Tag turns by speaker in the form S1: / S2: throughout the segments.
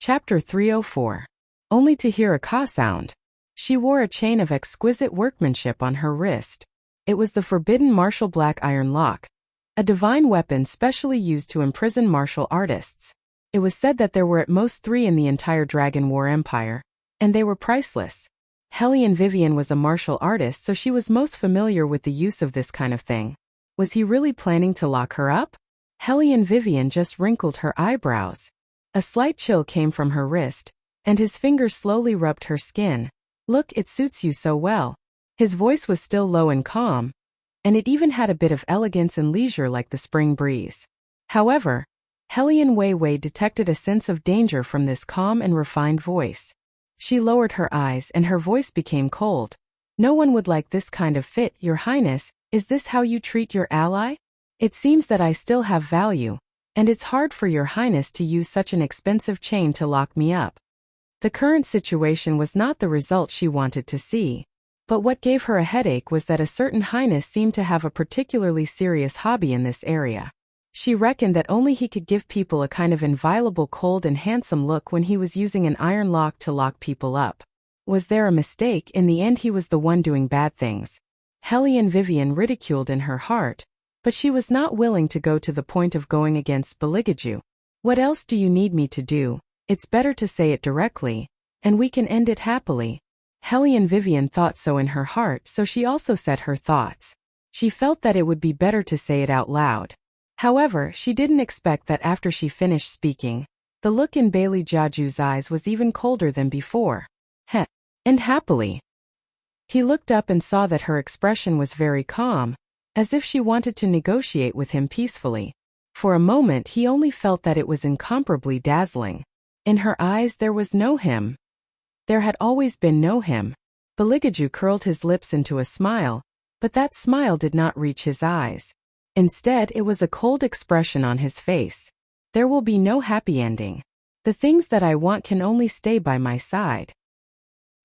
S1: Chapter 304. Only to hear a caw sound. She wore a chain of exquisite workmanship on her wrist. It was the forbidden martial black iron lock, a divine weapon specially used to imprison martial artists. It was said that there were at most 3 in the entire Dragon War Empire, and they were priceless. Hellion Vivian was a martial artist, so she was most familiar with the use of this kind of thing. Was he really planning to lock her up? Hellion Vivian just wrinkled her eyebrows. A slight chill came from her wrist, and his fingers slowly rubbed her skin. "Look, it suits you so well." His voice was still low and calm, and it even had a bit of elegance and leisure like the spring breeze. However, Hellion Wei detected a sense of danger from this calm and refined voice. She lowered her eyes and her voice became cold. "No one would like this kind of fit, Your Highness. Is this how you treat your ally? It seems that I still have value, and it's hard for Your Highness to use such an expensive chain to lock me up." The current situation was not the result she wanted to see. But what gave her a headache was that a certain highness seemed to have a particularly serious hobby in this area. She reckoned that only he could give people a kind of inviolable cold and handsome look when he was using an iron lock to lock people up. Was there a mistake? In the end he was the one doing bad things. Hellion Vivian ridiculed in her heart, but she was not willing to go to the point of going against Beligaju. "What else do you need me to do? It's better to say it directly, and we can end it happily." Hellion Vivian thought so in her heart, so she also said her thoughts. She felt that it would be better to say it out loud. However, she didn't expect that after she finished speaking, the look in Bailey Jiaju's eyes was even colder than before. "Heh. And happily." He looked up and saw that her expression was very calm, as if she wanted to negotiate with him peacefully. For a moment he only felt that it was incomparably dazzling. In her eyes there was no him. There had always been no him. Beligaju curled his lips into a smile, but that smile did not reach his eyes. Instead, it was a cold expression on his face. "There will be no happy ending. The things that I want can only stay by my side."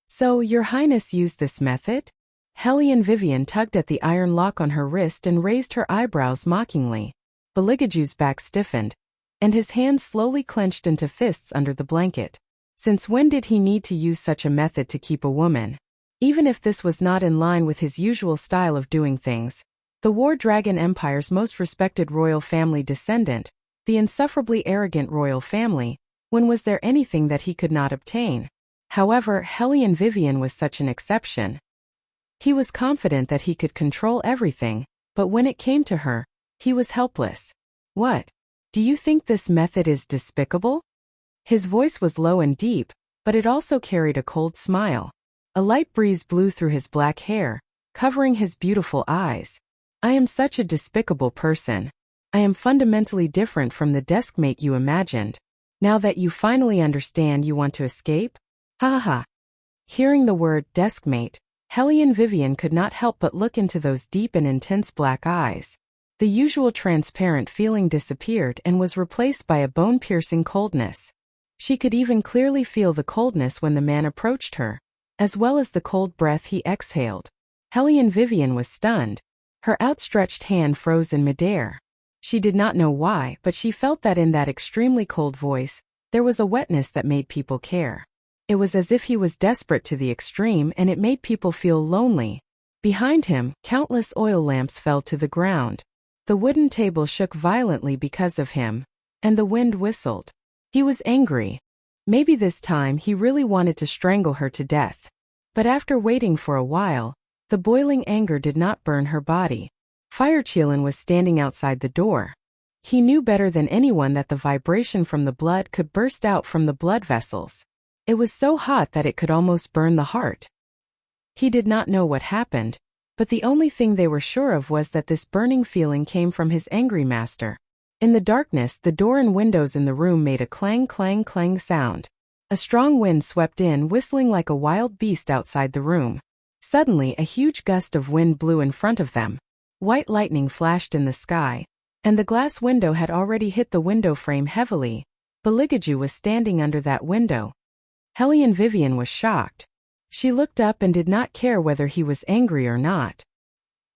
S1: "So, Your Highness used this method?" Hellion Vivian tugged at the iron lock on her wrist and raised her eyebrows mockingly. Beligaju's back stiffened, and his hands slowly clenched into fists under the blanket. Since when did he need to use such a method to keep a woman? Even if this was not in line with his usual style of doing things, the War Dragon Empire's most respected royal family descendant, the insufferably arrogant royal family, when was there anything that he could not obtain? However, Hellion Vivian was such an exception. He was confident that he could control everything, but when it came to her, he was helpless. "What? Do you think this method is despicable?" His voice was low and deep, but it also carried a cold smile. A light breeze blew through his black hair, covering his beautiful eyes. "I am such a despicable person. I am fundamentally different from the deskmate you imagined. Now that you finally understand, you want to escape? Ha ha ha." Hearing the word deskmate, Hellion Vivian could not help but look into those deep and intense black eyes. The usual transparent feeling disappeared and was replaced by a bone-piercing coldness. She could even clearly feel the coldness when the man approached her, as well as the cold breath he exhaled. Hellion Vivian was stunned. Her outstretched hand froze in midair. She did not know why, but she felt that in that extremely cold voice, there was a wetness that made people care. It was as if he was desperate to the extreme, and it made people feel lonely. Behind him, countless oil lamps fell to the ground. The wooden table shook violently because of him, and the wind whistled. He was angry. Maybe this time he really wanted to strangle her to death. But after waiting for a while, the boiling anger did not burn her body. Firechilan was standing outside the door. He knew better than anyone that the vibration from the blood could burst out from the blood vessels. It was so hot that it could almost burn the heart. He did not know what happened, but the only thing they were sure of was that this burning feeling came from his angry master. In the darkness, the door and windows in the room made a clang clang clang sound. A strong wind swept in, whistling like a wild beast outside the room. Suddenly, a huge gust of wind blew in front of them. White lightning flashed in the sky, and the glass window had already hit the window frame heavily. Beligaju was standing under that window. Hellion Vivian was shocked. She looked up and did not care whether he was angry or not.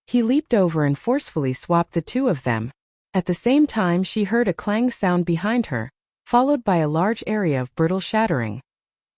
S1: He leaped over and forcefully swapped the two of them. At the same time, she heard a clang sound behind her, followed by a large area of brittle shattering.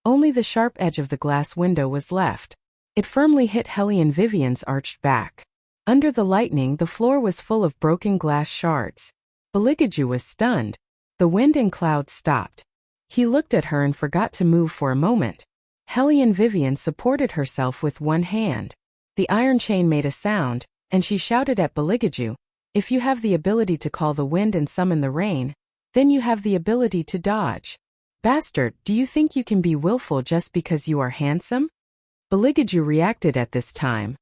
S1: Only the sharp edge of the glass window was left. It firmly hit Hellion Vivian's arched back. Under the lightning, the floor was full of broken glass shards. Beligaju was stunned. The wind and clouds stopped. He looked at her and forgot to move for a moment. Hellion Vivian supported herself with one hand. The iron chain made a sound, and she shouted at Beligaju, "If you have the ability to call the wind and summon the rain, then you have the ability to dodge. Bastard, do you think you can be willful just because you are handsome?" Beligaju reacted at this time.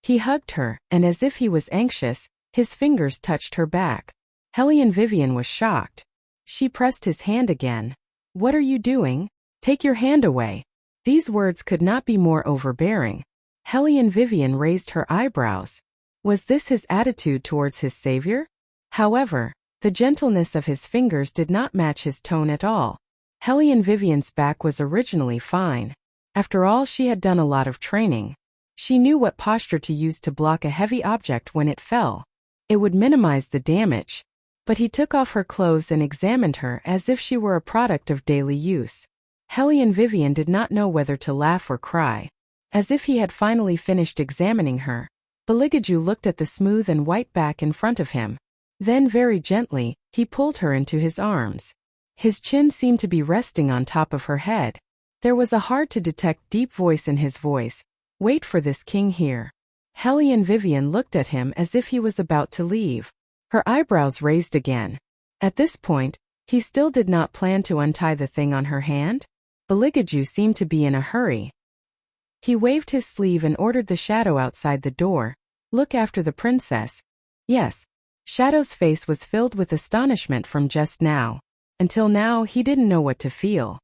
S1: He hugged her, and as if he was anxious, his fingers touched her back. Hellion Vivian was shocked. She pressed his hand again. "What are you doing? Take your hand away." These words could not be more overbearing. Hellion Vivian raised her eyebrows. Was this his attitude towards his savior? However, the gentleness of his fingers did not match his tone at all. Hellion Vivian's back was originally fine. After all, she had done a lot of training. She knew what posture to use to block a heavy object when it fell. It would minimize the damage. But he took off her clothes and examined her as if she were a product of daily use. Hellion Vivian did not know whether to laugh or cry. As if he had finally finished examining her, Beligaju looked at the smooth and white back in front of him. Then very gently, he pulled her into his arms. His chin seemed to be resting on top of her head. There was a hard-to-detect deep voice in his voice. "Wait for this king here." Hellion Vivian looked at him as if he was about to leave. Her eyebrows raised again. At this point, he still did not plan to untie the thing on her hand. Beligaju seemed to be in a hurry. He waved his sleeve and ordered the shadow outside the door. "Look after the princess." "Yes." Shadow's face was filled with astonishment from just now. Until now, he didn't know what to feel.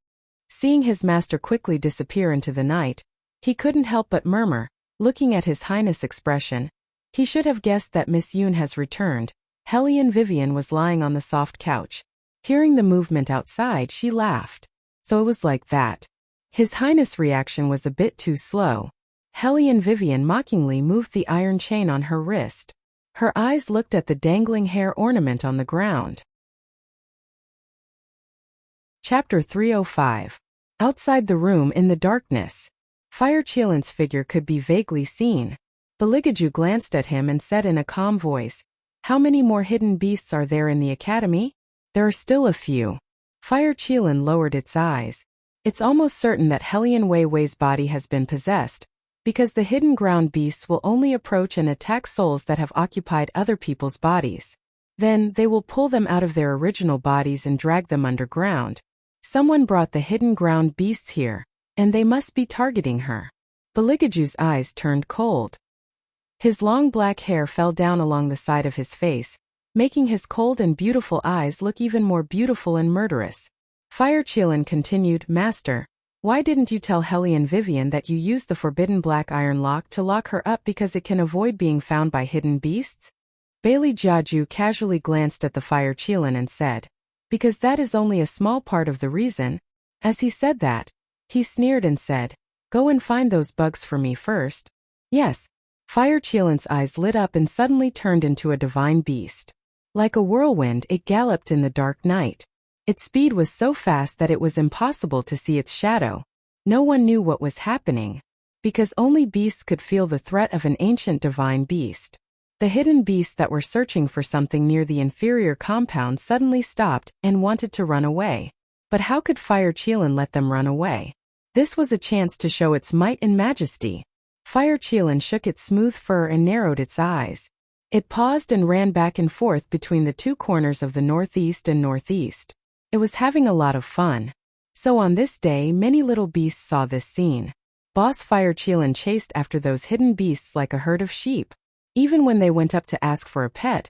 S1: Seeing his master quickly disappear into the night, he couldn't help but murmur, looking at His Highness' expression. He should have guessed that Miss Yoon has returned. Hellion Vivian was lying on the soft couch. Hearing the movement outside, she laughed. So it was like that. His Highness' reaction was a bit too slow. Hellion Vivian mockingly moved the iron chain on her wrist. Her eyes looked at the dangling hair ornament on the ground. Chapter 305. Outside the room in the darkness. Fire Qilin's figure could be vaguely seen. Beligaju glanced at him and said in a calm voice, "How many more hidden beasts are there in the academy?" "There are still a few." Fire Qilin lowered its eyes. It's almost certain that Hellion Wei Wei's body has been possessed, because the hidden ground beasts will only approach and attack souls that have occupied other people's bodies. Then, they will pull them out of their original bodies and drag them underground. Someone brought the hidden ground beasts here, and they must be targeting her. Beligaju's eyes turned cold. His long black hair fell down along the side of his face, making his cold and beautiful eyes look even more beautiful and murderous. Fire Qilin continued, "Master, why didn't you tell Hellion Vivian that you used the forbidden black iron lock to lock her up because it can avoid being found by hidden beasts?" Bailey Jiaju casually glanced at the Fire Qilin and said, "Because that is only a small part of the reason." As he said that, he sneered and said, "Go and find those bugs for me first." "Yes." Fire Qilin's eyes lit up and suddenly turned into a divine beast. Like a whirlwind, it galloped in the dark night. Its speed was so fast that it was impossible to see its shadow. No one knew what was happening, because only beasts could feel the threat of an ancient divine beast. The hidden beasts that were searching for something near the inferior compound suddenly stopped and wanted to run away. But how could Fire Qilin let them run away? This was a chance to show its might and majesty. Fire Qilin shook its smooth fur and narrowed its eyes. It paused and ran back and forth between the two corners of the northeast and northeast. It was having a lot of fun. So on this day, many little beasts saw this scene. Boss Fire Qilin chased after those hidden beasts like a herd of sheep. Even when they went up to ask for a pet,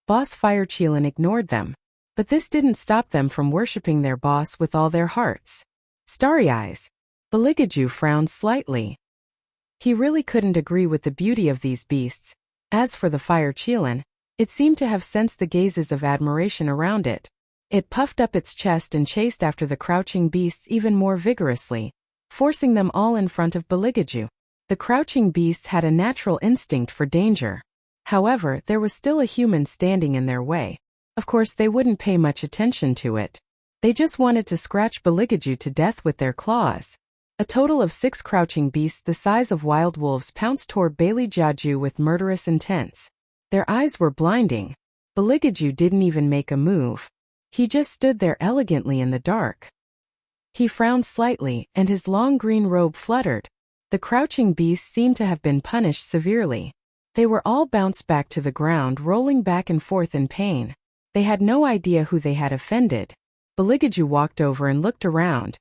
S1: Boss Fire Qilin ignored them. But this didn't stop them from worshipping their boss with all their hearts. Starry eyes. Beligaju frowned slightly. He really couldn't agree with the beauty of these beasts. As for the Fire Qilin, it seemed to have sensed the gazes of admiration around it. It puffed up its chest and chased after the crouching beasts even more vigorously, forcing them all in front of Beligaju. The crouching beasts had a natural instinct for danger. However, there was still a human standing in their way. Of course, they wouldn't pay much attention to it. They just wanted to scratch Beligaju to death with their claws. A total of 6 crouching beasts the size of wild wolves pounced toward Bailey Jiaju with murderous intents. Their eyes were blinding. Beligaju didn't even make a move. He just stood there elegantly in the dark. He frowned slightly, and his long green robe fluttered. The crouching beasts seemed to have been punished severely. They were all bounced back to the ground, rolling back and forth in pain. They had no idea who they had offended. Beligaju walked over and looked around.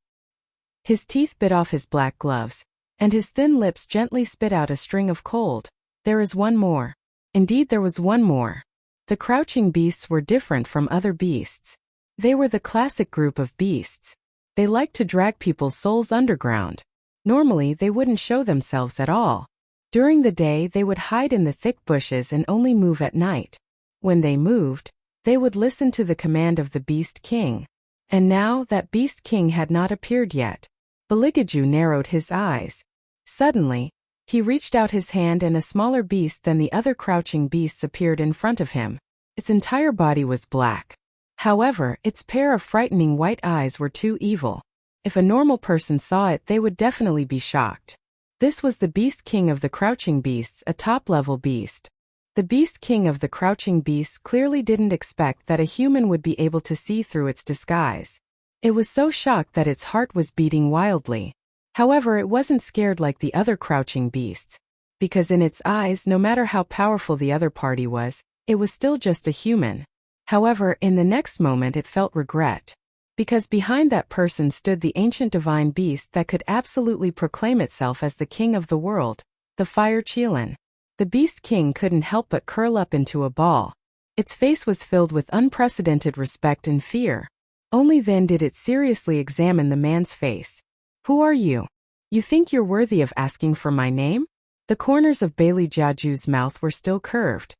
S1: His teeth bit off his black gloves, and his thin lips gently spit out a string of cold. There is one more. Indeed, there was one more. The crouching beasts were different from other beasts. They were the classic group of beasts. They liked to drag people's souls underground. Normally, they wouldn't show themselves at all. During the day, they would hide in the thick bushes and only move at night. When they moved, they would listen to the command of the Beast King. And now that Beast King had not appeared yet. Beligaju narrowed his eyes. Suddenly, he reached out his hand and a smaller beast than the other crouching beasts appeared in front of him. Its entire body was black. However, its pair of frightening white eyes were too evil. If a normal person saw it, they would definitely be shocked. This was the Beast King of the Crouching Beasts, a top-level beast. The Beast King of the Crouching Beasts clearly didn't expect that a human would be able to see through its disguise. It was so shocked that its heart was beating wildly. However, it wasn't scared like the other crouching beasts. Because in its eyes, no matter how powerful the other party was, it was still just a human. However, in the next moment it felt regret. Because behind that person stood the ancient divine beast that could absolutely proclaim itself as the king of the world, the Fire Qilin. The Beast King couldn't help but curl up into a ball. Its face was filled with unprecedented respect and fear. Only then did it seriously examine the man's face. Who are you? You think you're worthy of asking for my name? The corners of Bailey Jiaju's mouth were still curved.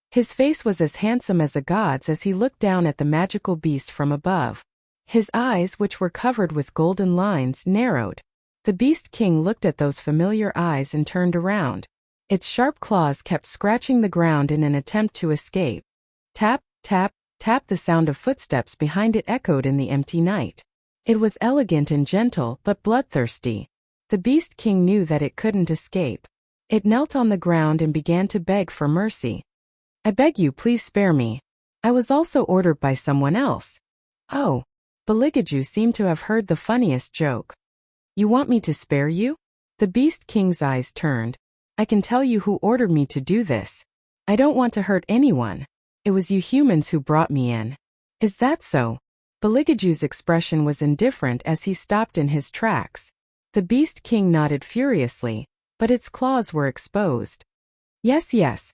S1: His face was as handsome as a god's as he looked down at the magical beast from above. His eyes, which were covered with golden lines, narrowed. The Beast King looked at those familiar eyes and turned around. Its sharp claws kept scratching the ground in an attempt to escape. Tap, tap, tap. The sound of footsteps behind it echoed in the empty night. It was elegant and gentle, but bloodthirsty. The Beast King knew that it couldn't escape. It knelt on the ground and began to beg for mercy. I beg you, please spare me. I was also ordered by someone else. Oh. Beligaju seemed to have heard the funniest joke. You want me to spare you? The Beast King's eyes turned. I can tell you who ordered me to do this. I don't want to hurt anyone. It was you humans who brought me in. Is that so? Beligaju's expression was indifferent as he stopped in his tracks. The Beast King nodded furiously, but its claws were exposed. Yes, yes.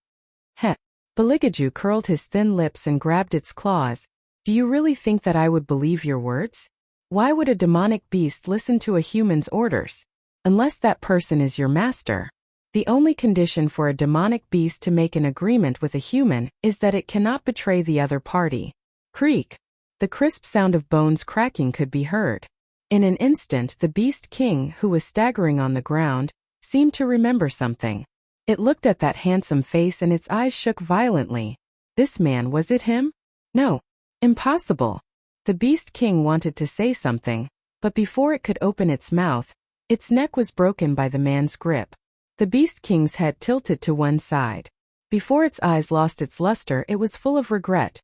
S1: Heh. Beligaju curled his thin lips and grabbed its claws. Do you really think that I would believe your words? Why would a demonic beast listen to a human's orders? Unless that person is your master. The only condition for a demonic beast to make an agreement with a human is that it cannot betray the other party. Creak. The crisp sound of bones cracking could be heard. In an instant, the Beast King, who was staggering on the ground, seemed to remember something. It looked at that handsome face and its eyes shook violently. This man, was it him? No. Impossible. The Beast King wanted to say something, but before it could open its mouth, its neck was broken by the man's grip. The Beast King's head tilted to one side. Before its eyes lost its luster, it was full of regret.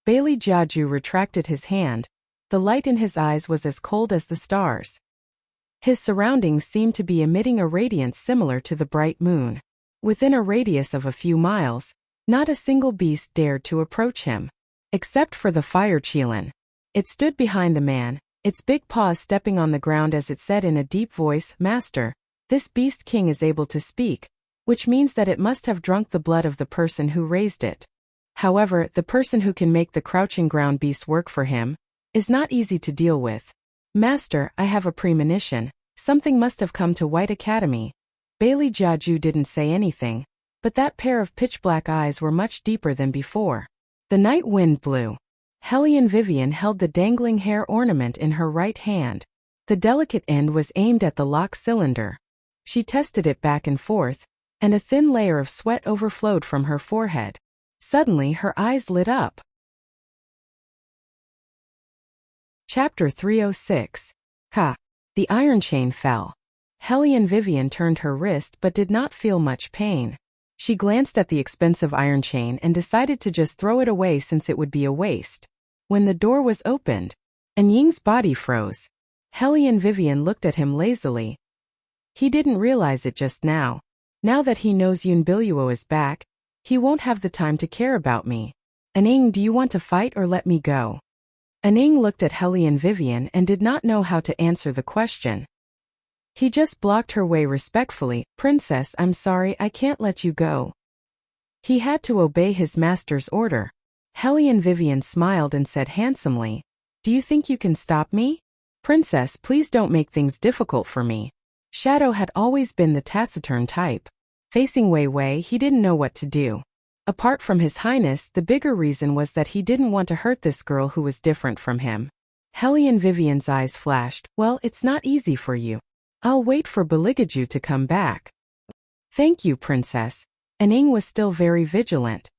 S1: Bailey Jiaju retracted his hand. The light in his eyes was as cold as the stars. His surroundings seemed to be emitting a radiance similar to the bright moon. Within a radius of a few miles, not a single beast dared to approach him. Except for the Fire Qilin. It stood behind the man, its big paws stepping on the ground as it said in a deep voice, Master, this Beast King is able to speak, which means that it must have drunk the blood of the person who raised it. However, the person who can make the crouching ground beast work for him is not easy to deal with. Master, I have a premonition. Something must have come to White Academy. Bailey Jiaju didn't say anything, but that pair of pitch-black eyes were much deeper than before. The night wind blew. Hellion Vivian held the dangling hair ornament in her right hand. The delicate end was aimed at the lock cylinder. She tested it back and forth, and a thin layer of sweat overflowed from her forehead. Suddenly her eyes lit up. Chapter 306. Ka. The iron chain fell. Hellion Vivian turned her wrist but did not feel much pain. She glanced at the expensive iron chain and decided to just throw it away since it would be a waste. When the door was opened, An Ying's body froze. Hellion Vivian looked at him lazily. He didn't realize it just now. Now that he knows Yun Biluo is back, he won't have the time to care about me. An Ying, do you want to fight or let me go? An Ying looked at Hellion Vivian and did not know how to answer the question. He just blocked her way respectfully. Princess, I'm sorry, I can't let you go. He had to obey his master's order. Hellion Vivian smiled and said handsomely, do you think you can stop me? Princess, please don't make things difficult for me. Shadow had always been the taciturn type. Facing Wei Wei, he didn't know what to do. Apart from His Highness, the bigger reason was that he didn't want to hurt this girl who was different from him. Hellion Vivian's eyes flashed. Well, it's not easy for you. I'll wait for Beligaju to come back. Thank you, Princess. An Ying was still very vigilant.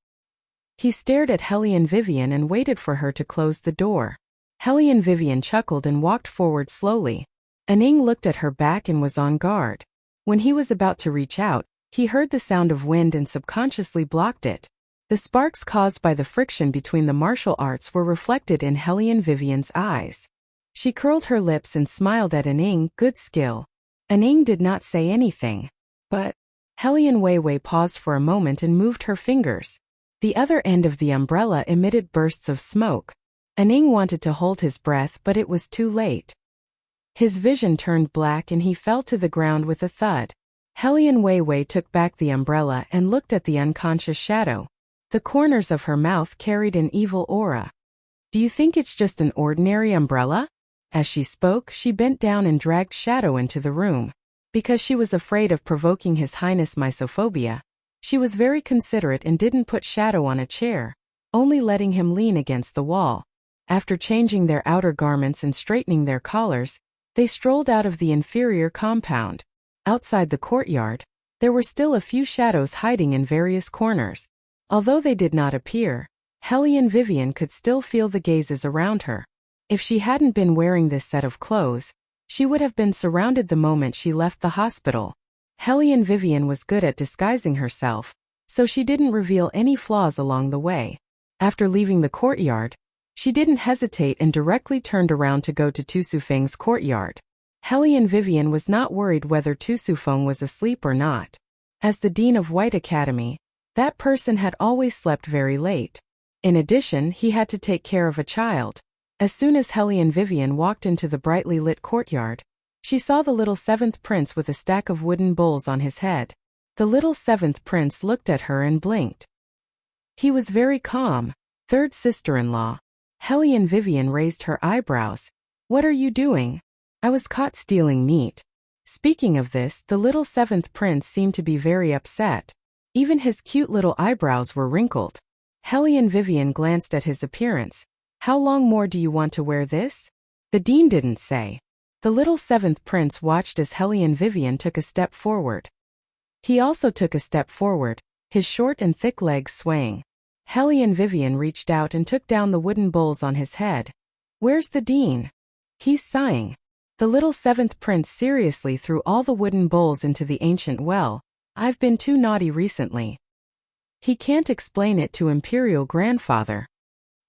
S1: He stared at Hellion Vivian and waited for her to close the door. Hellion Vivian chuckled and walked forward slowly. An Ying looked at her back and was on guard. When he was about to reach out, he heard the sound of wind and subconsciously blocked it. The sparks caused by the friction between the martial arts were reflected in Hellion Vivian's eyes. She curled her lips and smiled at An Ying. Good skill. An Ying did not say anything. But Hellion Wei Wei paused for a moment and moved her fingers. The other end of the umbrella emitted bursts of smoke. An Ying wanted to hold his breath, but it was too late. His vision turned black and he fell to the ground with a thud. Hellion Wei Wei took back the umbrella and looked at the unconscious Shadow. The corners of her mouth carried an evil aura. Do you think it's just an ordinary umbrella? As she spoke, she bent down and dragged Shadow into the room. Because she was afraid of provoking His Highness' mysophobia, she was very considerate and didn't put Shadow on a chair, only letting him lean against the wall. After changing their outer garments and straightening their collars, they strolled out of the inferior compound. Outside the courtyard, there were still a few shadows hiding in various corners. Although they did not appear, Hellion Vivian could still feel the gazes around her. If she hadn't been wearing this set of clothes, she would have been surrounded the moment she left the hospital. Hellion Vivian was good at disguising herself, so she didn't reveal any flaws along the way. After leaving the courtyard, she didn't hesitate and directly turned around to go to Tu Sufeng's courtyard. Hellion Vivian was not worried whether Tu Sufeng was asleep or not. As the dean of White Academy, that person had always slept very late. In addition, he had to take care of a child. As soon as Hellion Vivian walked into the brightly lit courtyard, she saw the little seventh prince with a stack of wooden bowls on his head. The little seventh prince looked at her and blinked. He was very calm. Third sister-in-law. Hellion Vivian raised her eyebrows. What are you doing? I was caught stealing meat. Speaking of this, the little seventh prince seemed to be very upset. Even his cute little eyebrows were wrinkled. Hellion Vivian glanced at his appearance. How long more do you want to wear this? The dean didn't say. The little seventh prince watched as Hellion Vivian took a step forward. He also took a step forward, his short and thick legs swaying. Hellion Vivian reached out and took down the wooden bowls on his head. Where's the dean? He's sighing. The little seventh prince seriously threw all the wooden bowls into the ancient well. I've been too naughty recently. He can't explain it to Imperial Grandfather.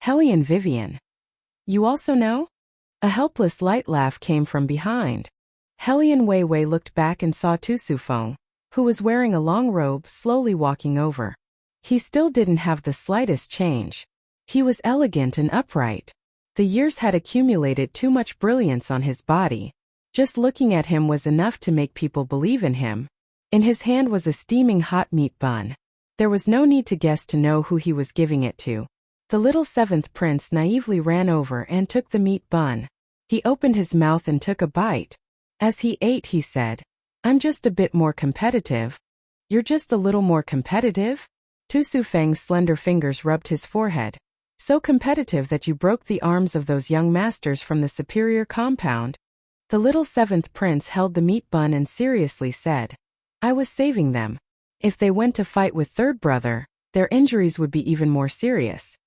S1: Hellion Vivian. You also know? A helpless light laugh came from behind. Hellion Wei Wei looked back and saw Tu Sufeng, who was wearing a long robe, slowly walking over. He still didn't have the slightest change. He was elegant and upright. The years had accumulated too much brilliance on his body. Just looking at him was enough to make people believe in him. In his hand was a steaming hot meat bun. There was no need to guess to know who he was giving it to. The little seventh prince naively ran over and took the meat bun. He opened his mouth and took a bite. As he ate, he said, I'm just a bit more competitive. You're just a little more competitive? Tu Sufeng's slender fingers rubbed his forehead. So competitive that you broke the arms of those young masters from the superior compound. The little seventh prince held the meat bun and seriously said, I was saving them. If they went to fight with third brother, their injuries would be even more serious.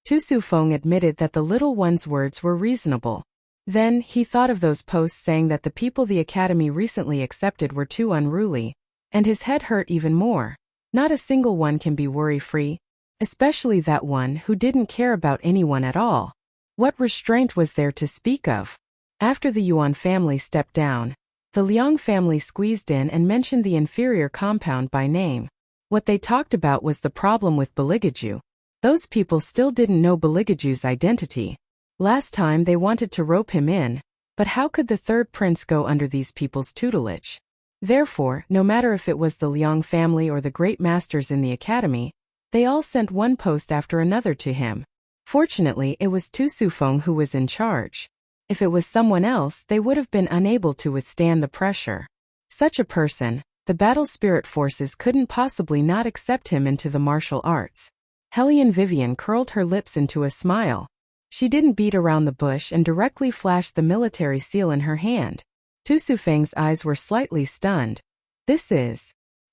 S1: Tu Sufeng admitted that the little one's words were reasonable. Then, he thought of those posts saying that the people the academy recently accepted were too unruly, and his head hurt even more. Not a single one can be worry-free, especially that one who didn't care about anyone at all. What restraint was there to speak of? After the Yuan family stepped down, the Liang family squeezed in and mentioned the inferior compound by name. What they talked about was the problem with Beligaju. Those people still didn't know Beligaju's identity. Last time they wanted to rope him in, but how could the third prince go under these people's tutelage? Therefore, no matter if it was the Liang family or the great masters in the academy, they all sent one post after another to him. Fortunately, it was Tu Sufeng who was in charge. If it was someone else, they would have been unable to withstand the pressure. Such a person, the battle spirit forces couldn't possibly not accept him into the martial arts. Hellion Vivian curled her lips into a smile. She didn't beat around the bush and directly flashed the military seal in her hand. Tu Sufeng's eyes were slightly stunned.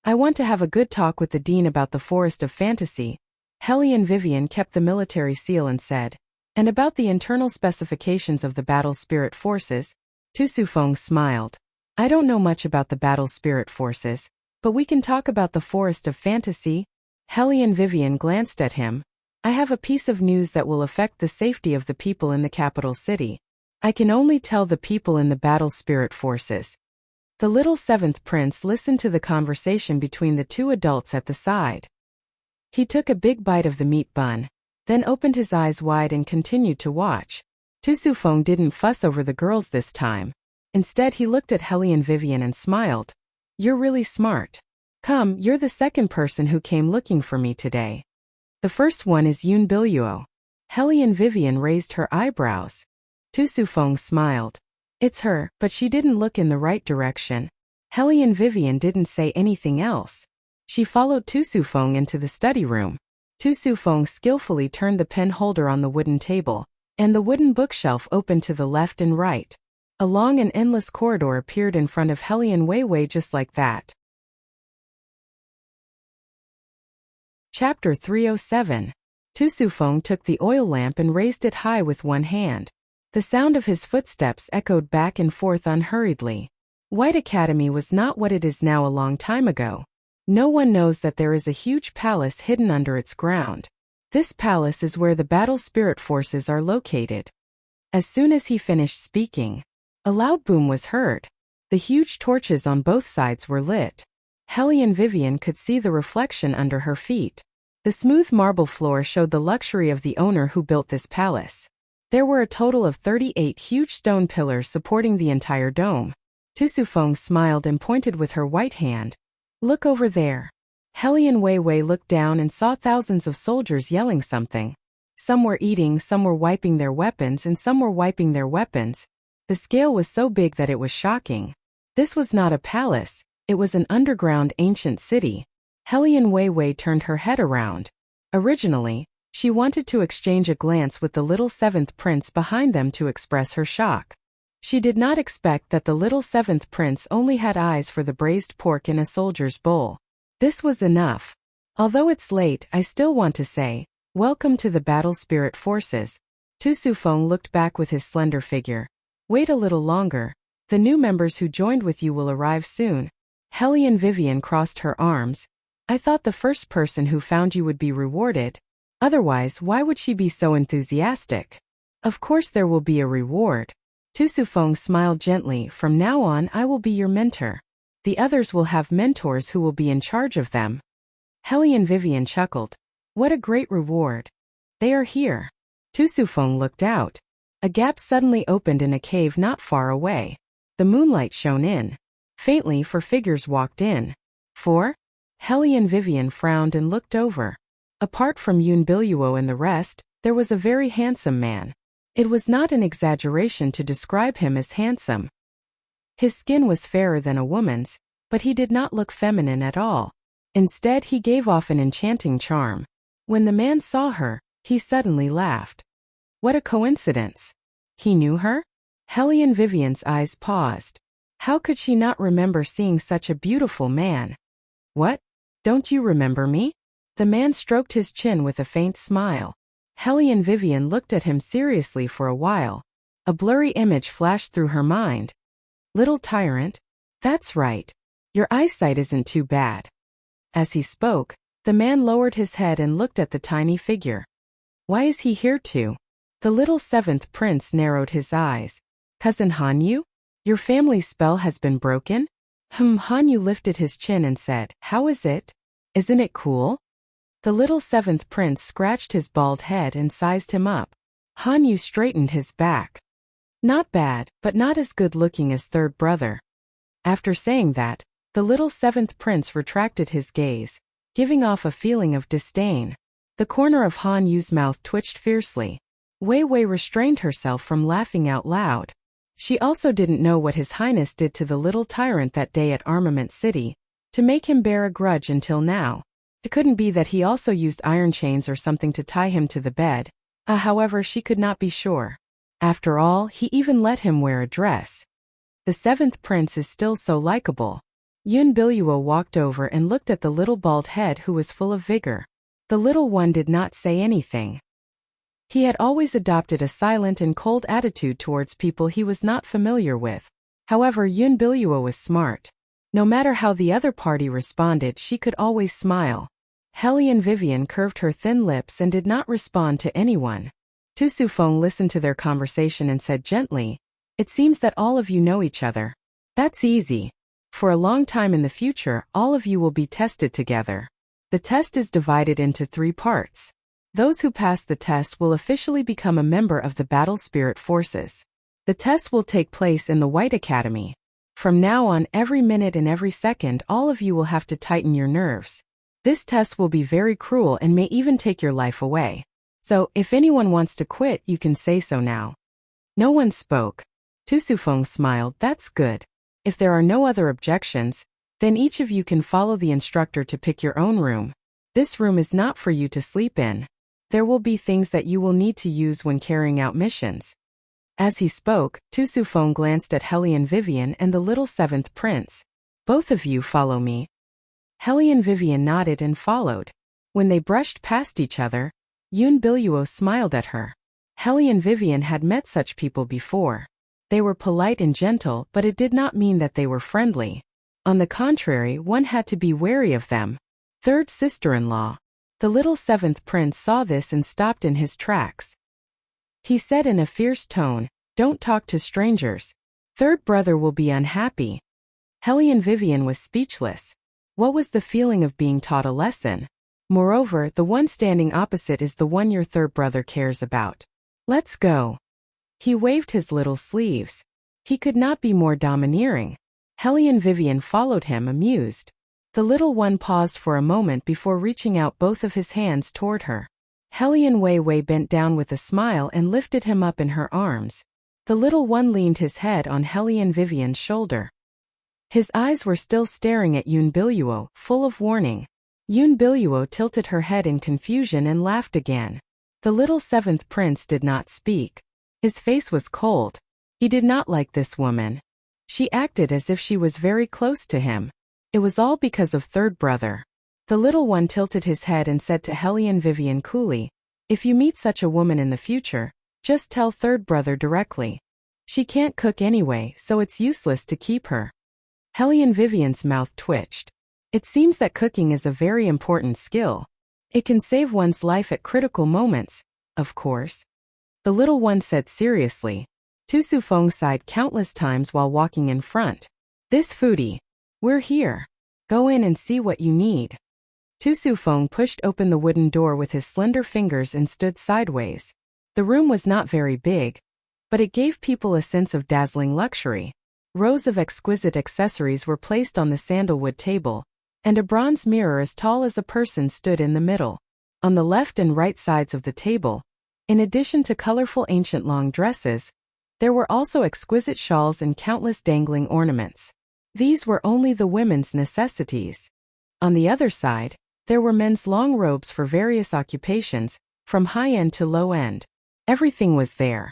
S1: I want to have a good talk with the dean about the Forest of Fantasy. Hellion Vivian kept the military seal and said, and about the internal specifications of the battle spirit forces. Tu Sufeng smiled. I don't know much about the battle spirit forces, but we can talk about the Forest of Fantasy. Hellion Vivian glanced at him. I have a piece of news that will affect the safety of the people in the capital city. I can only tell the people in the battle spirit forces. The little seventh prince listened to the conversation between the two adults at the side. He took a big bite of the meat bun, then opened his eyes wide and continued to watch. Tu Sufeng didn't fuss over the girls this time. Instead, he looked at Hellion Vivian and smiled. You're really smart. Come, you're the second person who came looking for me today. The first one is Yun Biluo. Hellion Vivian raised her eyebrows. Tu Sufeng smiled. It's her, but she didn't look in the right direction. Hellion Vivian didn't say anything else. She followed Tu Sufeng into the study room. Tu Sufeng skillfully turned the pen holder on the wooden table, and the wooden bookshelf opened to the left and right. A long and endless corridor appeared in front of Hellion Weiwei just like that. Chapter 307. Tu Sufeng took the oil lamp and raised it high with one hand. The sound of his footsteps echoed back and forth unhurriedly. White Academy was not what it is now a long time ago. No one knows that there is a huge palace hidden under its ground. This palace is where the battle spirit forces are located. As soon as he finished speaking, a loud boom was heard. The huge torches on both sides were lit. Hellion Vivian could see the reflection under her feet. The smooth marble floor showed the luxury of the owner who built this palace. There were a total of 38 huge stone pillars supporting the entire dome. Tu Sufeng smiled and pointed with her white hand. Look over there. Hellion Weiwei looked down and saw thousands of soldiers yelling something. Some were eating, some were wiping their weapons, and some were wiping their weapons. The scale was so big that it was shocking. This was not a palace, it was an underground ancient city. Hellion Weiwei turned her head around. Originally, she wanted to exchange a glance with the little seventh prince behind them to express her shock. She did not expect that the little seventh prince only had eyes for the braised pork in a soldier's bowl. This was enough. Although it's late, I still want to say, welcome to the battle spirit forces. Tu Sufeng looked back with his slender figure. Wait a little longer. The new members who joined with you will arrive soon. Hellion Vivian crossed her arms. I thought the first person who found you would be rewarded. Otherwise, why would she be so enthusiastic? Of course there will be a reward. Tu Sufeng smiled gently. From now on, I will be your mentor. The others will have mentors who will be in charge of them. Hellion Vivian chuckled. What a great reward. They are here. Tu Sufeng looked out. A gap suddenly opened in a cave not far away. The moonlight shone in. Faintly, 4 figures walked in. 4? Hellion Vivian frowned and looked over. Apart from Yun Biluo and the rest, there was a very handsome man. It was not an exaggeration to describe him as handsome. His skin was fairer than a woman's, but he did not look feminine at all. Instead, he gave off an enchanting charm. When the man saw her, he suddenly laughed. What a coincidence. He knew her? Hellion Vivian's eyes paused. How could she not remember seeing such a beautiful man? What? Don't you remember me? The man stroked his chin with a faint smile. Hellion Vivian looked at him seriously for a while. A blurry image flashed through her mind. Little tyrant? That's right. Your eyesight isn't too bad. As he spoke, the man lowered his head and looked at the tiny figure. Why is he here too? The little seventh prince narrowed his eyes. Cousin Hanyu? Your family's spell has been broken? Hanyu lifted his chin and said, How is it? Isn't it cool? The little seventh prince scratched his bald head and sized him up. Hanyu straightened his back. Not bad, but not as good looking as third brother. After saying that, the little seventh prince retracted his gaze, giving off a feeling of disdain. The corner of Hanyu's mouth twitched fiercely. Wei Wei restrained herself from laughing out loud. She also didn't know what His Highness did to the little tyrant that day at Armament City, to make him bear a grudge until now. It couldn't be that he also used iron chains or something to tie him to the bed. However, she could not be sure. After all, he even let him wear a dress. The seventh prince is still so likable. Yun Biluo walked over and looked at the little bald head who was full of vigor. The little one did not say anything. He had always adopted a silent and cold attitude towards people he was not familiar with. However, Yun Biluo was smart. No matter how the other party responded, she could always smile. Hellion Vivian curved her thin lips and did not respond to anyone. Tu Sufeng listened to their conversation and said gently, It seems that all of you know each other. That's easy. For a long time in the future, all of you will be tested together. The test is divided into 3 parts. Those who pass the test will officially become a member of the Battle Spirit Forces. The test will take place in the White Academy. From now on, every minute and every second, all of you will have to tighten your nerves. This test will be very cruel and may even take your life away. So, if anyone wants to quit, you can say so now. No one spoke. Tu Sufeng smiled, That's good. If there are no other objections, then each of you can follow the instructor to pick your own room. This room is not for you to sleep in. There will be things that you will need to use when carrying out missions. As he spoke, Tu Sufeng glanced at Hellion Vivian and the little seventh prince. Both of you follow me. Hellion Vivian nodded and followed. When they brushed past each other, Yun Biluo smiled at her. Hellion Vivian had met such people before. They were polite and gentle, but it did not mean that they were friendly. On the contrary, one had to be wary of them. Third sister-in-law. The little seventh prince saw this and stopped in his tracks. He said in a fierce tone, Don't talk to strangers. Third brother will be unhappy. Hellion Vivian was speechless. What was the feeling of being taught a lesson? Moreover, the one standing opposite is the one your third brother cares about. Let's go. He waved his little sleeves. He could not be more domineering. Hellion Vivian followed him, amused. The little one paused for a moment before reaching out both of his hands toward her. Hellion Wei Wei bent down with a smile and lifted him up in her arms. The little one leaned his head on Hellion Vivian's shoulder. His eyes were still staring at Yun Biluo, full of warning. Yun Biluo tilted her head in confusion and laughed again. The little seventh prince did not speak. His face was cold. He did not like this woman. She acted as if she was very close to him. It was all because of third brother. The little one tilted his head and said to Hellion Vivian coolly, If you meet such a woman in the future, just tell third brother directly. She can't cook anyway, so it's useless to keep her. Hellion Vivian's mouth twitched. It seems that cooking is a very important skill. It can save one's life at critical moments, of course. The little one said seriously. Tu Sufeng sighed countless times while walking in front. This foodie. We're here. Go in and see what you need. Tu Sufeng pushed open the wooden door with his slender fingers and stood sideways. The room was not very big, but it gave people a sense of dazzling luxury. Rows of exquisite accessories were placed on the sandalwood table, and a bronze mirror as tall as a person stood in the middle. On the left and right sides of the table, in addition to colorful ancient long dresses, there were also exquisite shawls and countless dangling ornaments. These were only the women's necessities. On the other side, there were men's long robes for various occupations, from high-end to low-end. Everything was there.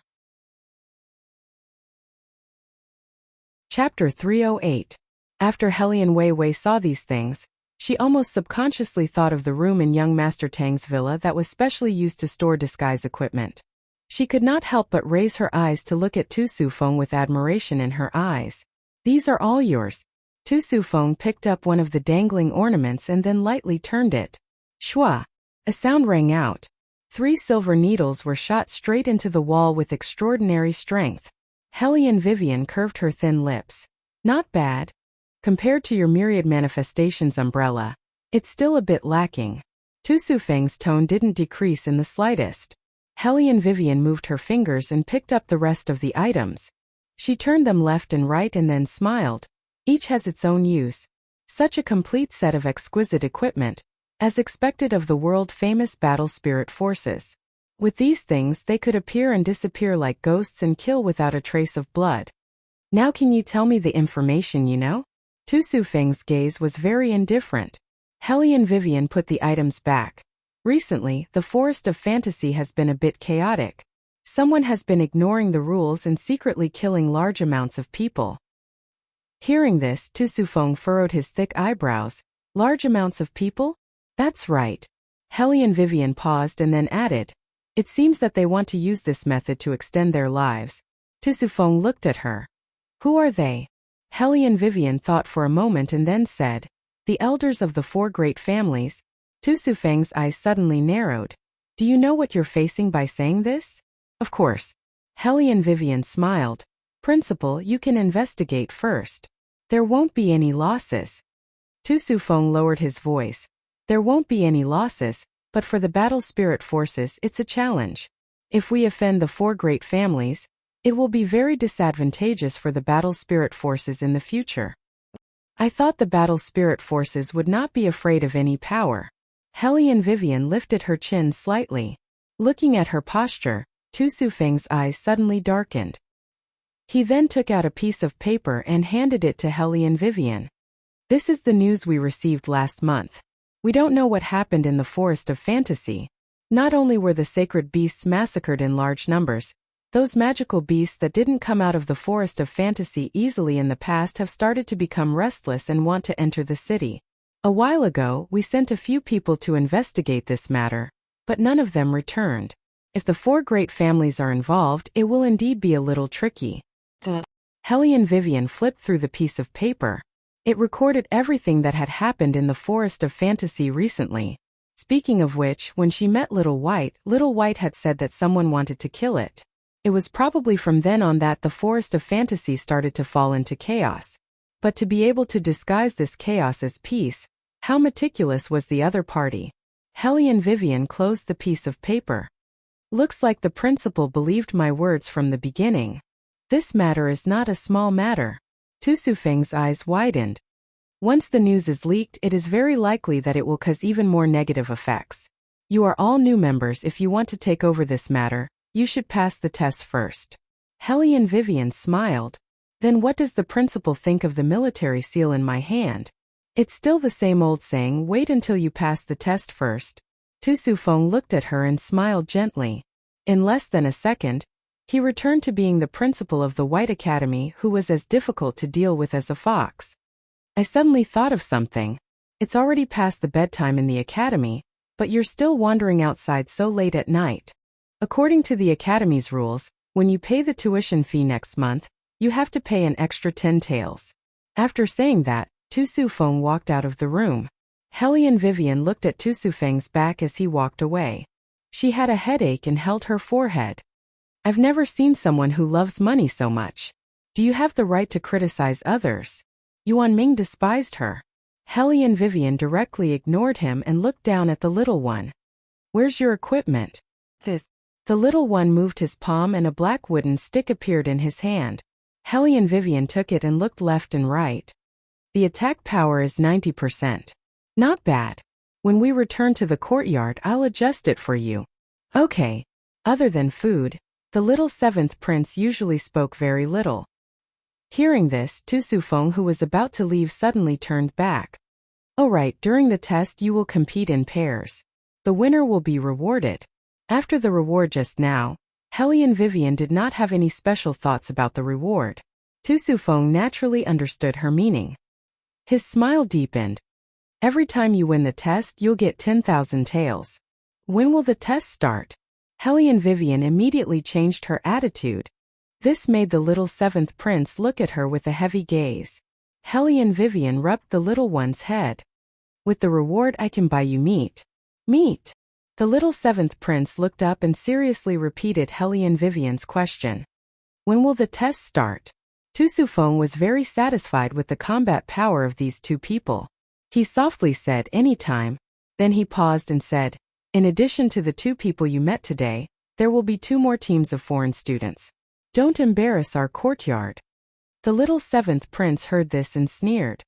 S1: Chapter 308. After Hellion Wei Wei saw these things, She almost subconsciously thought of the room in young Master Tang's villa that was specially used to store disguise equipment. She could not help but raise her eyes to look at Tu Sufeng with admiration in her eyes. "These are all yours." Tu Sufeng picked up one of the dangling ornaments and then lightly turned it. Shwa! A sound rang out. 3 silver needles were shot straight into the wall with extraordinary strength. Hellion Vivian curved her thin lips. "Not bad. Compared to your myriad manifestations umbrella, it's still a bit lacking." Tu Sufeng's tone didn't decrease in the slightest. Hellion Vivian moved her fingers and picked up the rest of the items. She turned them left and right and then smiled. Each has its own use. Such a complete set of exquisite equipment, as expected of the world-famous battle spirit forces. With these things they could appear and disappear like ghosts and kill without a trace of blood. "Now can you tell me the information you know?" Tu Sufeng's gaze was very indifferent. Hellion Vivian put the items back. "Recently, the Forest of Fantasy has been a bit chaotic. Someone has been ignoring the rules and secretly killing large amounts of people." Hearing this, Tu Sufeng furrowed his thick eyebrows. "Large amounts of people? That's right." Hellion Vivian paused and then added, "It seems that they want to use this method to extend their lives." Tu Sufeng looked at her. "Who are they?" Hellion Vivian thought for a moment and then said, "The elders of the 4 great families." Tu Sufeng's eyes suddenly narrowed. "Do you know what you're facing by saying this?" "Of course." Hellion Vivian smiled. "Principal, you can investigate first. There won't be any losses." Tu Sufeng lowered his voice. "There won't be any losses, but for the battle spirit forces it's a challenge. If we offend the 4 great families, it will be very disadvantageous for the battle spirit forces in the future." "I thought the battle spirit forces would not be afraid of any power." Hellion Vivian lifted her chin slightly. Looking at her posture, Tu Sufeng's eyes suddenly darkened. He then took out a piece of paper and handed it to Hellion Vivian. "This is the news we received last month. We don't know what happened in the Forest of Fantasy. Not only were the sacred beasts massacred in large numbers, those magical beasts that didn't come out of the Forest of Fantasy easily in the past have started to become restless and want to enter the city. A while ago, we sent a few people to investigate this matter, but none of them returned. If the 4 great families are involved, it will indeed be a little tricky." Hellion Vivian flipped through the piece of paper. It recorded everything that had happened in the Forest of Fantasy recently. Speaking of which, when she met Little White had said that someone wanted to kill it. It was probably from then on that the Forest of Fantasy started to fall into chaos. But to be able to disguise this chaos as peace, how meticulous was the other party? Hellion Vivian closed the piece of paper. "Looks like the principal believed my words from the beginning. This matter is not a small matter." Tu Sufeng's eyes widened. "Once the news is leaked, it is very likely that it will cause even more negative effects. You are all new members. If you want to take over this matter, you should pass the test first." Hellion Vivian smiled. "Then what does the principal think of the military seal in my hand?" "It's still the same old saying, wait until you pass the test first." Tu Sufeng looked at her and smiled gently. In less than a second, he returned to being the principal of the White Academy, who was as difficult to deal with as a fox. "I suddenly thought of something. It's already past the bedtime in the academy, but you're still wandering outside so late at night. According to the academy's rules, when you pay the tuition fee next month, you have to pay an extra 10 taels." After saying that, Tu Sufeng walked out of the room. Hellion Vivian looked at Tu Sufeng's back as he walked away. She had a headache and held her forehead. "I've never seen someone who loves money so much. Do you have the right to criticize others?" Yuan Ming despised her. Hellion Vivian directly ignored him and looked down at the little one. "Where's your equipment?" "This." The little one moved his palm and a black wooden stick appeared in his hand. Hellion Vivian took it and looked left and right. "The attack power is 90%. Not bad. When we return to the courtyard, I'll adjust it for you." "Okay." Other than food, the little 7th prince usually spoke very little. Hearing this, Tu Sufeng, who was about to leave, suddenly turned back. "All right, during the test you will compete in pairs. The winner will be rewarded." After the reward just now, Hellion Vivian did not have any special thoughts about the reward. Tu Sufeng naturally understood her meaning. His smile deepened. Every time you win the test, you'll get 10,000 taels. When will the test start? Hellion Vivian immediately changed her attitude. This made the little seventh prince look at her with a heavy gaze. Hellion Vivian rubbed the little one's head. With the reward I can buy you meat. Meat. The little seventh prince looked up and seriously repeated Hellion Vivian's question. When will the test start? Tusufeng was very satisfied with the combat power of these two people. He softly said, any time. Then he paused and said, in addition to the two people you met today, there will be 2 more teams of foreign students. Don't embarrass our courtyard. The little seventh prince heard this and sneered.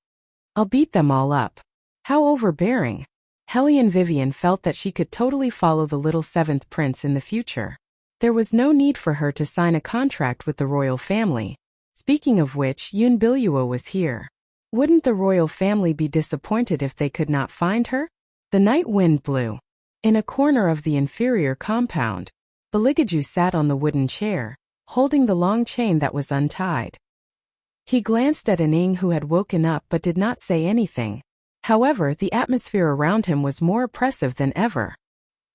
S1: I'll beat them all up. How overbearing. Hellion Vivian felt that she could totally follow the little seventh prince in the future. There was no need for her to sign a contract with the royal family. Speaking of which, Yun Biluo was here. Wouldn't the royal family be disappointed if they could not find her? The night wind blew. In a corner of the inferior compound, Beligaju sat on the wooden chair, holding the long chain that was untied. He glanced at Aning, who had woken up but did not say anything. However, the atmosphere around him was more oppressive than ever.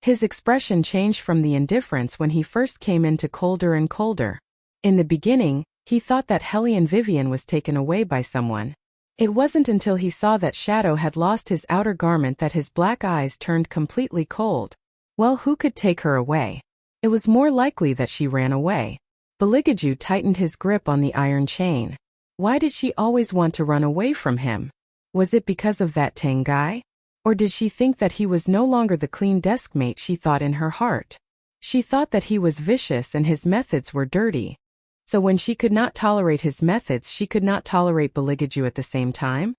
S1: His expression changed from the indifference when he first came in to colder and colder. In the beginning, he thought that Hellion Vivian was taken away by someone. It wasn't until he saw that Shadow had lost his outer garment that his black eyes turned completely cold. Well, who could take her away? It was more likely that she ran away. Beligaju tightened his grip on the iron chain. Why did she always want to run away from him? Was it because of that Tang guy? Or did she think that he was no longer the clean desk mate she thought in her heart? She thought that he was vicious and his methods were dirty. So when she could not tolerate his methods, she could not tolerate Beligaju at the same time?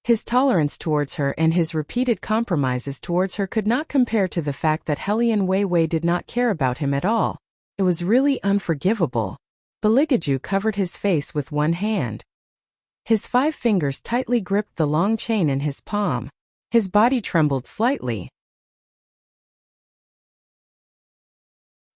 S1: His tolerance towards her and his repeated compromises towards her could not compare to the fact that Hellion Weiwei did not care about him at all. It was really unforgivable. Beligaju covered his face with one hand. His 5 fingers tightly gripped the long chain in his palm. His body trembled slightly.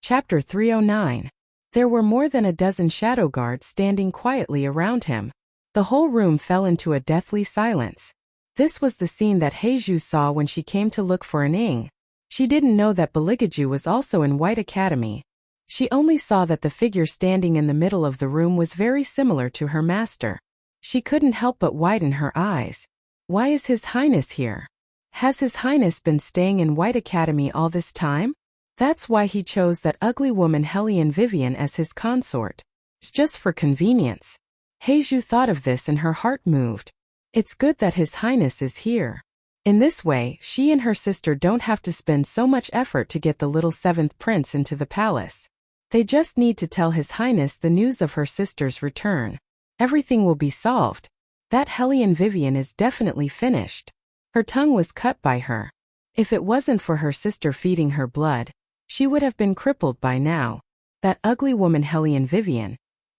S1: Chapter 309. There were more than a dozen shadow guards standing quietly around him. The whole room fell into a deathly silence. This was the scene that Heizhu saw when she came to look for Aning. She didn't know that Beligaju was also in White Academy. She only saw that the figure standing in the middle of the room was very similar to her master. She couldn't help but widen her eyes. Why is His Highness here? Has His Highness been staying in White Academy all this time? That's why he chose that ugly woman Hellion Vivian as his consort. Just for convenience. Heizhu thought of this and her heart moved. It's good that His Highness is here. In this way, she and her sister don't have to spend so much effort to get the little 7th prince into the palace. They just need to tell His Highness the news of her sister's return. Everything will be solved. That Hellion Vivian is definitely finished. Her tongue was cut by her. If it wasn't for her sister feeding her blood, she would have been crippled by now. That ugly woman Hellion Vivian.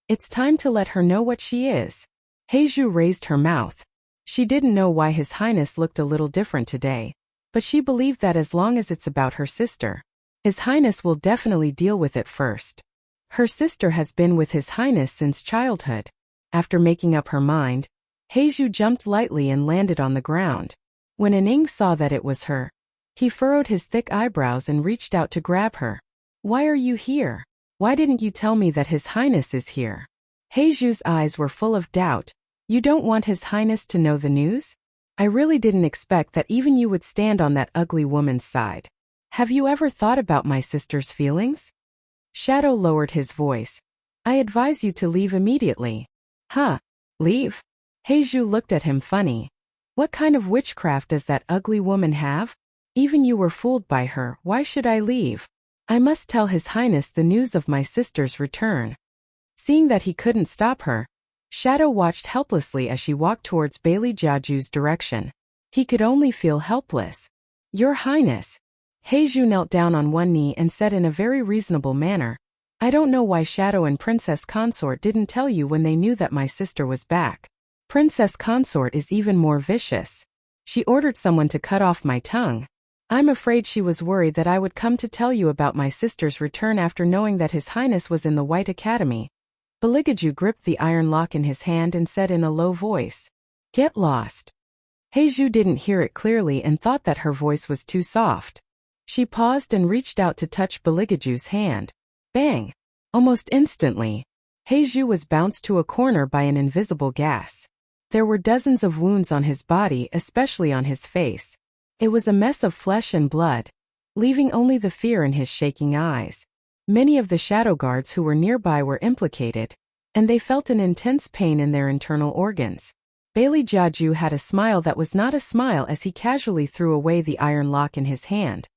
S1: It's time to let her know what she is. Heizhu raised her mouth. She didn't know why His Highness looked a little different today, but she believed that as long as it's about her sister, His Highness will definitely deal with it first. Her sister has been with His Highness since childhood. After making up her mind, Heizhu jumped lightly and landed on the ground. When Aning saw that it was her, he furrowed his thick eyebrows and reached out to grab her. Why are you here? Why didn't you tell me that His Highness is here? Heizhu's eyes were full of doubt. You don't want His Highness to know the news? I really didn't expect that even you would stand on that ugly woman's side. Have you ever thought about my sister's feelings? Shadow lowered his voice. I advise you to leave immediately. Huh? Leave? Heizhu looked at him funny. What kind of witchcraft does that ugly woman have? Even you were fooled by her, why should I leave? I must tell His Highness the news of my sister's return. Seeing that he couldn't stop her, Shadow watched helplessly as she walked towards Bailey Jiaju's direction. He could only feel helpless. Your Highness. Heizhu knelt down on one knee and said in a very reasonable manner, I don't know why Shadow and Princess Consort didn't tell you when they knew that my sister was back. Princess Consort is even more vicious. She ordered someone to cut off my tongue. I'm afraid she was worried that I would come to tell you about my sister's return after knowing that His Highness was in the White Academy. Beligaju gripped the iron lock in his hand and said in a low voice, Get lost. Heizhu didn't hear it clearly and thought that her voice was too soft. She paused and reached out to touch Beligaju's hand. Bang! Almost instantly, Heizhu was bounced to a corner by an invisible gas. There were dozens of wounds on his body, especially on his face. It was a mess of flesh and blood, leaving only the fear in his shaking eyes. Many of the shadow guards who were nearby were implicated, and they felt an intense pain in their internal organs. Bailey Jiaju had a smile that was not a smile as he casually threw away the iron lock in his hand.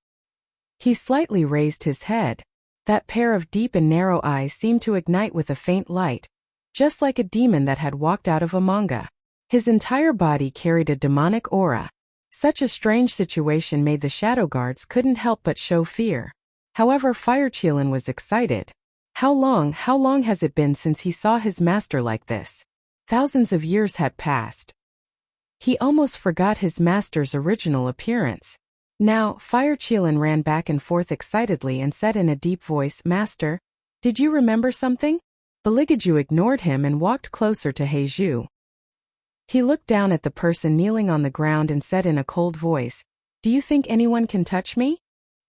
S1: He slightly raised his head. That pair of deep and narrow eyes seemed to ignite with a faint light, just like a demon that had walked out of a manga. His entire body carried a demonic aura. Such a strange situation made the shadow guards couldn't help but show fear. However, Fire Qilin was excited. How long has it been since he saw his master like this? Thousands of years had passed. He almost forgot his master's original appearance. Now, Fire Qilin ran back and forth excitedly and said in a deep voice, "Master, did you remember something?" Beligaju ignored him and walked closer to Heizhu. He looked down at the person kneeling on the ground and said in a cold voice, "Do you think anyone can touch me?"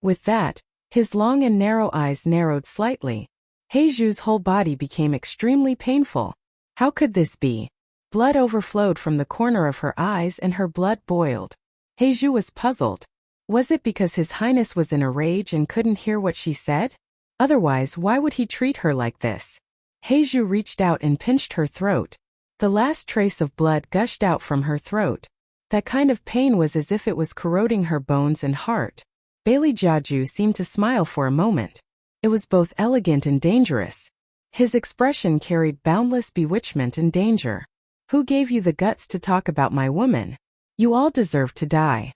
S1: With that, his long and narrow eyes narrowed slightly. Heizhu's whole body became extremely painful. How could this be? Blood overflowed from the corner of her eyes and her blood boiled. Heizhu was puzzled. Was it because His Highness was in a rage and couldn't hear what she said? Otherwise, why would he treat her like this? Heizhu reached out and pinched her throat. The last trace of blood gushed out from her throat. That kind of pain was as if it was corroding her bones and heart. Bailey Jiaju seemed to smile for a moment. It was both elegant and dangerous. His expression carried boundless bewitchment and danger. "Who gave you the guts to talk about my woman? You all deserve to die."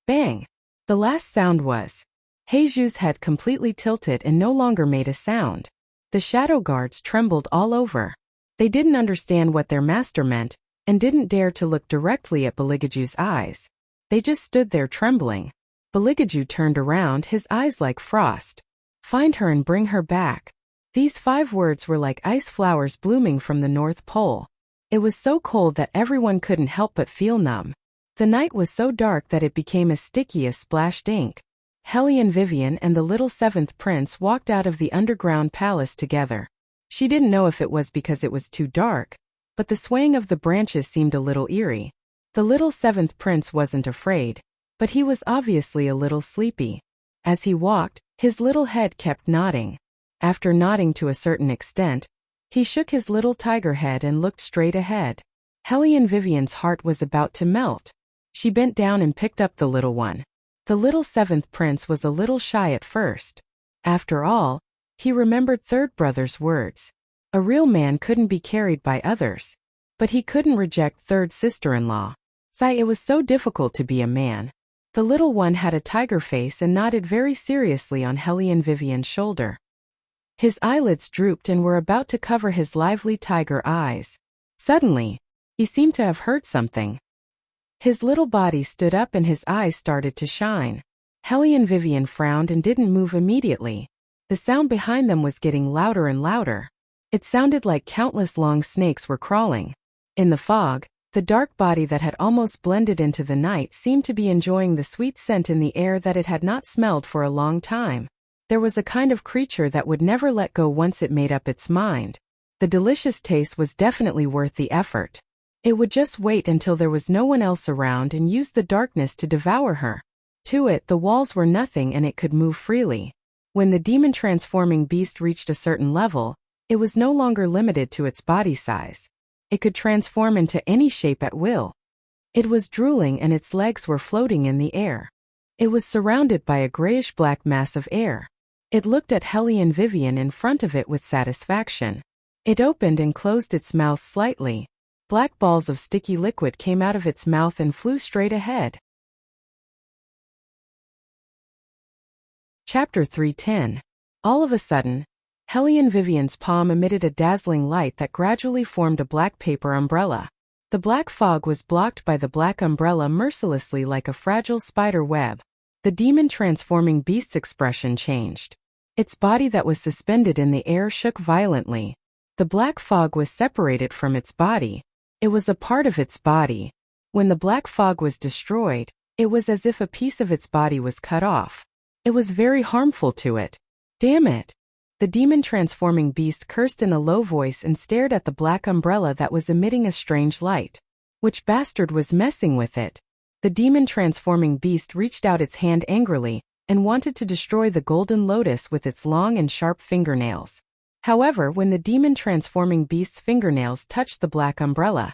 S1: Bang! The last sound was. Heizhu's head completely tilted and no longer made a sound. The shadow guards trembled all over. They didn't understand what their master meant, and didn't dare to look directly at Beligaju's eyes. They just stood there trembling. Beligaju turned around, his eyes like frost. "Find her and bring her back." These 5 words were like ice flowers blooming from the North Pole. It was so cold that everyone couldn't help but feel numb. The night was so dark that it became as sticky as splashed ink. Hellion Vivian and the little 7th prince walked out of the underground palace together. She didn't know if it was because it was too dark, but the swaying of the branches seemed a little eerie. The little 7th prince wasn't afraid, but he was obviously a little sleepy. As he walked, his little head kept nodding. After nodding to a certain extent, he shook his little tiger head and looked straight ahead. Hellion Vivian's heart was about to melt. She bent down and picked up the little one. The little 7th prince was a little shy at first. After all, he remembered third brother's words. A real man couldn't be carried by others. But he couldn't reject third sister-in-law. It was so difficult to be a man. The little one had a tiger face and nodded very seriously on Hellion Vivian's shoulder. His eyelids drooped and were about to cover his lively tiger eyes. Suddenly, he seemed to have heard something. His little body stood up and his eyes started to shine. Hellion Vivian frowned and didn't move immediately. The sound behind them was getting louder and louder. It sounded like countless long snakes were crawling. In the fog, the dark body that had almost blended into the night seemed to be enjoying the sweet scent in the air that it had not smelled for a long time. There was a kind of creature that would never let go once it made up its mind. The delicious taste was definitely worth the effort. It would just wait until there was no one else around and use the darkness to devour her. To it, the walls were nothing and it could move freely. When the demon-transforming beast reached a certain level, it was no longer limited to its body size. It could transform into any shape at will. It was drooling and its legs were floating in the air. It was surrounded by a grayish-black mass of air. It looked at Hellion Vivian in front of it with satisfaction. It opened and closed its mouth slightly. Black balls of sticky liquid came out of its mouth and flew straight ahead. Chapter 310. All of a sudden, Hellion Vivian's palm emitted a dazzling light that gradually formed a black paper umbrella. The black fog was blocked by the black umbrella mercilessly like a fragile spider web. The demon-transforming beast's expression changed. Its body that was suspended in the air shook violently. The black fog was separated from its body. It was a part of its body. When the black fog was destroyed, it was as if a piece of its body was cut off. It was very harmful to it. Damn it! The demon-transforming beast cursed in a low voice and stared at the black umbrella that was emitting a strange light. Which bastard was messing with it? The demon-transforming beast reached out its hand angrily and wanted to destroy the golden lotus with its long and sharp fingernails. However, when the demon-transforming beast's fingernails touched the black umbrella,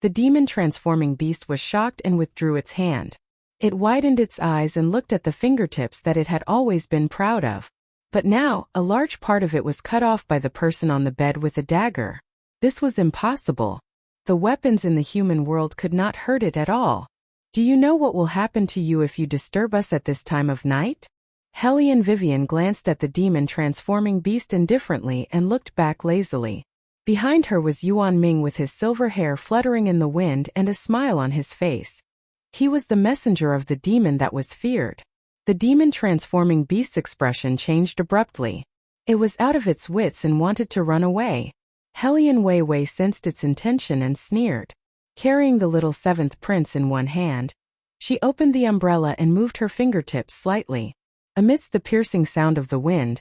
S1: the demon-transforming beast was shocked and withdrew its hand. It widened its eyes and looked at the fingertips that it had always been proud of. But now, a large part of it was cut off by the person on the bed with a dagger. This was impossible. The weapons in the human world could not hurt it at all. Do you know what will happen to you if you disturb us at this time of night? Hellion Vivian glanced at the demon-transforming beast indifferently and looked back lazily. Behind her was Yuan Ming with his silver hair fluttering in the wind and a smile on his face. He was the messenger of the demon that was feared. The demon-transforming beast's expression changed abruptly. It was out of its wits and wanted to run away. Hellion Wei Wei sensed its intention and sneered. Carrying the little seventh prince in one hand, she opened the umbrella and moved her fingertips slightly. Amidst the piercing sound of the wind,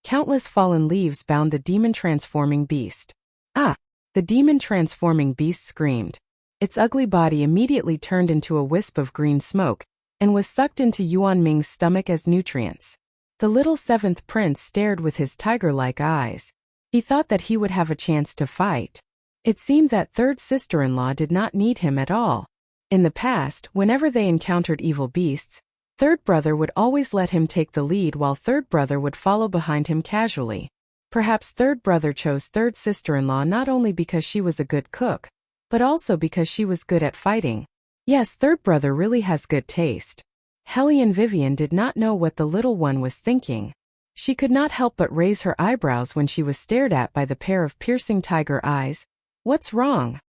S1: countless fallen leaves bound the demon-transforming beast. Ah! The demon-transforming beast screamed. Its ugly body immediately turned into a wisp of green smoke and was sucked into Yuan Ming's stomach as nutrients. The little seventh prince stared with his tiger-like eyes. He thought that he would have a chance to fight. It seemed that third sister-in-law did not need him at all. In the past, whenever they encountered evil beasts, third brother would always let him take the lead while third brother would follow behind him casually. Perhaps third brother chose third sister-in-law not only because she was a good cook, but also because she was good at fighting. Yes, third brother really has good taste. Hellion Vivian did not know what the little one was thinking. She could not help but raise her eyebrows when she was stared at by the pair of piercing tiger eyes. What's wrong?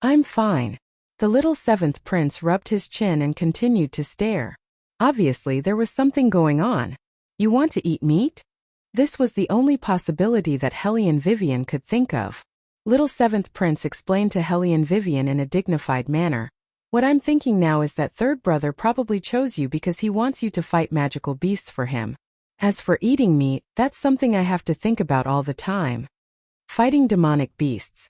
S1: I'm fine. The little seventh prince rubbed his chin and continued to stare. Obviously, there was something going on. You want to eat meat? This was the only possibility that Hellion Vivian could think of. Little seventh prince explained to Hellion Vivian in a dignified manner. What I'm thinking now is that third brother probably chose you because he wants you to fight magical beasts for him. As for eating meat, that's something I have to think about all the time. Fighting demonic beasts.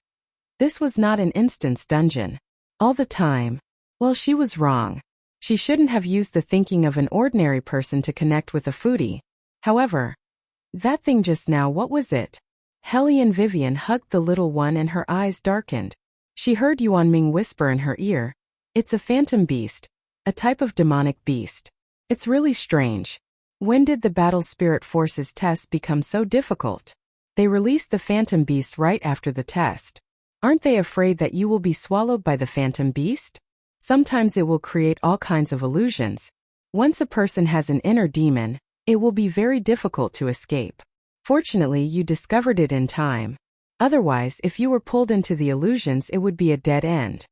S1: This was not an instance dungeon. All the time. Well, she was wrong. She shouldn't have used the thinking of an ordinary person to connect with a foodie. However, that thing just now, what was it? Hellion Vivian hugged the little one and her eyes darkened. She heard Yuan Ming whisper in her ear, "It's a phantom beast, a type of demonic beast. It's really strange. When did the Battle Spirit Forces test become so difficult? They released the phantom beast right after the test. Aren't they afraid that you will be swallowed by the phantom beast? Sometimes it will create all kinds of illusions. Once a person has an inner demon, it will be very difficult to escape. Fortunately, you discovered it in time. Otherwise, if you were pulled into the illusions, it would be a dead end.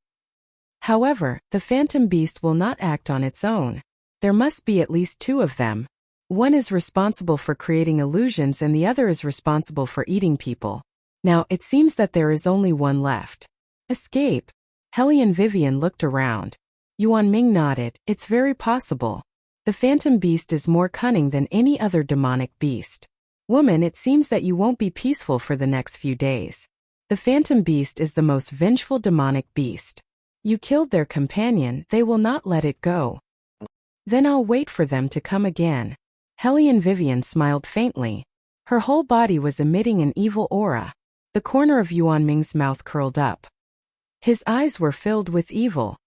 S1: However, the phantom beast will not act on its own. There must be at least two of them. One is responsible for creating illusions and the other is responsible for eating people. Now, it seems that there is only one left. Escape. Hellion Vivian looked around. Yuan Ming nodded. It's very possible. The phantom beast is more cunning than any other demonic beast. Woman, it seems that you won't be peaceful for the next few days. The phantom beast is the most vengeful demonic beast. You killed their companion, they will not let it go. Then I'll wait for them to come again. Hellion Vivian smiled faintly. Her whole body was emitting an evil aura. The corner of Yuan Ming's mouth curled up. His eyes were filled with evil.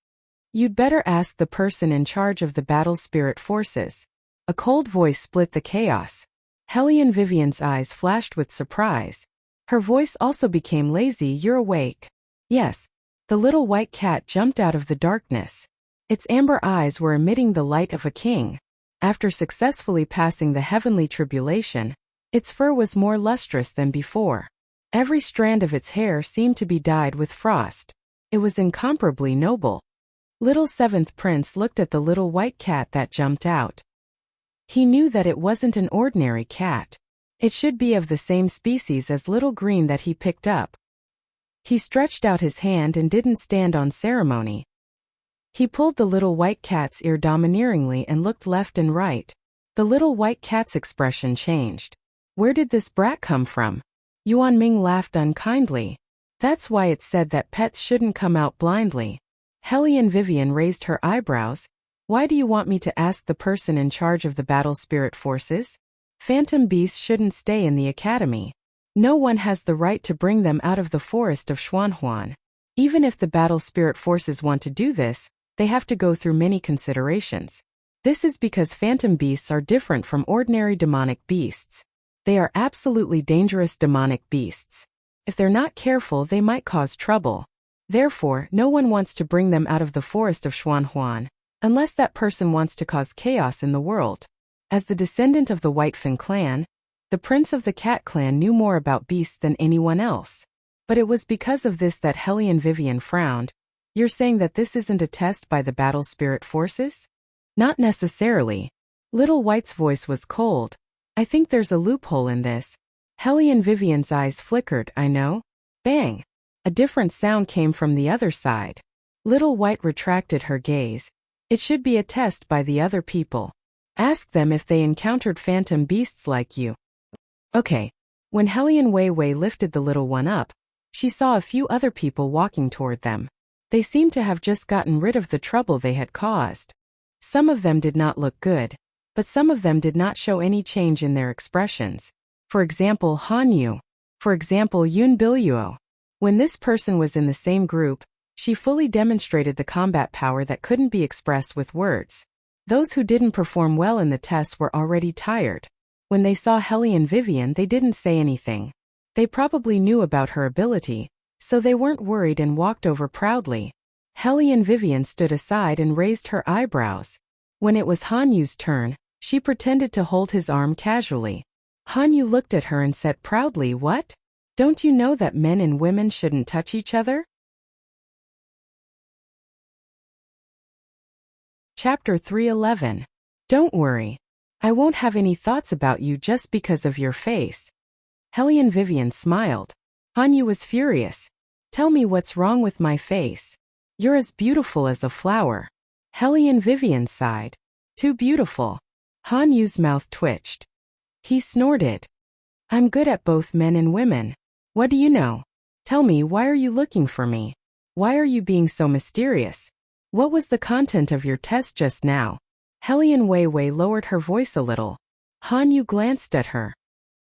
S1: You'd better ask the person in charge of the Battle Spirit Forces. A cold voice split the chaos. Hellion Vivian's eyes flashed with surprise. Her voice also became lazy. You're awake. Yes. The little white cat jumped out of the darkness. Its amber eyes were emitting the light of a king. After successfully passing the heavenly tribulation, its fur was more lustrous than before. Every strand of its hair seemed to be dyed with frost. It was incomparably noble. Little seventh prince looked at the little white cat that jumped out. He knew that it wasn't an ordinary cat. It should be of the same species as little green that he picked up. He stretched out his hand and didn't stand on ceremony. He pulled the little white cat's ear domineeringly and looked left and right. The little white cat's expression changed. Where did this brat come from? Yuan Ming laughed unkindly. That's why it's said that pets shouldn't come out blindly. Hellion Vivian raised her eyebrows. Why do you want me to ask the person in charge of the battle spirit forces? Phantom beasts shouldn't stay in the academy. No one has the right to bring them out of the forest of Xuanhuan. Even if the battle spirit forces want to do this, they have to go through many considerations. This is because phantom beasts are different from ordinary demonic beasts. They are absolutely dangerous demonic beasts. If they're not careful, they might cause trouble. Therefore, no one wants to bring them out of the forest of Xuanhuan, unless that person wants to cause chaos in the world. As the descendant of the Whitefin clan, the prince of the Cat clan knew more about beasts than anyone else. But it was because of this that Hellion Vivian frowned. You're saying that this isn't a test by the battle spirit forces? Not necessarily. Little White's voice was cold. I think there's a loophole in this. Hellion Vivian's eyes flickered. I know. Bang! A different sound came from the other side. Little White retracted her gaze. It should be a test by the other people. Ask them if they encountered phantom beasts like you. Okay. When Hellion Wei lifted the little one up, she saw a few other people walking toward them. They seemed to have just gotten rid of the trouble they had caused. Some of them did not look good, but some of them did not show any change in their expressions. For example, Han Yu. For example, Yun Biluo. When this person was in the same group, she fully demonstrated the combat power that couldn't be expressed with words. Those who didn't perform well in the test were already tired. When they saw Hellion Vivian, they didn't say anything. They probably knew about her ability, so they weren't worried and walked over proudly. Hellion Vivian stood aside and raised her eyebrows. When it was Han Yu's turn, she pretended to hold his arm casually. Han Yu looked at her and said proudly, "What? Don't you know that men and women shouldn't touch each other?" Chapter 311. Don't worry. I won't have any thoughts about you just because of your face. Hellion Vivian smiled. Han Yu was furious. Tell me what's wrong with my face. You're as beautiful as a flower. Hellion Vivian sighed. Too beautiful. Han Yu's mouth twitched. He snorted. I'm good at both men and women. What do you know? Tell me, why are you looking for me? Why are you being so mysterious? What was the content of your test just now? Hellion Wei lowered her voice a little. Han Yu glanced at her.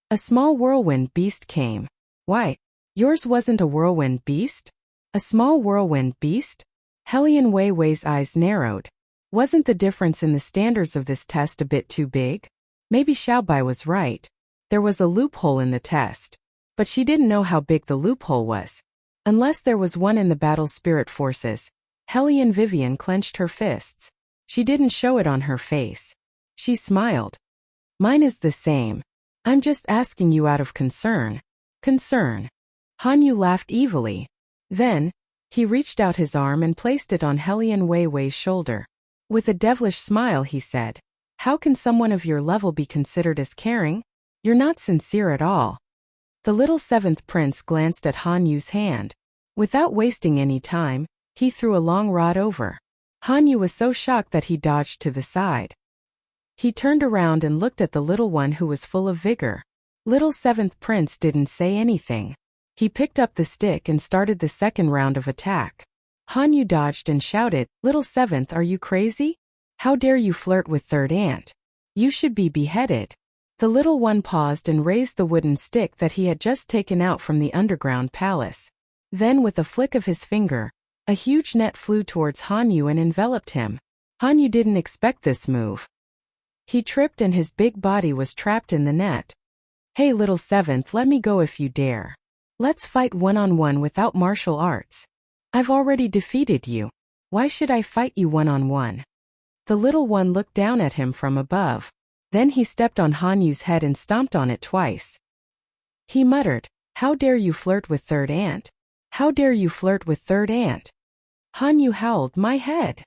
S1: A small whirlwind beast came. Why? Yours wasn't a whirlwind beast? A small whirlwind beast? Hellion Wei's eyes narrowed. Wasn't the difference in the standards of this test a bit too big? Maybe Xiaobai was right. There was a loophole in the test. But she didn't know how big the loophole was. Unless there was one in the battle spirit forces. Hellion Vivian clenched her fists. She didn't show it on her face. She smiled. Mine is the same. I'm just asking you out of concern. Concern. Han Yu laughed evilly. Then, he reached out his arm and placed it on Hellion Wei's shoulder. With a devilish smile he said, How can someone of your level be considered as caring? You're not sincere at all. The little seventh prince glanced at Han Yu's hand. Without wasting any time, he threw a long rod over. Han Yu was so shocked that he dodged to the side. He turned around and looked at the little one who was full of vigor. Little seventh prince didn't say anything. He picked up the stick and started the second round of attack. Han Yu dodged and shouted, Little seventh, are you crazy? How dare you flirt with third aunt? You should be beheaded. The little one paused and raised the wooden stick that he had just taken out from the underground palace. Then with a flick of his finger, a huge net flew towards Han Yu and enveloped him. Han Yu didn't expect this move. He tripped and his big body was trapped in the net. Hey little seventh, let me go if you dare. Let's fight one-on-one without martial arts. I've already defeated you. Why should I fight you one-on-one? The little one looked down at him from above. Then he stepped on Han Yu's head and stomped on it twice. He muttered, How dare you flirt with third aunt? How dare you flirt with third aunt? Han Yu howled, My head.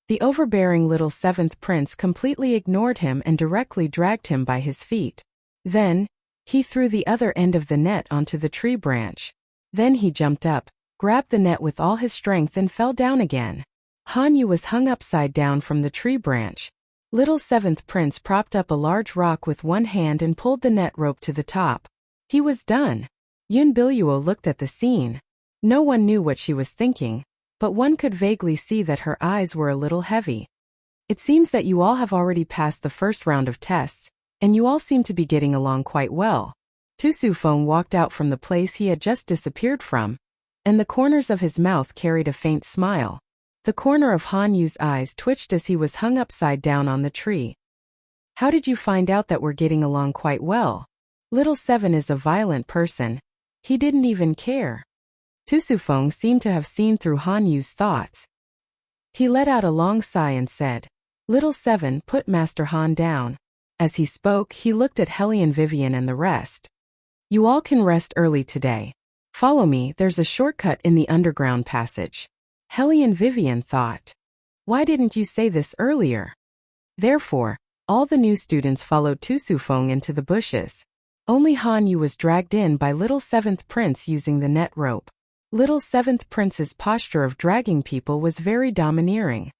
S1: The overbearing little seventh prince completely ignored him and directly dragged him by his feet. Then, he threw the other end of the net onto the tree branch. Then he jumped up, grabbed the net with all his strength and fell down again. Hanyu was hung upside down from the tree branch. Little seventh prince propped up a large rock with one hand and pulled the net rope to the top. He was done. Yun Biluo looked at the scene. No one knew what she was thinking, but one could vaguely see that her eyes were a little heavy. It seems that you all have already passed the first round of tests, and you all seem to be getting along quite well. Tu Sufeng walked out from the place he had just disappeared from, and the corners of his mouth carried a faint smile. The corner of Han Yu's eyes twitched as he was hung upside down on the tree. How did you find out that we're getting along quite well? Little Seven is a violent person. He didn't even care. Tu Sufeng seemed to have seen through Han Yu's thoughts. He let out a long sigh and said, Little Seven, put Master Han down. As he spoke, he looked at Hellion Vivian and the rest. You all can rest early today. Follow me, there's a shortcut in the underground passage. Hellion Vivian thought. Why didn't you say this earlier? Therefore, all the new students followed Tu Sufeng into the bushes. Only Han Yu was dragged in by Little Seventh Prince using the net rope. Little Seventh Prince's posture of dragging people was very domineering.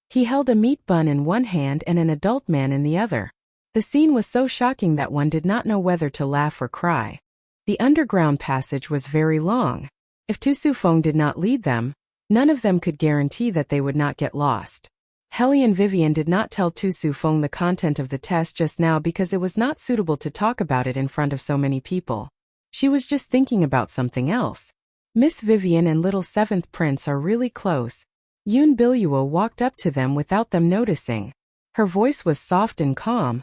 S1: He held a meat bun in one hand and an adult man in the other. The scene was so shocking that one did not know whether to laugh or cry. The underground passage was very long. If Tu Sufeng did not lead them, none of them could guarantee that they would not get lost. Hellion Vivian did not tell Tu Sufeng the content of the test just now because it was not suitable to talk about it in front of so many people. She was just thinking about something else. Miss Vivian and Little Seventh Prince are really close. Yun Biluo walked up to them without them noticing. Her voice was soft and calm,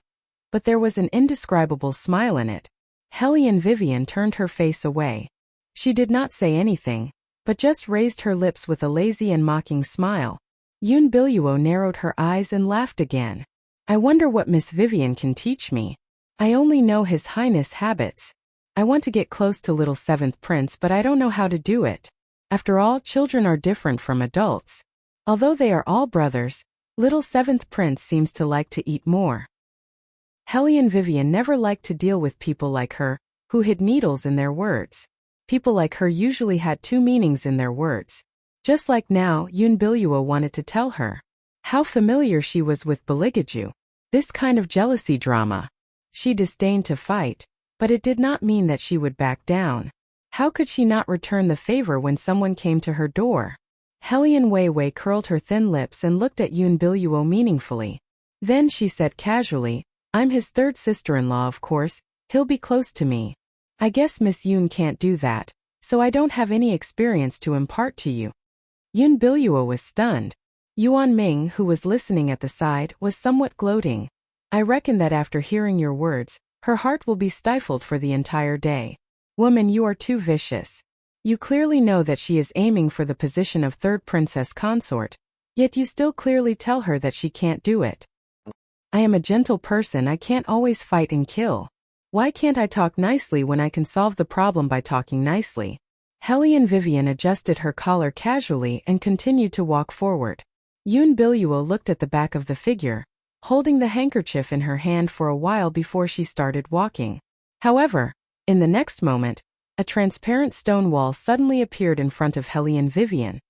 S1: but there was an indescribable smile in it. Hellion Vivian turned her face away. She did not say anything, but just raised her lips with a lazy and mocking smile. Yun Biluo narrowed her eyes and laughed again. I wonder what Miss Vivian can teach me. I only know His Highness' habits. I want to get close to Little Seventh Prince, but I don't know how to do it. After all, children are different from adults. Although they are all brothers, Little Seventh Prince seems to like to eat more. Hellion Vivian never liked to deal with people like her, who hid needles in their words. People like her usually had two meanings in their words. Just like now, Yun Biluo wanted to tell her how familiar she was with Beligaju. This kind of jealousy drama. She disdained to fight, but it did not mean that she would back down. How could she not return the favor when someone came to her door? Hellion Weiwei curled her thin lips and looked at Yun Biluo meaningfully. Then she said casually, I'm his third sister-in-law, of course, he'll be close to me. I guess Miss Yun can't do that, so I don't have any experience to impart to you. Yun Biluo was stunned. Yuan Ming, who was listening at the side, was somewhat gloating. I reckon that after hearing your words, her heart will be stifled for the entire day. Woman, you are too vicious. You clearly know that she is aiming for the position of third princess consort, yet you still clearly tell her that she can't do it. I am a gentle person, I can't always fight and kill. Why can't I talk nicely when I can solve the problem by talking nicely? Hellion Vivian adjusted her collar casually and continued to walk forward. Yun Biluo looked at the back of the figure, holding the handkerchief in her hand for a while before she started walking. However, in the next moment, a transparent stone wall suddenly appeared in front of Hellion Vivian,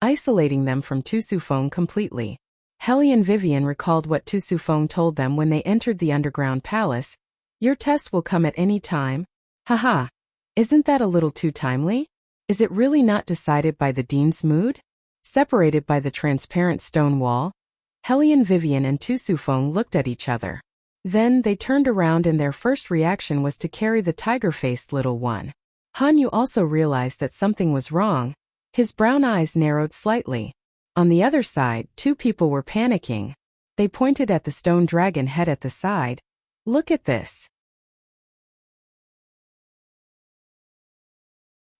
S1: isolating them from Tu Sufeng completely. Hellion Vivian recalled what Tu Sufeng told them when they entered the underground palace. Your test will come at any time. Haha. Isn't that a little too timely? Is it really not decided by the dean's mood? Separated by the transparent stone wall, Hellion Vivian and Tu Sufeng looked at each other. Then they turned around and their first reaction was to carry the tiger-faced little one. Han Yu also realized that something was wrong. His brown eyes narrowed slightly. On the other side, two people were panicking. They pointed at the stone dragon head at the side. Look at this.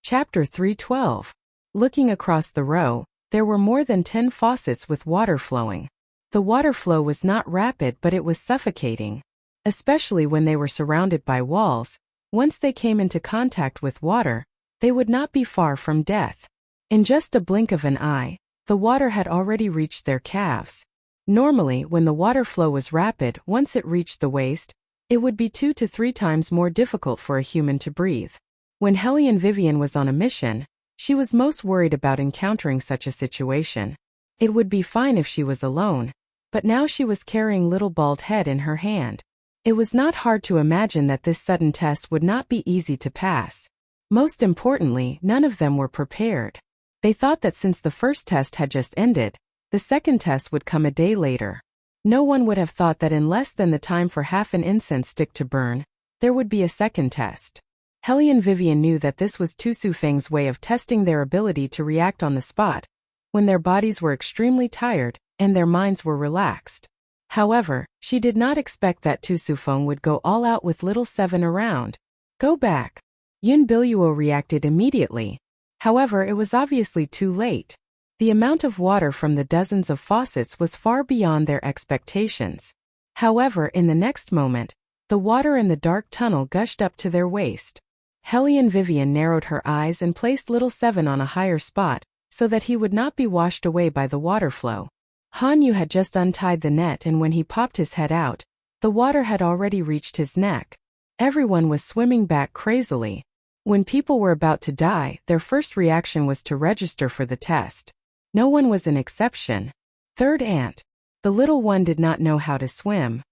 S1: Chapter 312. Looking across the row, there were more than 10 faucets with water flowing. The water flow was not rapid, but it was suffocating. Especially when they were surrounded by walls, once they came into contact with water, they would not be far from death. In just a blink of an eye, the water had already reached their calves. Normally, when the water flow was rapid, once it reached the waist, it would be 2 to 3 times more difficult for a human to breathe. When Hellion Vivian was on a mission, she was most worried about encountering such a situation. It would be fine if she was alone, but now she was carrying little bald head in her hand. It was not hard to imagine that this sudden test would not be easy to pass. Most importantly, none of them were prepared. They thought that since the first test had just ended, the second test would come a day later. No one would have thought that in less than the time for half an incense stick to burn, there would be a second test. Helly and Vivian knew that this was Tu Su Feng's way of testing their ability to react on the spot, when their bodies were extremely tired and their minds were relaxed. However, she did not expect that Tu Su Feng would go all out with little Seven around. Go back. Yun Biluo reacted immediately. However, it was obviously too late. The amount of water from the dozens of faucets was far beyond their expectations. However, in the next moment, the water in the dark tunnel gushed up to their waist. Helly and Vivian narrowed her eyes and placed little Seven on a higher spot, so that he would not be washed away by the water flow. Han Yu had just untied the net, and when he popped his head out, the water had already reached his neck. Everyone was swimming back crazily. When people were about to die, their first reaction was to register for the test. No one was an exception. Third Ant. The little one did not know how to swim.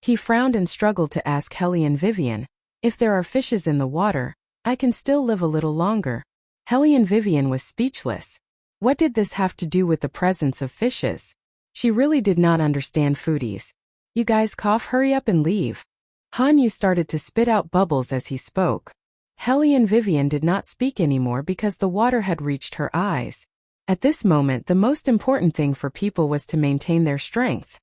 S1: He frowned and struggled to ask Helly and Vivian, "If there are fishes in the water, I can still live a little longer." Helly and Vivian was speechless. What did this have to do with the presence of fishes? She really did not understand foodies. "You guys cough, hurry up and leave." Han Yu started to spit out bubbles as he spoke. Helly and Vivian did not speak anymore because the water had reached her eyes. At this moment, the most important thing for people was to maintain their strength.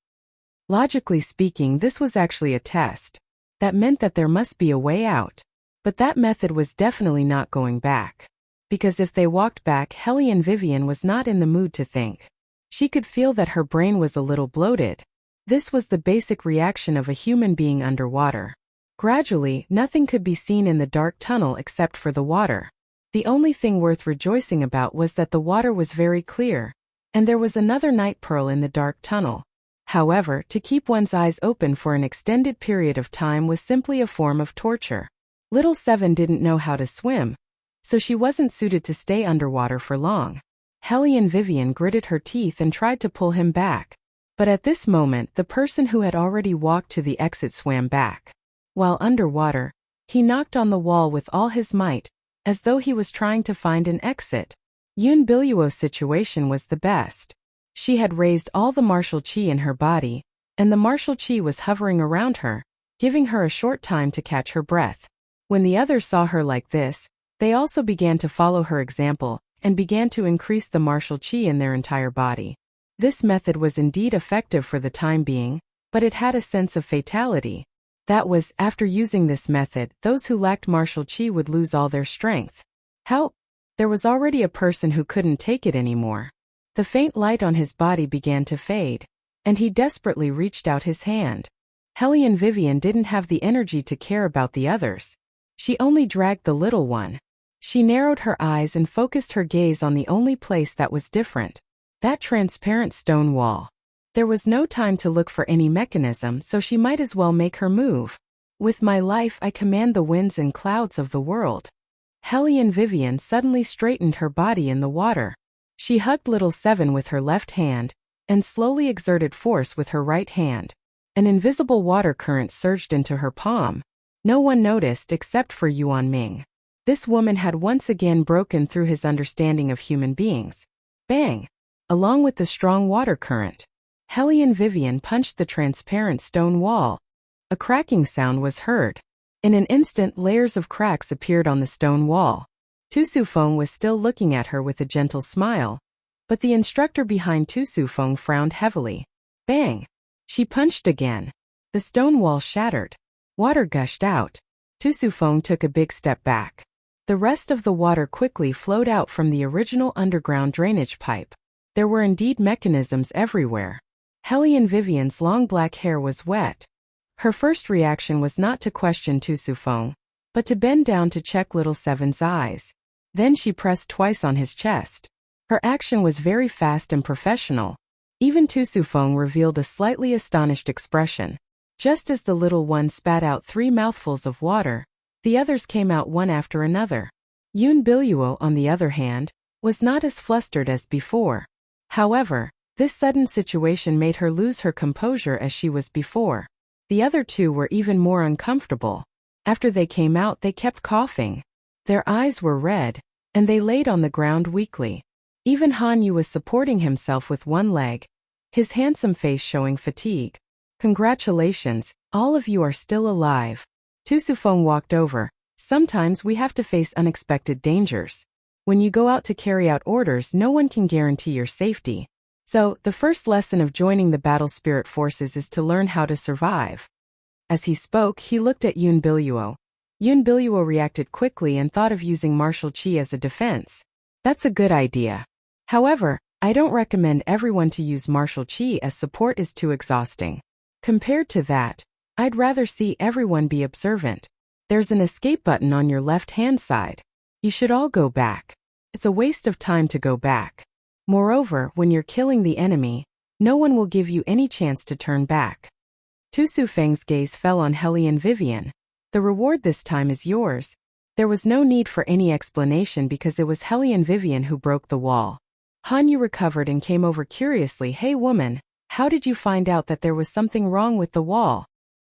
S1: Logically speaking, this was actually a test. That meant that there must be a way out. But that method was definitely not going back. Because if they walked back, Helly and Vivian was not in the mood to think. She could feel that her brain was a little bloated. This was the basic reaction of a human being underwater. Gradually, nothing could be seen in the dark tunnel except for the water. The only thing worth rejoicing about was that the water was very clear, and there was another night pearl in the dark tunnel. However, to keep one's eyes open for an extended period of time was simply a form of torture. Little Seven didn't know how to swim, so she wasn't suited to stay underwater for long. Helly and Vivian gritted her teeth and tried to pull him back. But at this moment, the person who had already walked to the exit swam back. While underwater, he knocked on the wall with all his might, as though he was trying to find an exit. Yun Biluo's situation was the best. She had raised all the martial qi in her body, and the martial qi was hovering around her, giving her a short time to catch her breath. When the others saw her like this, they also began to follow her example, and began to increase the martial qi in their entire body. This method was indeed effective for the time being, but it had a sense of fatality. That was, after using this method, those who lacked martial qi would lose all their strength. Help! There was already a person who couldn't take it anymore. The faint light on his body began to fade, and he desperately reached out his hand. Helly and Vivian didn't have the energy to care about the others. She only dragged the little one. She narrowed her eyes and focused her gaze on the only place that was different. That transparent stone wall. There was no time to look for any mechanism, so she might as well make her move. "With my life I command the winds and clouds of the world." Helly and Vivian suddenly straightened her body in the water. She hugged little Seven with her left hand, and slowly exerted force with her right hand. An invisible water current surged into her palm. No one noticed except for Yuan Ming. This woman had once again broken through his understanding of human beings. Bang! Along with the strong water current, Helly and Vivian punched the transparent stone wall. A cracking sound was heard. In an instant, layers of cracks appeared on the stone wall. Tu Su Feng was still looking at her with a gentle smile, but the instructor behind Tu Su Feng frowned heavily. Bang! She punched again. The stone wall shattered. Water gushed out. Tu Su Feng took a big step back. The rest of the water quickly flowed out from the original underground drainage pipe. There were indeed mechanisms everywhere. Helly and Vivian's long black hair was wet. Her first reaction was not to question Tu Su Feng, but to bend down to check little Seven's eyes. Then she pressed twice on his chest. Her action was very fast and professional. Even Tu Su Feng revealed a slightly astonished expression. Just as the little one spat out 3 mouthfuls of water, the others came out one after another. Yun Biluo, on the other hand, was not as flustered as before. However, this sudden situation made her lose her composure as she was before. The other two were even more uncomfortable. After they came out, they kept coughing. Their eyes were red, and they laid on the ground weakly. Even Han Yu was supporting himself with one leg, his handsome face showing fatigue. Congratulations, all of you are still alive. Tu Sufeng walked over. Sometimes we have to face unexpected dangers. When you go out to carry out orders, no one can guarantee your safety. So, the first lesson of joining the battle spirit forces is to learn how to survive. As he spoke, he looked at Yun Biluo. Yun Biluo reacted quickly and thought of using martial qi as a defense. That's a good idea. However, I don't recommend everyone to use martial qi as support is too exhausting. Compared to that, I'd rather see everyone be observant. There's an escape button on your left-hand side. You should all go back. It's a waste of time to go back. Moreover, when you're killing the enemy, no one will give you any chance to turn back. Tu Sufeng's gaze fell on Hellion Vivian. The reward this time is yours. There was no need for any explanation because it was Hellion Vivian who broke the wall. Han Yu recovered and came over curiously. Hey woman, how did you find out that there was something wrong with the wall?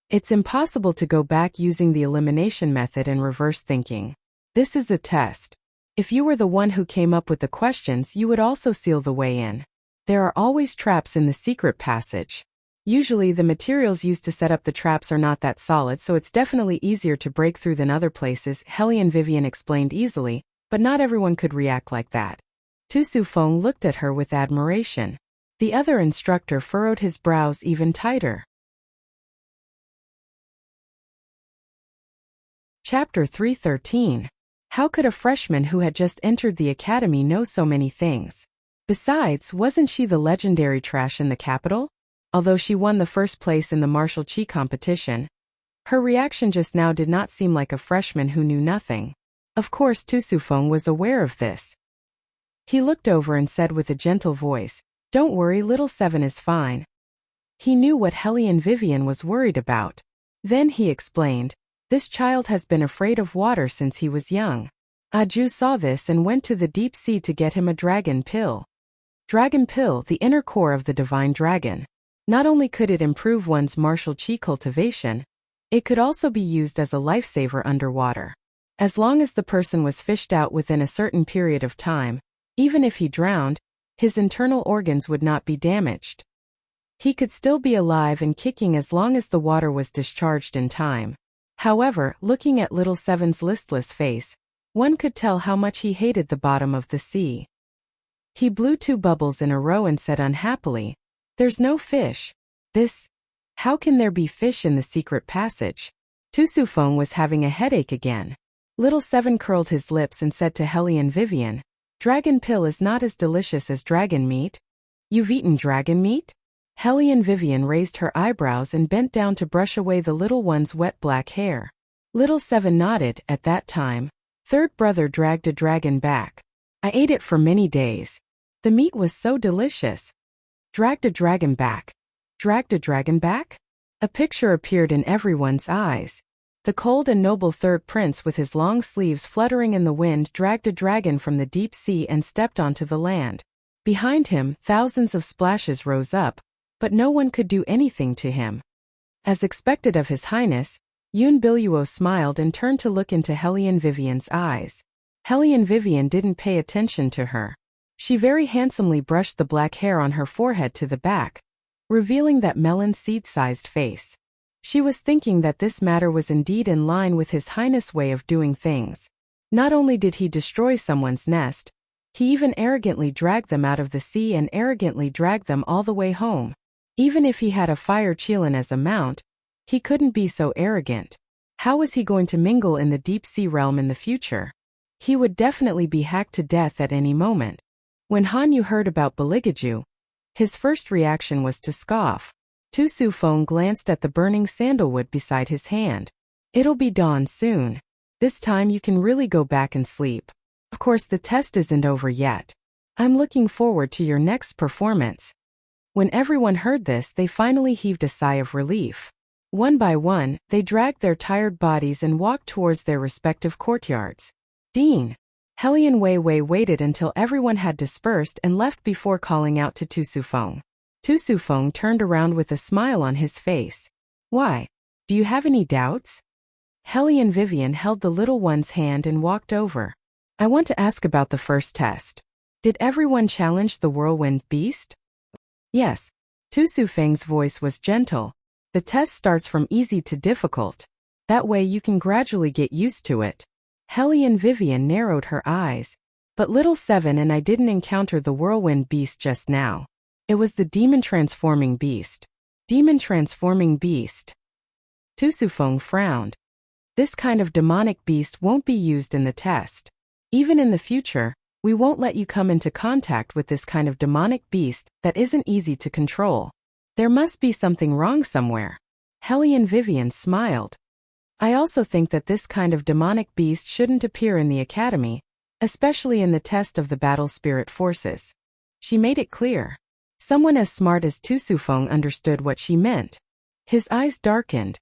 S1: It's impossible to go back using the elimination method and reverse thinking. This is a test. If you were the one who came up with the questions, you would also seal the way in. There are always traps in the secret passage. Usually the materials used to set up the traps are not that solid, so it's definitely easier to break through than other places, Hellion Vivian explained easily, but not everyone could react like that. Tu Sufeng looked at her with admiration. The other instructor furrowed his brows even tighter. Chapter 313. How could a freshman who had just entered the academy know so many things? Besides, wasn't she the legendary trash in the capital? Although she won the first place in the martial qi competition, her reaction just now did not seem like a freshman who knew nothing. Of course, Tu Sufeng was aware of this. He looked over and said with a gentle voice, "Don't worry, little Seven is fine." He knew what Hellion Vivian was worried about. Then he explained, "This child has been afraid of water since he was young. Aju saw this and went to the deep sea to get him a dragon pill. Dragon pill, the inner core of the divine dragon. Not only could it improve one's martial qi cultivation, it could also be used as a lifesaver underwater. As long as the person was fished out within a certain period of time, even if he drowned, his internal organs would not be damaged. He could still be alive and kicking as long as the water was discharged in time." However, looking at little Seven's listless face, one could tell how much he hated the bottom of the sea. He blew 2 bubbles in a row and said unhappily, "There's no fish. How can there be fish in the secret passage?" Tu Sufeng was having a headache again. Little Seven curled his lips and said to Hellion Vivian, "Dragon pill is not as delicious as dragon meat." "You've eaten dragon meat?" Hellion Vivian raised her eyebrows and bent down to brush away the little one's wet black hair. Little Seven nodded. At that time, third brother dragged a dragon back. "I ate it for many days. The meat was so delicious." Dragged a dragon back. Dragged a dragon back? A picture appeared in everyone's eyes. The cold and noble third prince with his long sleeves fluttering in the wind dragged a dragon from the deep sea and stepped onto the land. Behind him, thousands of splashes rose up, but no one could do anything to him. As expected of His Highness, Yun Biluo smiled and turned to look into Hellion Vivian's eyes. Hellion Vivian didn't pay attention to her. She very handsomely brushed the black hair on her forehead to the back, revealing that melon seed-sized face. She was thinking that this matter was indeed in line with His Highness' way of doing things. Not only did he destroy someone's nest, he even arrogantly dragged them out of the sea and arrogantly dragged them all the way home. Even if he had a fire Qilin as a mount, he couldn't be so arrogant. How was he going to mingle in the deep sea realm in the future? He would definitely be hacked to death at any moment. When Han Yu heard about Beligaju, his first reaction was to scoff. Tu Sufeng glanced at the burning sandalwood beside his hand. "It'll be dawn soon. This time you can really go back and sleep. Of course the test isn't over yet. I'm looking forward to your next performance." When everyone heard this, they finally heaved a sigh of relief. One by one, they dragged their tired bodies and walked towards their respective courtyards. "Dean, Helian Weiwei waited until everyone had dispersed and left before calling out to Tu Sufeng. Tu Sufeng turned around with a smile on his face. Why? Do you have any doubts? Helian Vivian held the little one's hand and walked over. I want to ask about the first test. Did everyone challenge the whirlwind beast? Yes. Tu Sufeng's voice was gentle. The test starts from easy to difficult. That way you can gradually get used to it. Helian Vivian narrowed her eyes. But little Seven and I didn't encounter the whirlwind beast just now. It was the demon-transforming beast. Demon-transforming beast. Tu Sufeng frowned. This kind of demonic beast won't be used in the test. Even in the future, we won't let you come into contact with this kind of demonic beast that isn't easy to control. There must be something wrong somewhere. Helian Vivian smiled. I also think that this kind of demonic beast shouldn't appear in the academy, especially in the test of the battle spirit forces. She made it clear. Someone as smart as Tu Sufeng understood what she meant. His eyes darkened.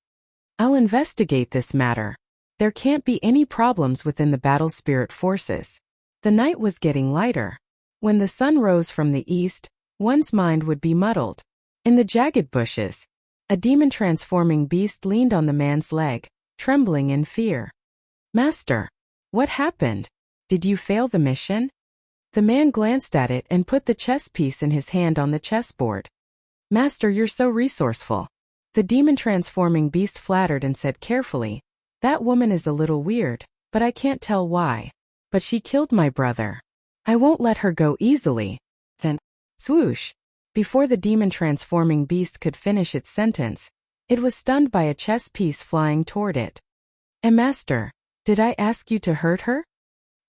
S1: I'll investigate this matter. There can't be any problems within the battle spirit forces. The night was getting lighter. When the sun rose from the east, one's mind would be muddled. In the jagged bushes, a demon-transforming beast leaned on the man's leg, trembling in fear. Master, what happened? Did you fail the mission? The man glanced at it and put the chess piece in his hand on the chessboard. Master, you're so resourceful. The demon-transforming beast flattered and said carefully, that woman is a little weird, but I can't tell why. But she killed my brother. I won't let her go easily. Then, swoosh. Before the demon-transforming beast could finish its sentence, it was stunned by a chess piece flying toward it. Master, did I ask you to hurt her?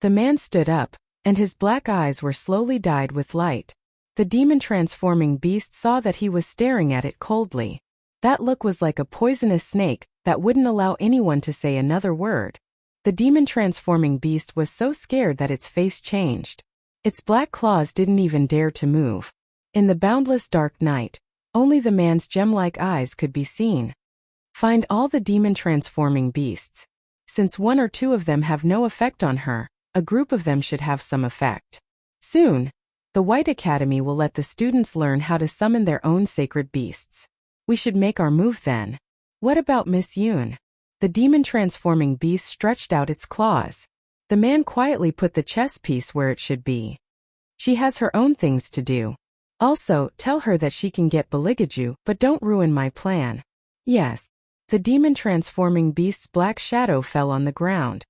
S1: The man stood up, and his black eyes were slowly dyed with light. The demon-transforming beast saw that he was staring at it coldly. That look was like a poisonous snake that wouldn't allow anyone to say another word. The demon-transforming beast was so scared that its face changed. Its black claws didn't even dare to move. In the boundless dark night, only the man's gem-like eyes could be seen. Find all the demon-transforming beasts. Since one or two of them have no effect on her, a group of them should have some effect. Soon, the White Academy will let the students learn how to summon their own sacred beasts. We should make our move then. What about Miss Yoon? The demon-transforming beast stretched out its claws. The man quietly put the chess piece where it should be. She has her own things to do. Also, tell her that she can get Beligaju, but don't ruin my plan. Yes. The demon-transforming beast's black shadow fell on the ground.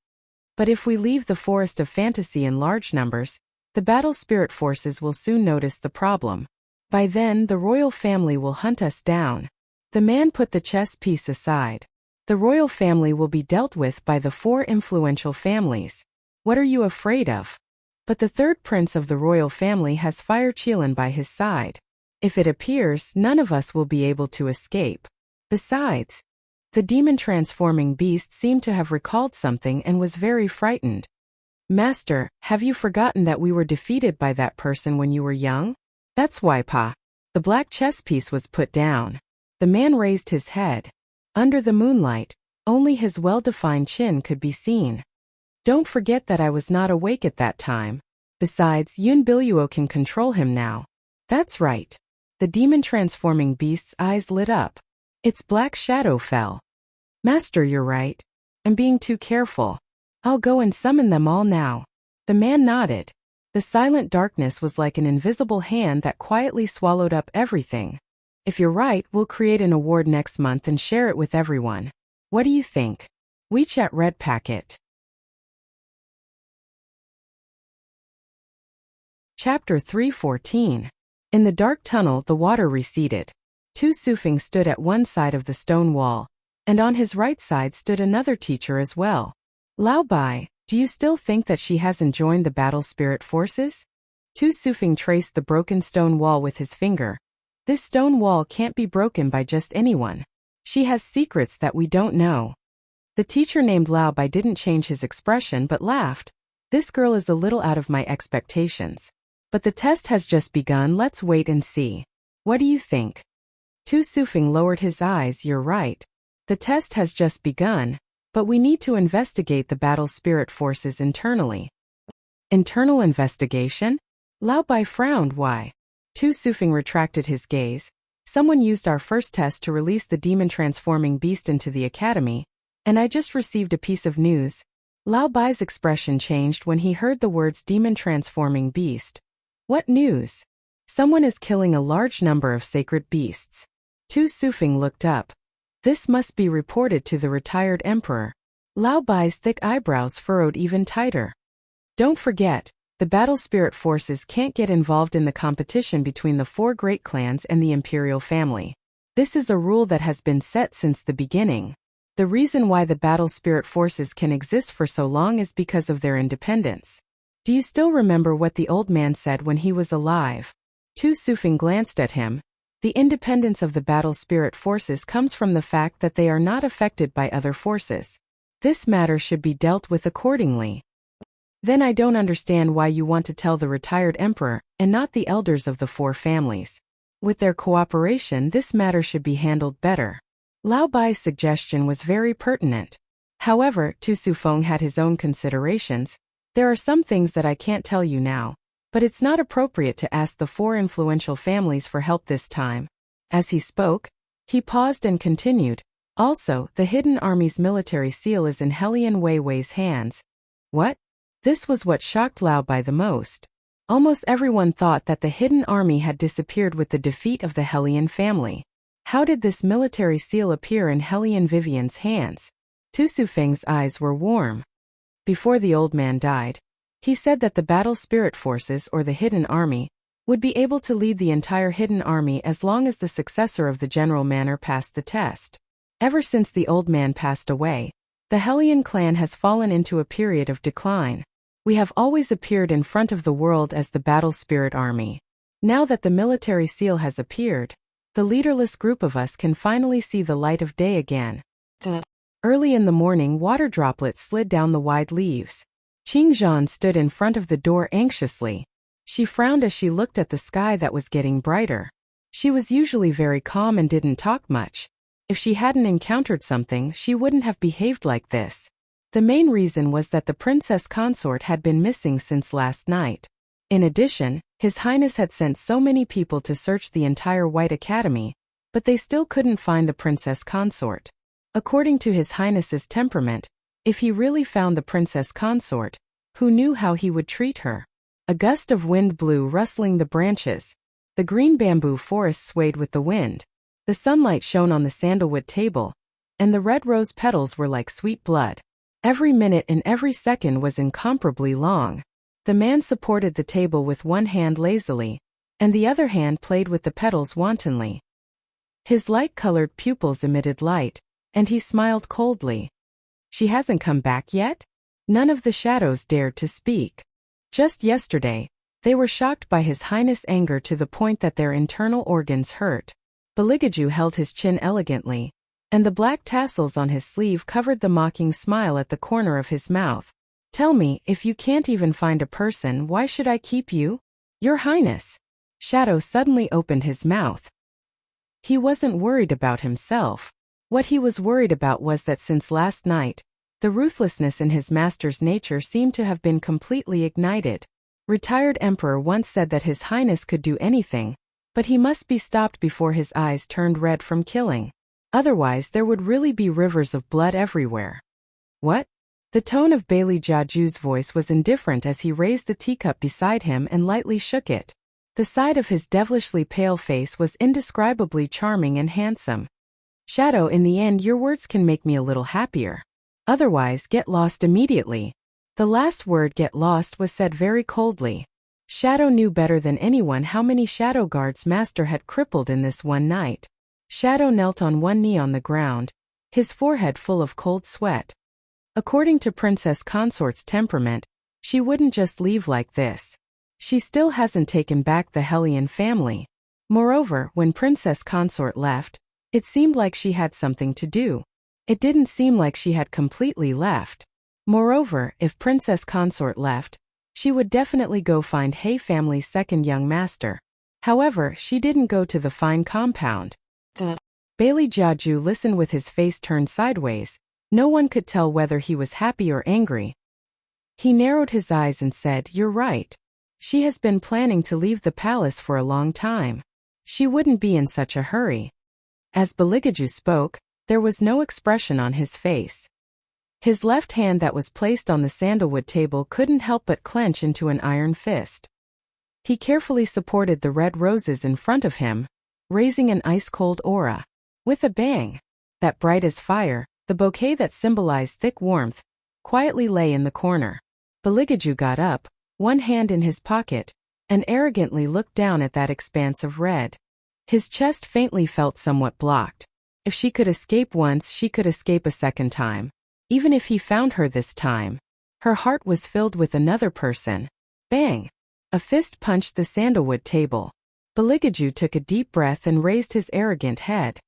S1: But if we leave the forest of fantasy in large numbers, the battle spirit forces will soon notice the problem. By then, the royal family will hunt us down. The man put the chess piece aside. The royal family will be dealt with by the 4 influential families. What are you afraid of? But the third prince of the royal family has Fire Qilin by his side. If it appears, none of us will be able to escape. Besides, the demon-transforming beast seemed to have recalled something and was very frightened. Master, have you forgotten that we were defeated by that person when you were young? That's why, Pa. The black chess piece was put down. The man raised his head. Under the moonlight, only his well-defined chin could be seen. Don't forget that I was not awake at that time. Besides, Yun Biluo can control him now. That's right. The demon-transforming beast's eyes lit up. Its black shadow fell. Master, you're right. I'm being too careful. I'll go and summon them all now. The man nodded. The silent darkness was like an invisible hand that quietly swallowed up everything. If you're right, we'll create an award next month and share it with everyone. What do you think? WeChat Red Packet. Chapter 314. In the dark tunnel, the water receded. Tu Sufeng stood at one side of the stone wall, and on his right side stood another teacher as well. Lao Bai, do you still think that she hasn't joined the battle spirit forces? Tu Sufeng traced the broken stone wall with his finger. This stone wall can't be broken by just anyone. She has secrets that we don't know. The teacher named Lao Bai didn't change his expression but laughed. This girl is a little out of my expectations. But the test has just begun, let's wait and see. What do you think? Tu Sufeng lowered his eyes. You're right. The test has just begun, but we need to investigate the battle spirit forces internally. Internal investigation? Lao Bai frowned. Why? Tu Sufeng retracted his gaze. Someone used our first test to release the demon-transforming beast into the academy, and I just received a piece of news. Lao Bai's expression changed when he heard the words demon-transforming beast. What news? Someone is killing a large number of sacred beasts. Tu Sufeng looked up. This must be reported to the retired emperor. Lao Bai's thick eyebrows furrowed even tighter. Don't forget, the battle spirit forces can't get involved in the competition between the 4 great clans and the imperial family. This is a rule that has been set since the beginning. The reason why the battle spirit forces can exist for so long is because of their independence. Do you still remember what the old man said when he was alive? Tu Sufeng glanced at him. The independence of the battle spirit forces comes from the fact that they are not affected by other forces. This matter should be dealt with accordingly. Then I don't understand why you want to tell the retired emperor, and not the elders of the 4 families. With their cooperation, this matter should be handled better. Lao Bai's suggestion was very pertinent. However, Tu Sufeng had his own considerations. There are some things that I can't tell you now, but it's not appropriate to ask the 4 influential families for help this time. As he spoke, he paused and continued. Also, the Hidden Army's military seal is in Hellion Weiwei's hands. What? This was what shocked Lao Bai the most. Almost everyone thought that the Hidden Army had disappeared with the defeat of the Hellion family. How did this military seal appear in Hellion Vivian's hands? Tu Sufeng's eyes were warm. Before the old man died, he said that the battle spirit forces or the Hidden Army would be able to lead the entire Hidden Army as long as the successor of the General Manor passed the test. Ever since the old man passed away, the Hellion clan has fallen into a period of decline. We have always appeared in front of the world as the battle spirit army. Now that the military seal has appeared, the leaderless group of us can finally see the light of day again. Early in the morning, water droplets slid down the wide leaves. Qingzhan stood in front of the door anxiously. She frowned as she looked at the sky that was getting brighter. She was usually very calm and didn't talk much. If she hadn't encountered something, she wouldn't have behaved like this. The main reason was that the princess consort had been missing since last night. In addition, His Highness had sent so many people to search the entire White Academy, but they still couldn't find the princess consort. According to His Highness's temperament, if he really found the princess consort, who knew how he would treat her? A gust of wind blew, rustling the branches. The green bamboo forest swayed with the wind. The sunlight shone on the sandalwood table, and the red rose petals were like sweet blood. Every minute and every second was incomparably long. The man supported the table with one hand lazily, and the other hand played with the petals wantonly. His light-colored pupils emitted light, and he smiled coldly. She hasn't come back yet? None of the shadows dared to speak. Just yesterday, they were shocked by His Highness' anger to the point that their internal organs hurt. Beligaju held his chin elegantly, and the black tassels on his sleeve covered the mocking smile at the corner of his mouth. Tell me, if you can't even find a person, why should I keep you? Your Highness. Shadow suddenly opened his mouth. He wasn't worried about himself. What he was worried about was that since last night, the ruthlessness in his master's nature seemed to have been completely ignited. Retired Emperor once said that His Highness could do anything, but he must be stopped before his eyes turned red from killing. Otherwise there would really be rivers of blood everywhere. What? The tone of Bailey Jiaju's voice was indifferent as he raised the teacup beside him and lightly shook it. The side of his devilishly pale face was indescribably charming and handsome. Shadow, in the end your words can make me a little happier. Otherwise, get lost immediately. The last word, get lost, was said very coldly. Shadow knew better than anyone how many Shadow Guards Master had crippled in this one night. Shadow knelt on one knee on the ground, his forehead full of cold sweat. According to Princess Consort's temperament, she wouldn't just leave like this. She still hasn't taken back the Hellion family. Moreover, when Princess Consort left, it seemed like she had something to do. It didn't seem like she had completely left. Moreover, if Princess Consort left, she would definitely go find He family's second young master. However, she didn't go to the fine compound. Bailey Jiaju listened with his face turned sideways. No one could tell whether he was happy or angry. He narrowed his eyes and said, "You're right. She has been planning to leave the palace for a long time. She wouldn't be in such a hurry." As Beligaju spoke, there was no expression on his face. His left hand that was placed on the sandalwood table couldn't help but clench into an iron fist. He carefully supported the red roses in front of him, raising an ice-cold aura. With a bang, that bright as fire, the bouquet that symbolized thick warmth, quietly lay in the corner. Beligaju got up, one hand in his pocket, and arrogantly looked down at that expanse of red. His chest faintly felt somewhat blocked. If she could escape once, she could escape a second time. Even if he found her this time, her heart was filled with another person. Bang! A fist punched the sandalwood table. Beligaju took a deep breath and raised his arrogant head.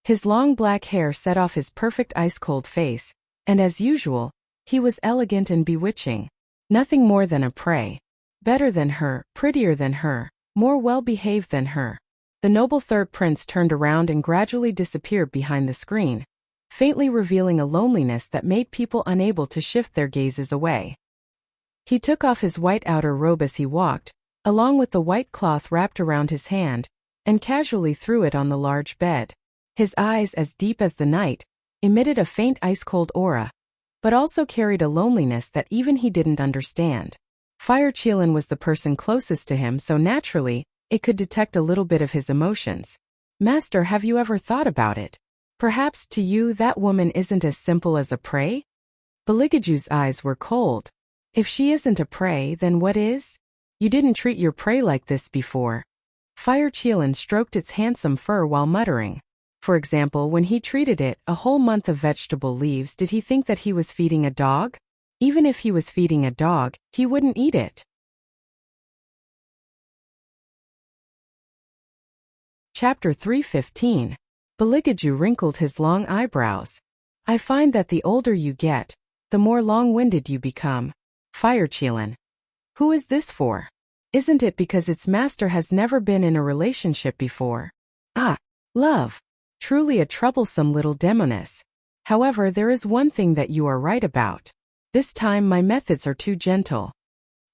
S1: His long black hair set off his perfect ice-cold face, and as usual, he was elegant and bewitching. Nothing more than a prey. Better than her, prettier than her, more well-behaved than her. The noble third prince turned around and gradually disappeared behind the screen, faintly revealing a loneliness that made people unable to shift their gazes away. He took off his white outer robe as he walked, along with the white cloth wrapped around his hand, and casually threw it on the large bed. His eyes, as deep as the night, emitted a faint ice-cold aura, but also carried a loneliness that even he didn't understand. Fire Qilin was the person closest to him, so naturally, it could detect a little bit of his emotions. "Master, have you ever thought about it? Perhaps to you that woman isn't as simple as a prey?" Beligaju's eyes were cold. "If she isn't a prey, then what is? You didn't treat your prey like this before." Fire Qilin stroked its handsome fur while muttering. For example, when he treated it a whole month of vegetable leaves, did he think that he was feeding a dog? Even if he was feeding a dog, he wouldn't eat it. Chapter 315. Beligaju wrinkled his long eyebrows. "I find that the older you get, the more long-winded you become." Fire Qilin. "Who is this for? Isn't it because its master has never been in a relationship before? Ah, love. Truly a troublesome little demoness. However, there is one thing that you are right about. This time my methods are too gentle."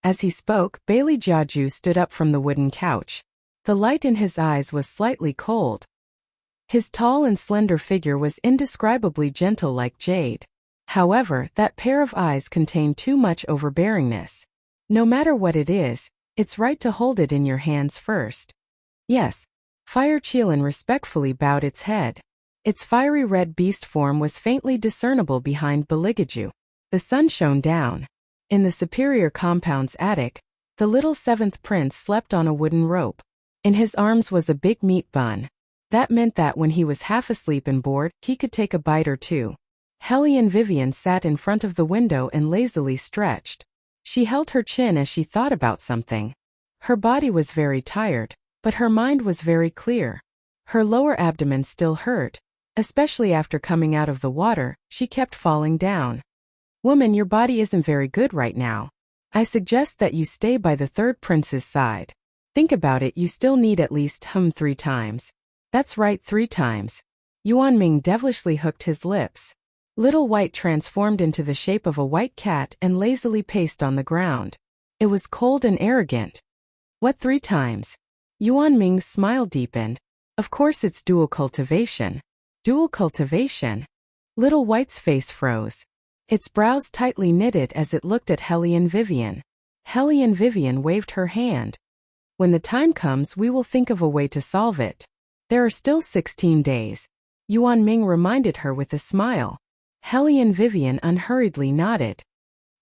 S1: As he spoke, Bailey Jiaju stood up from the wooden couch. The light in his eyes was slightly cold. His tall and slender figure was indescribably gentle like jade. However, that pair of eyes contained too much overbearingness. No matter what it is, it's right to hold it in your hands first. "Yes." Fire Qilin respectfully bowed its head. Its fiery red beast form was faintly discernible behind Beligaju. The sun shone down. In the superior compound's attic, the little seventh prince slept on a wooden rope. In his arms was a big meat bun. That meant that when he was half asleep and bored, he could take a bite or two. Hellion Vivian sat in front of the window and lazily stretched. She held her chin as she thought about something. Her body was very tired, but her mind was very clear. Her lower abdomen still hurt, especially after coming out of the water. She kept falling down. "Woman, your body isn't very good right now. I suggest that you stay by the third prince's side. Think about it, you still need at least 3 times. "That's right, 3 times. Yuan Ming devilishly hooked his lips. Little White transformed into the shape of a white cat and lazily paced on the ground. It was cold and arrogant. "What 3 times? Yuan Ming's smile deepened. "Of course it's dual cultivation." "Dual cultivation?" Little White's face froze. Its brows tightly knitted as it looked at Hellion Vivian. Hellion Vivian waved her hand. "When the time comes, we will think of a way to solve it. There are still 16 days. Yuan Ming reminded her with a smile. Hellion Vivian unhurriedly nodded.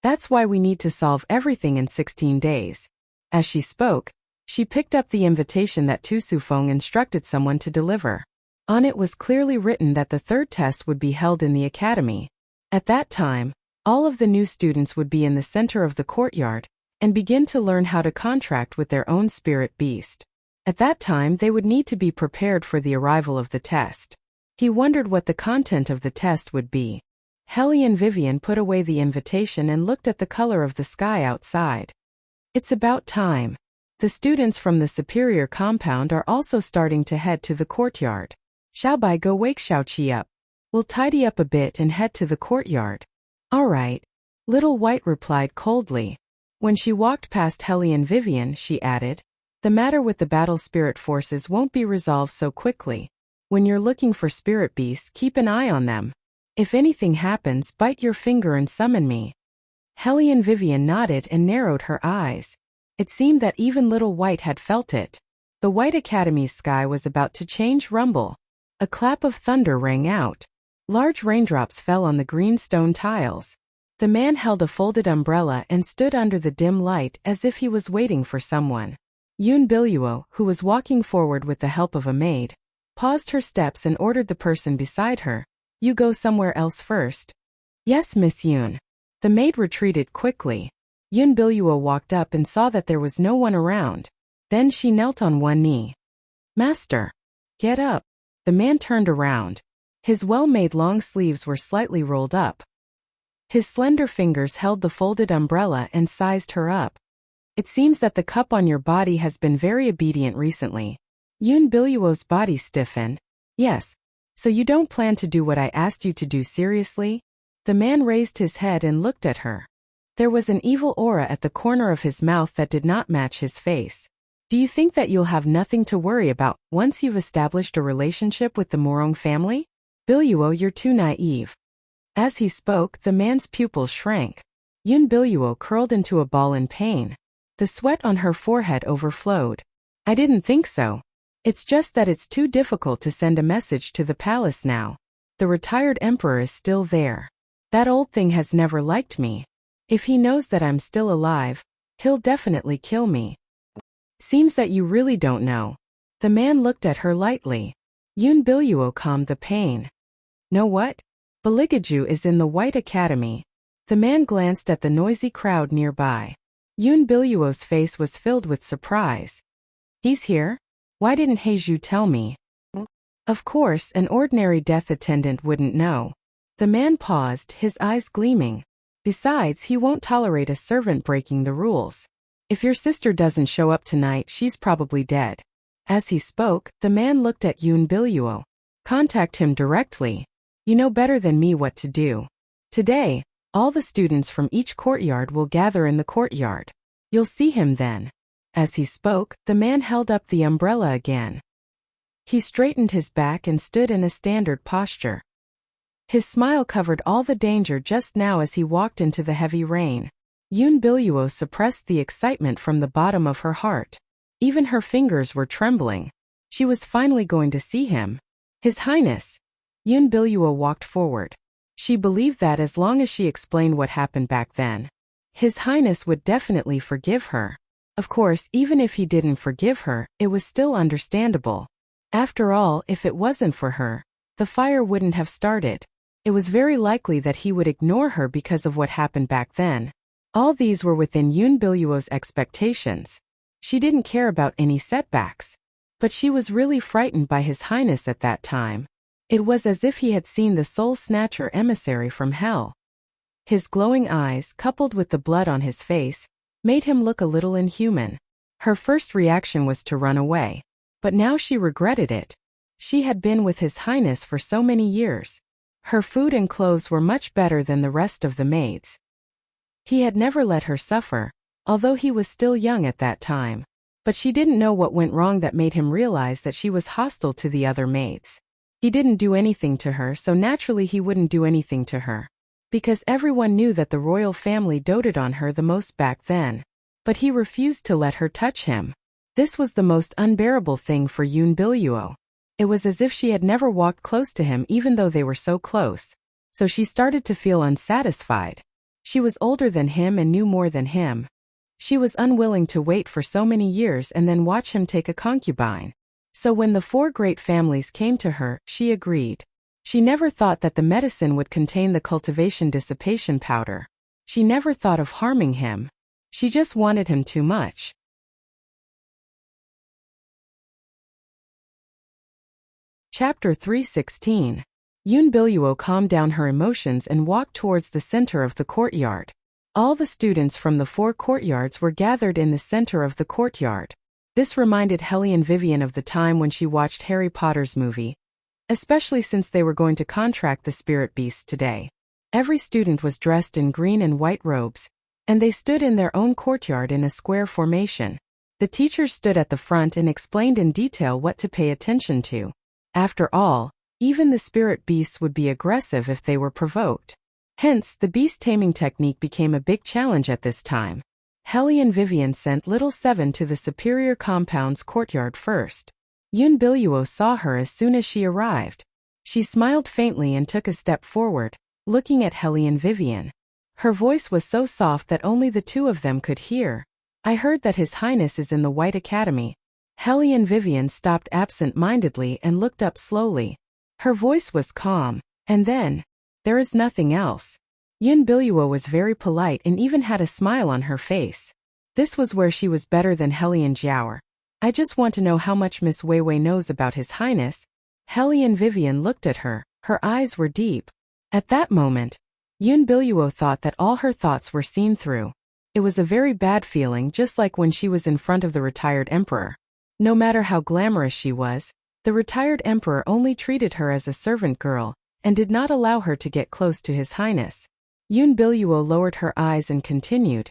S1: "That's why we need to solve everything in 16 days. As she spoke, she picked up the invitation that Tu Sufeng instructed someone to deliver. On it was clearly written that the third test would be held in the academy. At that time, all of the new students would be in the center of the courtyard and begin to learn how to contract with their own spirit beast. At that time, they would need to be prepared for the arrival of the test. He wondered what the content of the test would be. Hellion Vivian put away the invitation and looked at the color of the sky outside. "It's about time. The students from the superior compound are also starting to head to the courtyard. Xiaobai, go wake Xiaoqi up. We'll tidy up a bit and head to the courtyard." "All right." Little White replied coldly. When she walked past Helly and Vivian, she added, "The matter with the battle spirit forces won't be resolved so quickly. When you're looking for spirit beasts, keep an eye on them. If anything happens, bite your finger and summon me." Helly and Vivian nodded and narrowed her eyes. It seemed that even Little White had felt it. The White Academy's sky was about to change rumble. A clap of thunder rang out. Large raindrops fell on the green stone tiles. The man held a folded umbrella and stood under the dim light as if he was waiting for someone. Yun Biluo, who was walking forward with the help of a maid, paused her steps and ordered the person beside her, "You go somewhere else first." "Yes, Miss Yun." The maid retreated quickly. Yun Biluo walked up and saw that there was no one around. Then she knelt on one knee. "Master, get up." The man turned around. His well-made long sleeves were slightly rolled up. His slender fingers held the folded umbrella and sized her up. "It seems that the cup on your body has been very obedient recently." Yun Biluo's body stiffened. "Yes. So you don't plan to do what I asked you to do seriously?" The man raised his head and looked at her. There was an evil aura at the corner of his mouth that did not match his face. "Do you think that you'll have nothing to worry about once you've established a relationship with the Morong family? Biluo, you're too naive." As he spoke, the man's pupils shrank. Yun Biluo curled into a ball in pain. The sweat on her forehead overflowed. "I didn't think so. It's just that it's too difficult to send a message to the palace now. The retired emperor is still there. That old thing has never liked me. If he knows that I'm still alive, he'll definitely kill me." "Seems that you really don't know." The man looked at her lightly. Yun Biluo calmed the pain. "Know what? Baligaju is in the White Academy." The man glanced at the noisy crowd nearby. Yun Biluo's face was filled with surprise. "He's here? Why didn't Heiju tell me?" Of course, an ordinary death attendant wouldn't know. The man paused, his eyes gleaming. Besides, he won't tolerate a servant breaking the rules. "If your sister doesn't show up tonight, she's probably dead." As he spoke, the man looked at Yun Biluo. "Contact him directly. You know better than me what to do. Today, all the students from each courtyard will gather in the courtyard. You'll see him then." As he spoke, the man held up the umbrella again. He straightened his back and stood in a standard posture. His smile covered all the danger just now as he walked into the heavy rain. Yun Biluo suppressed the excitement from the bottom of her heart. Even her fingers were trembling. She was finally going to see him. "His Highness." Yun Biluo walked forward. She believed that as long as she explained what happened back then, His Highness would definitely forgive her. Of course, even if he didn't forgive her, it was still understandable. After all, if it wasn't for her, the fire wouldn't have started. It was very likely that he would ignore her because of what happened back then. All these were within Yun Biluo's expectations. She didn't care about any setbacks. But she was really frightened by His Highness at that time. It was as if he had seen the soul snatcher emissary from hell. His glowing eyes, coupled with the blood on his face, made him look a little inhuman. Her first reaction was to run away. But now she regretted it. She had been with His Highness for so many years. Her food and clothes were much better than the rest of the maids. He had never let her suffer, although he was still young at that time. But she didn't know what went wrong that made him realize that she was hostile to the other maids. He didn't do anything to her, so naturally he wouldn't do anything to her. Because everyone knew that the royal family doted on her the most back then. But he refused to let her touch him. This was the most unbearable thing for Yun Biluo. It was as if she had never walked close to him even though they were so close. So she started to feel unsatisfied. She was older than him and knew more than him. She was unwilling to wait for so many years and then watch him take a concubine. So when the 4 great families came to her, she agreed. She never thought that the medicine would contain the cultivation dissipation powder. She never thought of harming him. She just wanted him too much. Chapter 316. Yun Biluo calmed down her emotions and walked towards the center of the courtyard. All the students from the 4 courtyards were gathered in the center of the courtyard. This reminded Helly and Vivian of the time when she watched Harry Potter's movie, especially since they were going to contract the spirit beasts today. Every student was dressed in green and white robes, and they stood in their own courtyard in a square formation. The teachers stood at the front and explained in detail what to pay attention to. After all, even the spirit beasts would be aggressive if they were provoked. Hence, the beast taming technique became a big challenge at this time. Helly and Vivian sent little Seven to the superior compound's courtyard first. Yun Biluo saw her as soon as she arrived. She smiled faintly and took a step forward, looking at Helly and Vivian. Her voice was so soft that only the two of them could hear. I heard that His Highness is in the White Academy. Helly and Vivian stopped absent-mindedly and looked up slowly. Her voice was calm, and then, there is nothing else. Yun Biluo was very polite and even had a smile on her face. This was where she was better than Helly and Jiao. I just want to know how much Miss Weiwei knows about His Highness. Helly and Vivian looked at her. Her eyes were deep. At that moment, Yun Biluo thought that all her thoughts were seen through. It was a very bad feeling, just like when she was in front of the retired emperor. No matter how glamorous she was, the retired emperor only treated her as a servant girl, and did not allow her to get close to His Highness. Yun Biluo lowered her eyes and continued.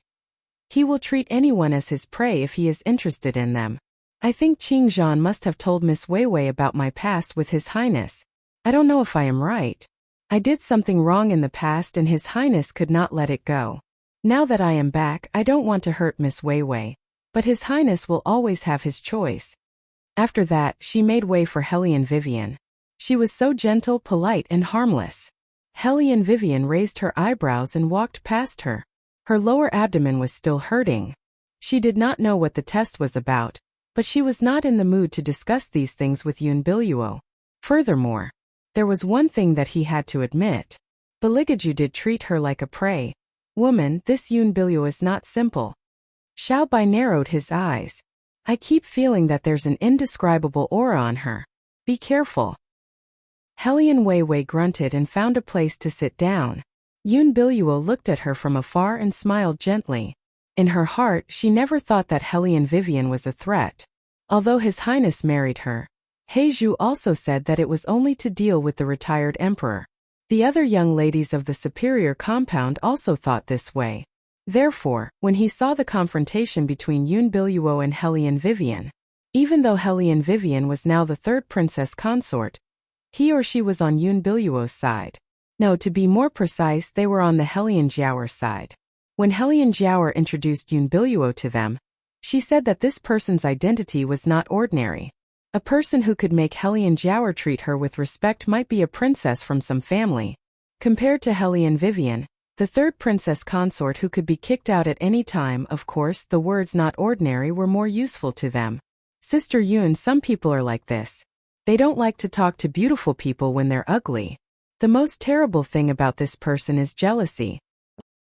S1: He will treat anyone as his prey if he is interested in them. I think Qing Zhan must have told Miss Weiwei about my past with His Highness. I don't know if I am right. I did something wrong in the past and His Highness could not let it go. Now that I am back, I don't want to hurt Miss Weiwei, but His Highness will always have his choice. After that, she made way for Helly and Vivian. She was so gentle, polite, and harmless. Helly and Vivian raised her eyebrows and walked past her. Her lower abdomen was still hurting. She did not know what the test was about, but she was not in the mood to discuss these things with Yun Biluo. Furthermore, there was one thing that he had to admit. Beligaju did treat her like a prey. Woman, this Yun Biluo is not simple. Xiao Bai narrowed his eyes. I keep feeling that there's an indescribable aura on her. Be careful. Helly and Weiwei grunted and found a place to sit down. Yun Biluo looked at her from afar and smiled gently. In her heart, she never thought that Helly and Vivian was a threat. Although His Highness married her, Heizhu also said that it was only to deal with the retired emperor. The other young ladies of the superior compound also thought this way. Therefore, when he saw the confrontation between Yun Biluo and Helly and Vivian, even though Helly and Vivian was now the third princess consort, he or she was on Yun Biluo's side. No, to be more precise, they were on the Helly and Jiao side. When Helly and Jiao introduced Yun Biluo to them, she said that this person's identity was not ordinary. A person who could make Helly and Jiao treat her with respect might be a princess from some family. Compared to Helly and Vivian, the third princess consort who could be kicked out at any time, of course, the words not ordinary were more useful to them. Sister Yun, some people are like this. They don't like to talk to beautiful people when they're ugly. The most terrible thing about this person is jealousy.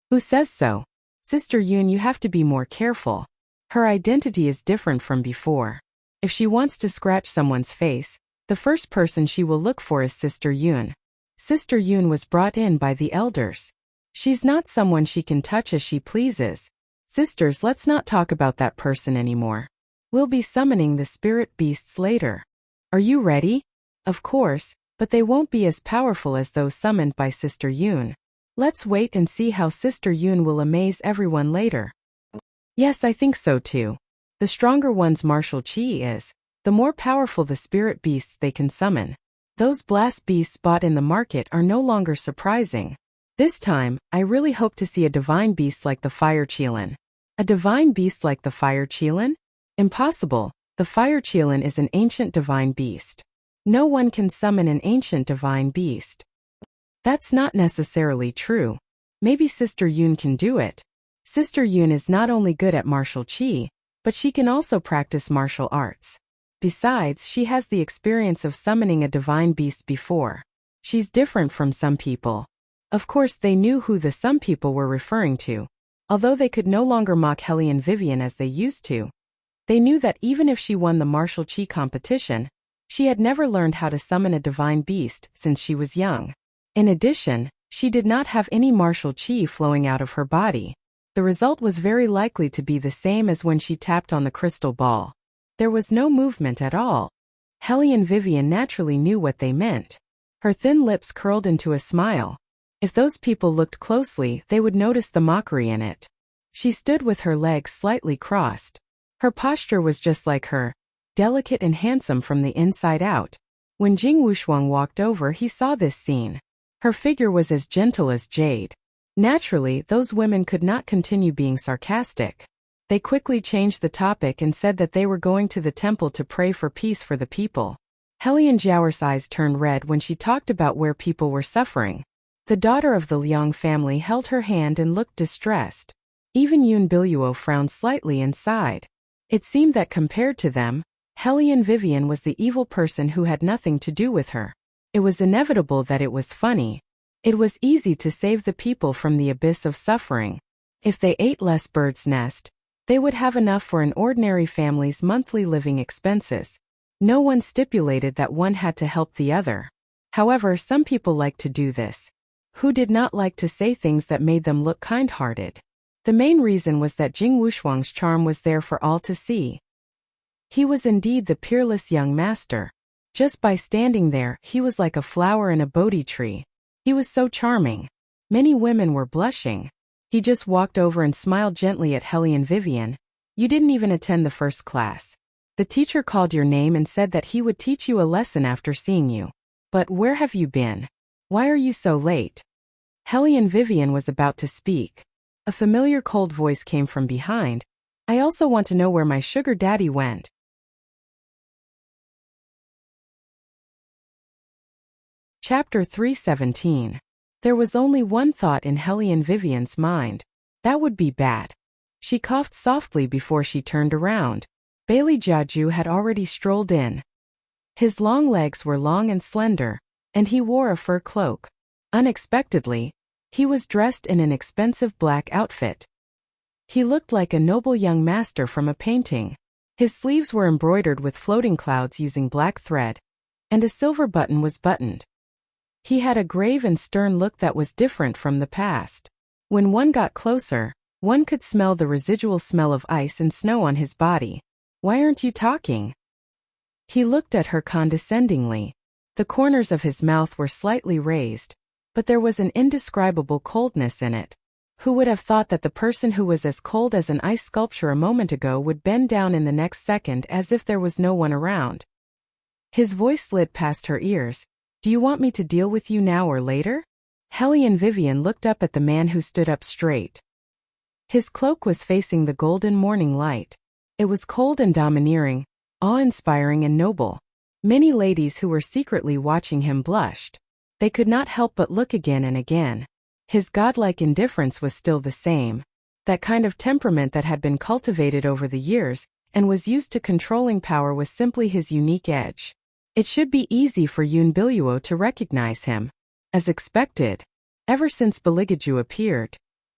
S1: Who says so? Sister Yun, you have to be more careful. Her identity is different from before. If she wants to scratch someone's face, the first person she will look for is Sister Yun. Sister Yun was brought in by the elders. She's not someone she can touch as she pleases. Sisters, let's not talk about that person anymore. We'll be summoning the spirit beasts later. Are you ready? Of course, but they won't be as powerful as those summoned by Sister Yun. Let's wait and see how Sister Yun will amaze everyone later. Yes, I think so too. The stronger one's martial chi is, the more powerful the spirit beasts they can summon. Those blast beasts bought in the market are no longer surprising. This time, I really hope to see a divine beast like the Fire Qilin. A divine beast like the Fire Qilin? Impossible. The Fire Qilin is an ancient divine beast. No one can summon an ancient divine beast. That's not necessarily true. Maybe Sister Yun can do it. Sister Yun is not only good at martial chi, but she can also practice martial arts. Besides, she has the experience of summoning a divine beast before. She's different from some people. Of course, they knew who the some people were referring to. Although they could no longer mock Helly and Vivian as they used to, they knew that even if she won the martial chi competition, she had never learned how to summon a divine beast since she was young. In addition, she did not have any martial chi flowing out of her body. The result was very likely to be the same as when she tapped on the crystal ball. There was no movement at all. Helly and Vivian naturally knew what they meant. Her thin lips curled into a smile. If those people looked closely, they would notice the mockery in it. She stood with her legs slightly crossed. Her posture was just like her, delicate and handsome from the inside out. When Jing Wushuang walked over, he saw this scene. Her figure was as gentle as jade. Naturally, those women could not continue being sarcastic. They quickly changed the topic and said that they were going to the temple to pray for peace for the people. Helian Jiaoer's eyes turned red when she talked about where people were suffering. The daughter of the Liang family held her hand and looked distressed. Even Yun Biluo frowned slightly and sighed. It seemed that compared to them, Helian Vivian was the evil person who had nothing to do with her. It was inevitable that it was funny. It was easy to save the people from the abyss of suffering. If they ate less bird's nest, they would have enough for an ordinary family's monthly living expenses. No one stipulated that one had to help the other. However, some people liked to do this. Who did not like to say things that made them look kind-hearted? The main reason was that Jing Wushuang's charm was there for all to see. He was indeed the peerless young master. Just by standing there, he was like a flower in a Bodhi tree. He was so charming. Many women were blushing. He just walked over and smiled gently at Helian Vivian. You didn't even attend the first class. The teacher called your name and said that he would teach you a lesson after seeing you. But where have you been? Why are you so late? Helian Vivian was about to speak. A familiar cold voice came from behind. I also want to know where my sugar daddy went. Chapter 317. There was only one thought in Helian Vivian's mind. That would be bad. She coughed softly before she turned around. Bailey Jiaju had already strolled in. His long legs were long and slender, and he wore a fur cloak. Unexpectedly, he was dressed in an expensive black outfit. He looked like a noble young master from a painting. His sleeves were embroidered with floating clouds using black thread, and a silver button was buttoned. He had a grave and stern look that was different from the past. When one got closer, one could smell the residual smell of ice and snow on his body. Why aren't you talking? He looked at her condescendingly. The corners of his mouth were slightly raised, but there was an indescribable coldness in it. Who would have thought that the person who was as cold as an ice sculpture a moment ago would bend down in the next second as if there was no one around? His voice slid past her ears. Do you want me to deal with you now or later? Helian Vivian looked up at the man who stood up straight. His cloak was facing the golden morning light. It was cold and domineering, awe-inspiring and noble. Many ladies who were secretly watching him blushed. They could not help but look again and again. His godlike indifference was still the same. That kind of temperament that had been cultivated over the years and was used to controlling power was simply his unique edge. It should be easy for Yun Biluo to recognize him. As expected, ever since Beligaju appeared,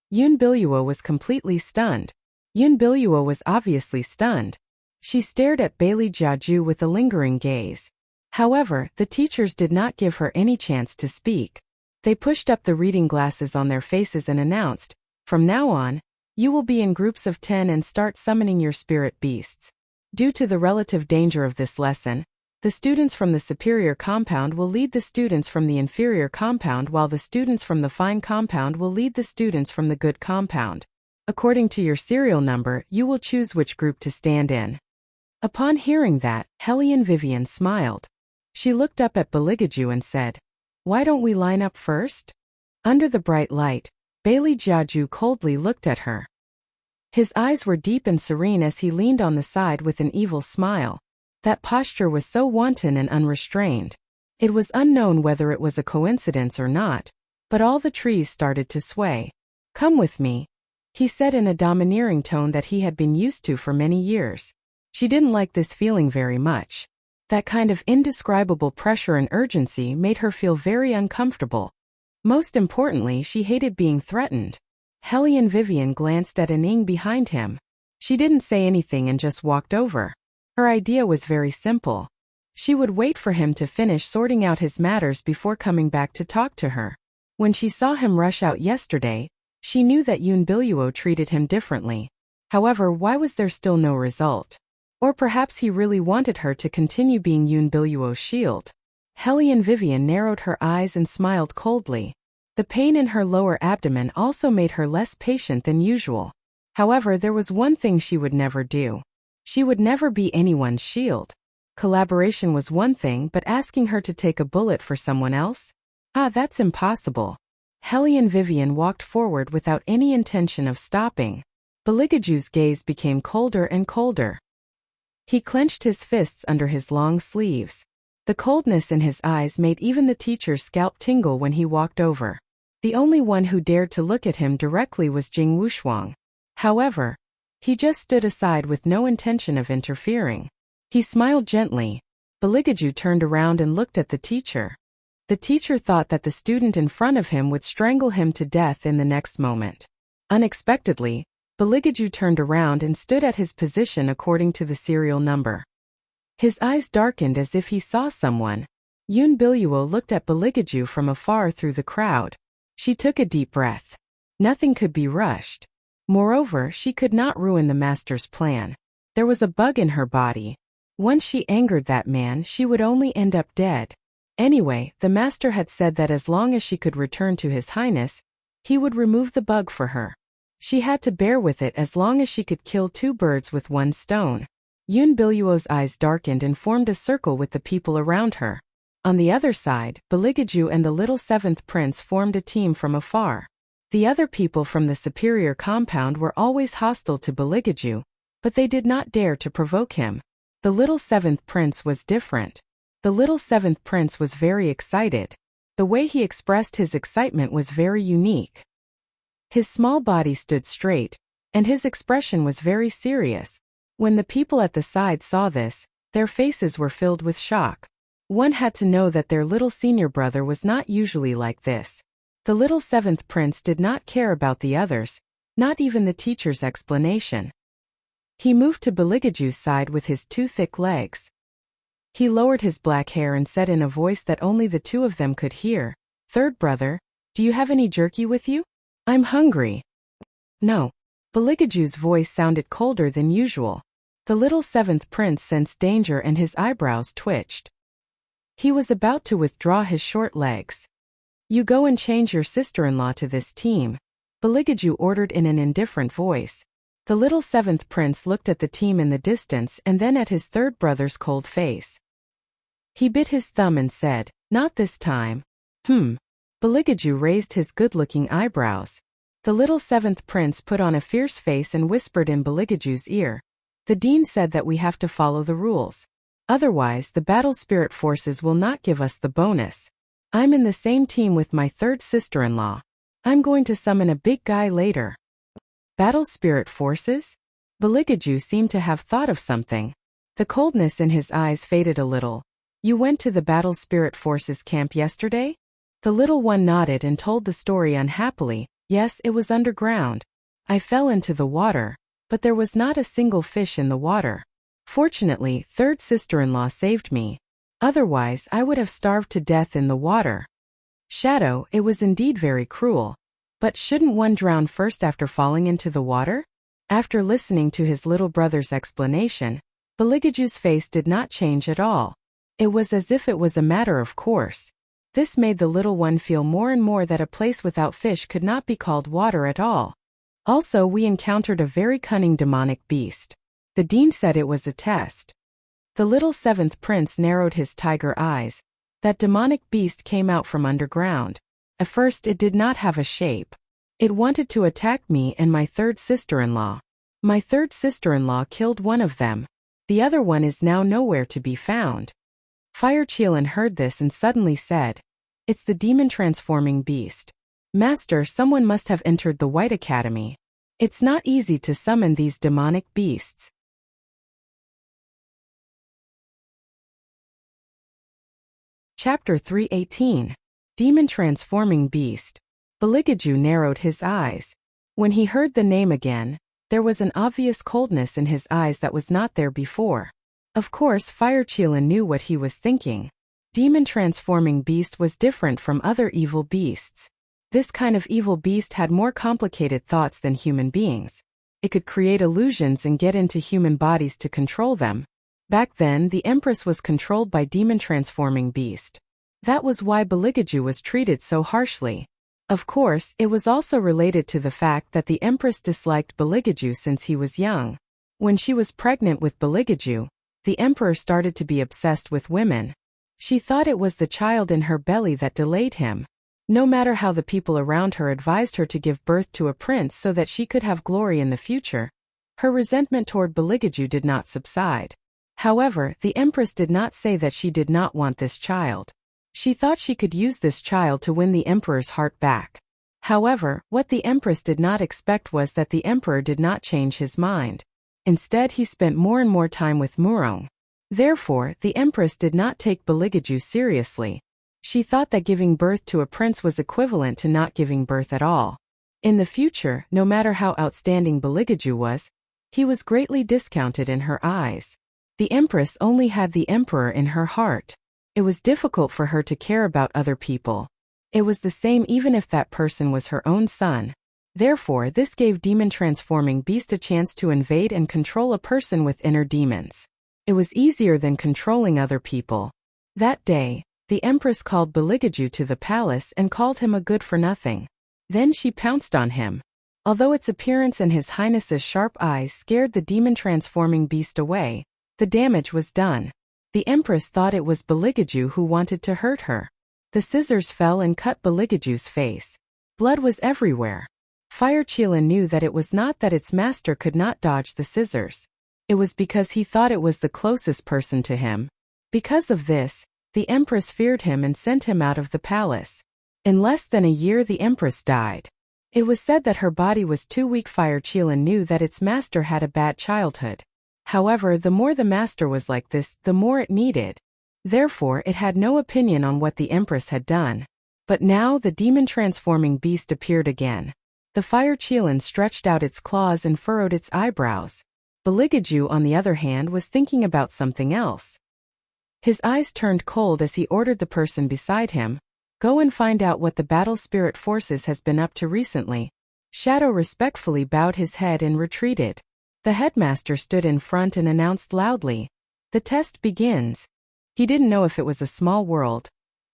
S1: Yun Biluo was completely stunned. Yun Biluo was obviously stunned. She stared at Bailey Jiaju with a lingering gaze. However, the teachers did not give her any chance to speak. They pushed up the reading glasses on their faces and announced, from now on, you will be in groups of 10 and start summoning your spirit beasts. Due to the relative danger of this lesson, the students from the superior compound will lead the students from the inferior compound while the students from the fine compound will lead the students from the good compound. According to your serial number, you will choose which group to stand in. Upon hearing that, Helian Vivian smiled. She looked up at Beligaju and said, why don't we line up first? Under the bright light, Bailey Jiaju coldly looked at her. His eyes were deep and serene as he leaned on the side with an evil smile. That posture was so wanton and unrestrained. It was unknown whether it was a coincidence or not, but all the trees started to sway. Come with me, he said in a domineering tone that he had been used to for many years. She didn't like this feeling very much. That kind of indescribable pressure and urgency made her feel very uncomfortable. Most importantly, she hated being threatened. Helian Vivian glanced at Aning behind him. She didn't say anything and just walked over. Her idea was very simple. She would wait for him to finish sorting out his matters before coming back to talk to her. When she saw him rush out yesterday, she knew that Yun Biluo treated him differently. However, why was there still no result? Or perhaps he really wanted her to continue being Yun Biluo's shield. Helian Vivian narrowed her eyes and smiled coldly. The pain in her lower abdomen also made her less patient than usual. However, there was one thing she would never do. She would never be anyone's shield. Collaboration was one thing, but asking her to take a bullet for someone else? That's impossible. Hellion Vivian walked forward without any intention of stopping. Beligaju's gaze became colder and colder. He clenched his fists under his long sleeves. The coldness in his eyes made even the teacher's scalp tingle when he walked over. The only one who dared to look at him directly was Jing Wushuang. However, he just stood aside with no intention of interfering. He smiled gently. Beligaju turned around and looked at the teacher. The teacher thought that the student in front of him would strangle him to death in the next moment. Unexpectedly, Beligaju turned around and stood at his position according to the serial number. His eyes darkened as if he saw someone. Yun Biluo looked at Beligaju from afar through the crowd. She took a deep breath. Nothing could be rushed. Moreover, she could not ruin the master's plan. There was a bug in her body. Once she angered that man, she would only end up dead. Anyway, the master had said that as long as she could return to His Highness, he would remove the bug for her. She had to bear with it as long as she could kill two birds with one stone. Yun Biluo's eyes darkened and formed a circle with the people around her. On the other side, Beligaju and the little seventh prince formed a team from afar. The other people from the superior compound were always hostile to Beligaju, but they did not dare to provoke him. The little seventh prince was different. The little seventh prince was very excited. The way he expressed his excitement was very unique. His small body stood straight, and his expression was very serious. When the people at the side saw this, their faces were filled with shock. One had to know that their little senior brother was not usually like this. The little seventh prince did not care about the others, not even the teacher's explanation. He moved to Beligaju's side with his two thick legs. He lowered his black hair and said in a voice that only the two of them could hear, "Third brother, do you have any jerky with you? I'm hungry." No. Beligaju's voice sounded colder than usual. The little seventh prince sensed danger and his eyebrows twitched. He was about to withdraw his short legs. "You go and change your sister-in-law to this team," Beligaju ordered in an indifferent voice. The little seventh prince looked at the team in the distance and then at his third brother's cold face. He bit his thumb and said, "Not this time." Beligaju raised his good-looking eyebrows. The little seventh prince put on a fierce face and whispered in Beligaju's ear. "The dean said that we have to follow the rules. Otherwise, the battle spirit forces will not give us the bonus. I'm in the same team with my third sister-in-law. I'm going to summon a big guy later." Battle spirit forces? Beligaju seemed to have thought of something. The coldness in his eyes faded a little. "You went to the battle spirit forces camp yesterday?" The little one nodded and told the story unhappily. "Yes, it was underground. I fell into the water, but there was not a single fish in the water. Fortunately, third sister-in-law saved me. Otherwise, I would have starved to death in the water." Shadow, it was indeed very cruel. But shouldn't one drown first after falling into the water? After listening to his little brother's explanation, Beligaju's face did not change at all. It was as if it was a matter of course. This made the little one feel more and more that a place without fish could not be called water at all. "Also, we encountered a very cunning demonic beast. The dean said it was a test." The little seventh prince narrowed his tiger eyes. That demonic beast came out from underground. At first it did not have a shape. It wanted to attack me and my third sister-in-law. My third sister-in-law killed one of them. The other one is now nowhere to be found. Fire Qilan heard this and suddenly said, "It's the demon-transforming beast. Master, someone must have entered the White Academy. It's not easy to summon these demonic beasts." Chapter 318. Demon-Transforming Beast. Beligaju narrowed his eyes. When he heard the name again, there was an obvious coldness in his eyes that was not there before. Of course, Fire Qilan knew what he was thinking. Demon-Transforming Beast was different from other evil beasts. This kind of evil beast had more complicated thoughts than human beings. It could create illusions and get into human bodies to control them. Back then, the Empress was controlled by Demon-Transforming Beast. That was why Beligaju was treated so harshly. Of course, it was also related to the fact that the Empress disliked Beligaju since he was young. When she was pregnant with Beligaju, the Emperor started to be obsessed with women. She thought it was the child in her belly that delayed him. No matter how the people around her advised her to give birth to a prince so that she could have glory in the future, her resentment toward Beligaju did not subside. However, the Empress did not say that she did not want this child. She thought she could use this child to win the Emperor's heart back. However, what the Empress did not expect was that the Emperor did not change his mind. Instead, he spent more and more time with Murong. Therefore, the Empress did not take Beligaju seriously. She thought that giving birth to a prince was equivalent to not giving birth at all. In the future, no matter how outstanding Beligaju was, he was greatly discounted in her eyes. The Empress only had the Emperor in her heart. It was difficult for her to care about other people. It was the same even if that person was her own son. Therefore, this gave demon-transforming beast a chance to invade and control a person with inner demons. It was easier than controlling other people. That day, the Empress called Beligaju to the palace and called him a good-for-nothing. Then she pounced on him. Although its appearance and His Highness's sharp eyes scared the demon-transforming beast away, the damage was done. The Empress thought it was Beligaju who wanted to hurt her. The scissors fell and cut Beligaju's face. Blood was everywhere. Fire Qilin knew that it was not that its master could not dodge the scissors. It was because he thought it was the closest person to him. Because of this, the Empress feared him and sent him out of the palace. In less than a year the Empress died. It was said that her body was too weak. Fire Qilin knew that its master had a bad childhood. However, the more the master was like this, the more it needed. Therefore, it had no opinion on what the Empress had done. But now the demon-transforming beast appeared again. The Fire Qilin stretched out its claws and furrowed its eyebrows. Beligaju, on the other hand, was thinking about something else. His eyes turned cold as he ordered the person beside him, "Go and find out what the Battle Spirit Forces has been up to recently." Shadow respectfully bowed his head and retreated. The headmaster stood in front and announced loudly, "The test begins." He didn't know if it was a small world,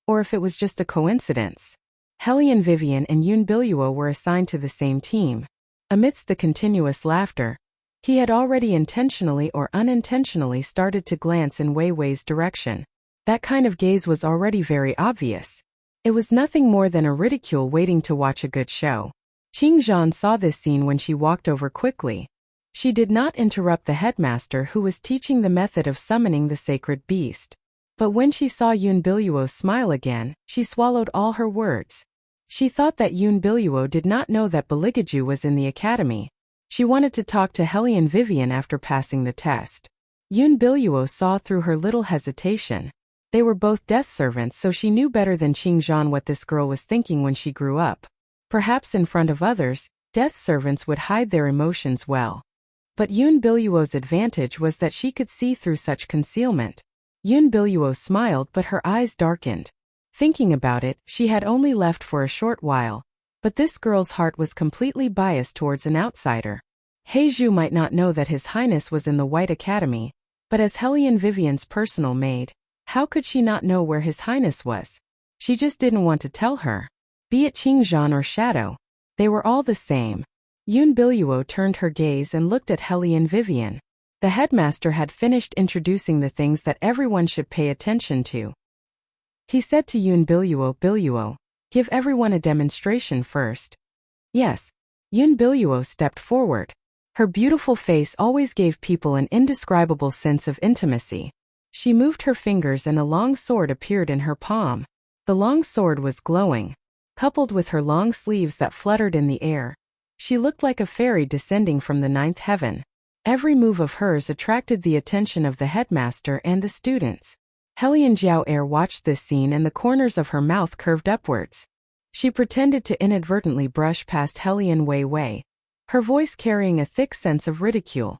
S1: or if it was just a coincidence. Hellion Vivian and Yun Biluo were assigned to the same team. Amidst the continuous laughter, he had already intentionally or unintentionally started to glance in Wei Wei's direction. That kind of gaze was already very obvious. It was nothing more than a ridicule waiting to watch a good show. Qingzhan saw this scene when she walked over quickly. She did not interrupt the headmaster who was teaching the method of summoning the sacred beast. But when she saw Yun Biluo smile again, she swallowed all her words. She thought that Yun Biluo did not know that Beligaju was in the academy. She wanted to talk to Hellion Vivian after passing the test. Yun Biluo saw through her little hesitation. They were both death servants, so she knew better than Qingzhan what this girl was thinking when she grew up. Perhaps in front of others, death servants would hide their emotions well. But Yun Biluo's advantage was that she could see through such concealment. Yun Biluo smiled, but her eyes darkened. Thinking about it, she had only left for a short while. But this girl's heart was completely biased towards an outsider. Heizhu might not know that His Highness was in the White Academy, but as Hellion Vivian's personal maid, how could she not know where His Highness was? She just didn't want to tell her. Be it Qingzhan or Shadow, they were all the same. Yun Biluo turned her gaze and looked at Hellion Vivian. The headmaster had finished introducing the things that everyone should pay attention to. He said to Yun Biluo, "Biluo, give everyone a demonstration first." Yes. Yun Biluo stepped forward. Her beautiful face always gave people an indescribable sense of intimacy. She moved her fingers and a long sword appeared in her palm. The long sword was glowing. Coupled with her long sleeves that fluttered in the air, she looked like a fairy descending from the ninth heaven. Every move of hers attracted the attention of the headmaster and the students. Hellion Jiao watched this scene and the corners of her mouth curved upwards. She pretended to inadvertently brush past Hellion Wei Wei, her voice carrying a thick sense of ridicule.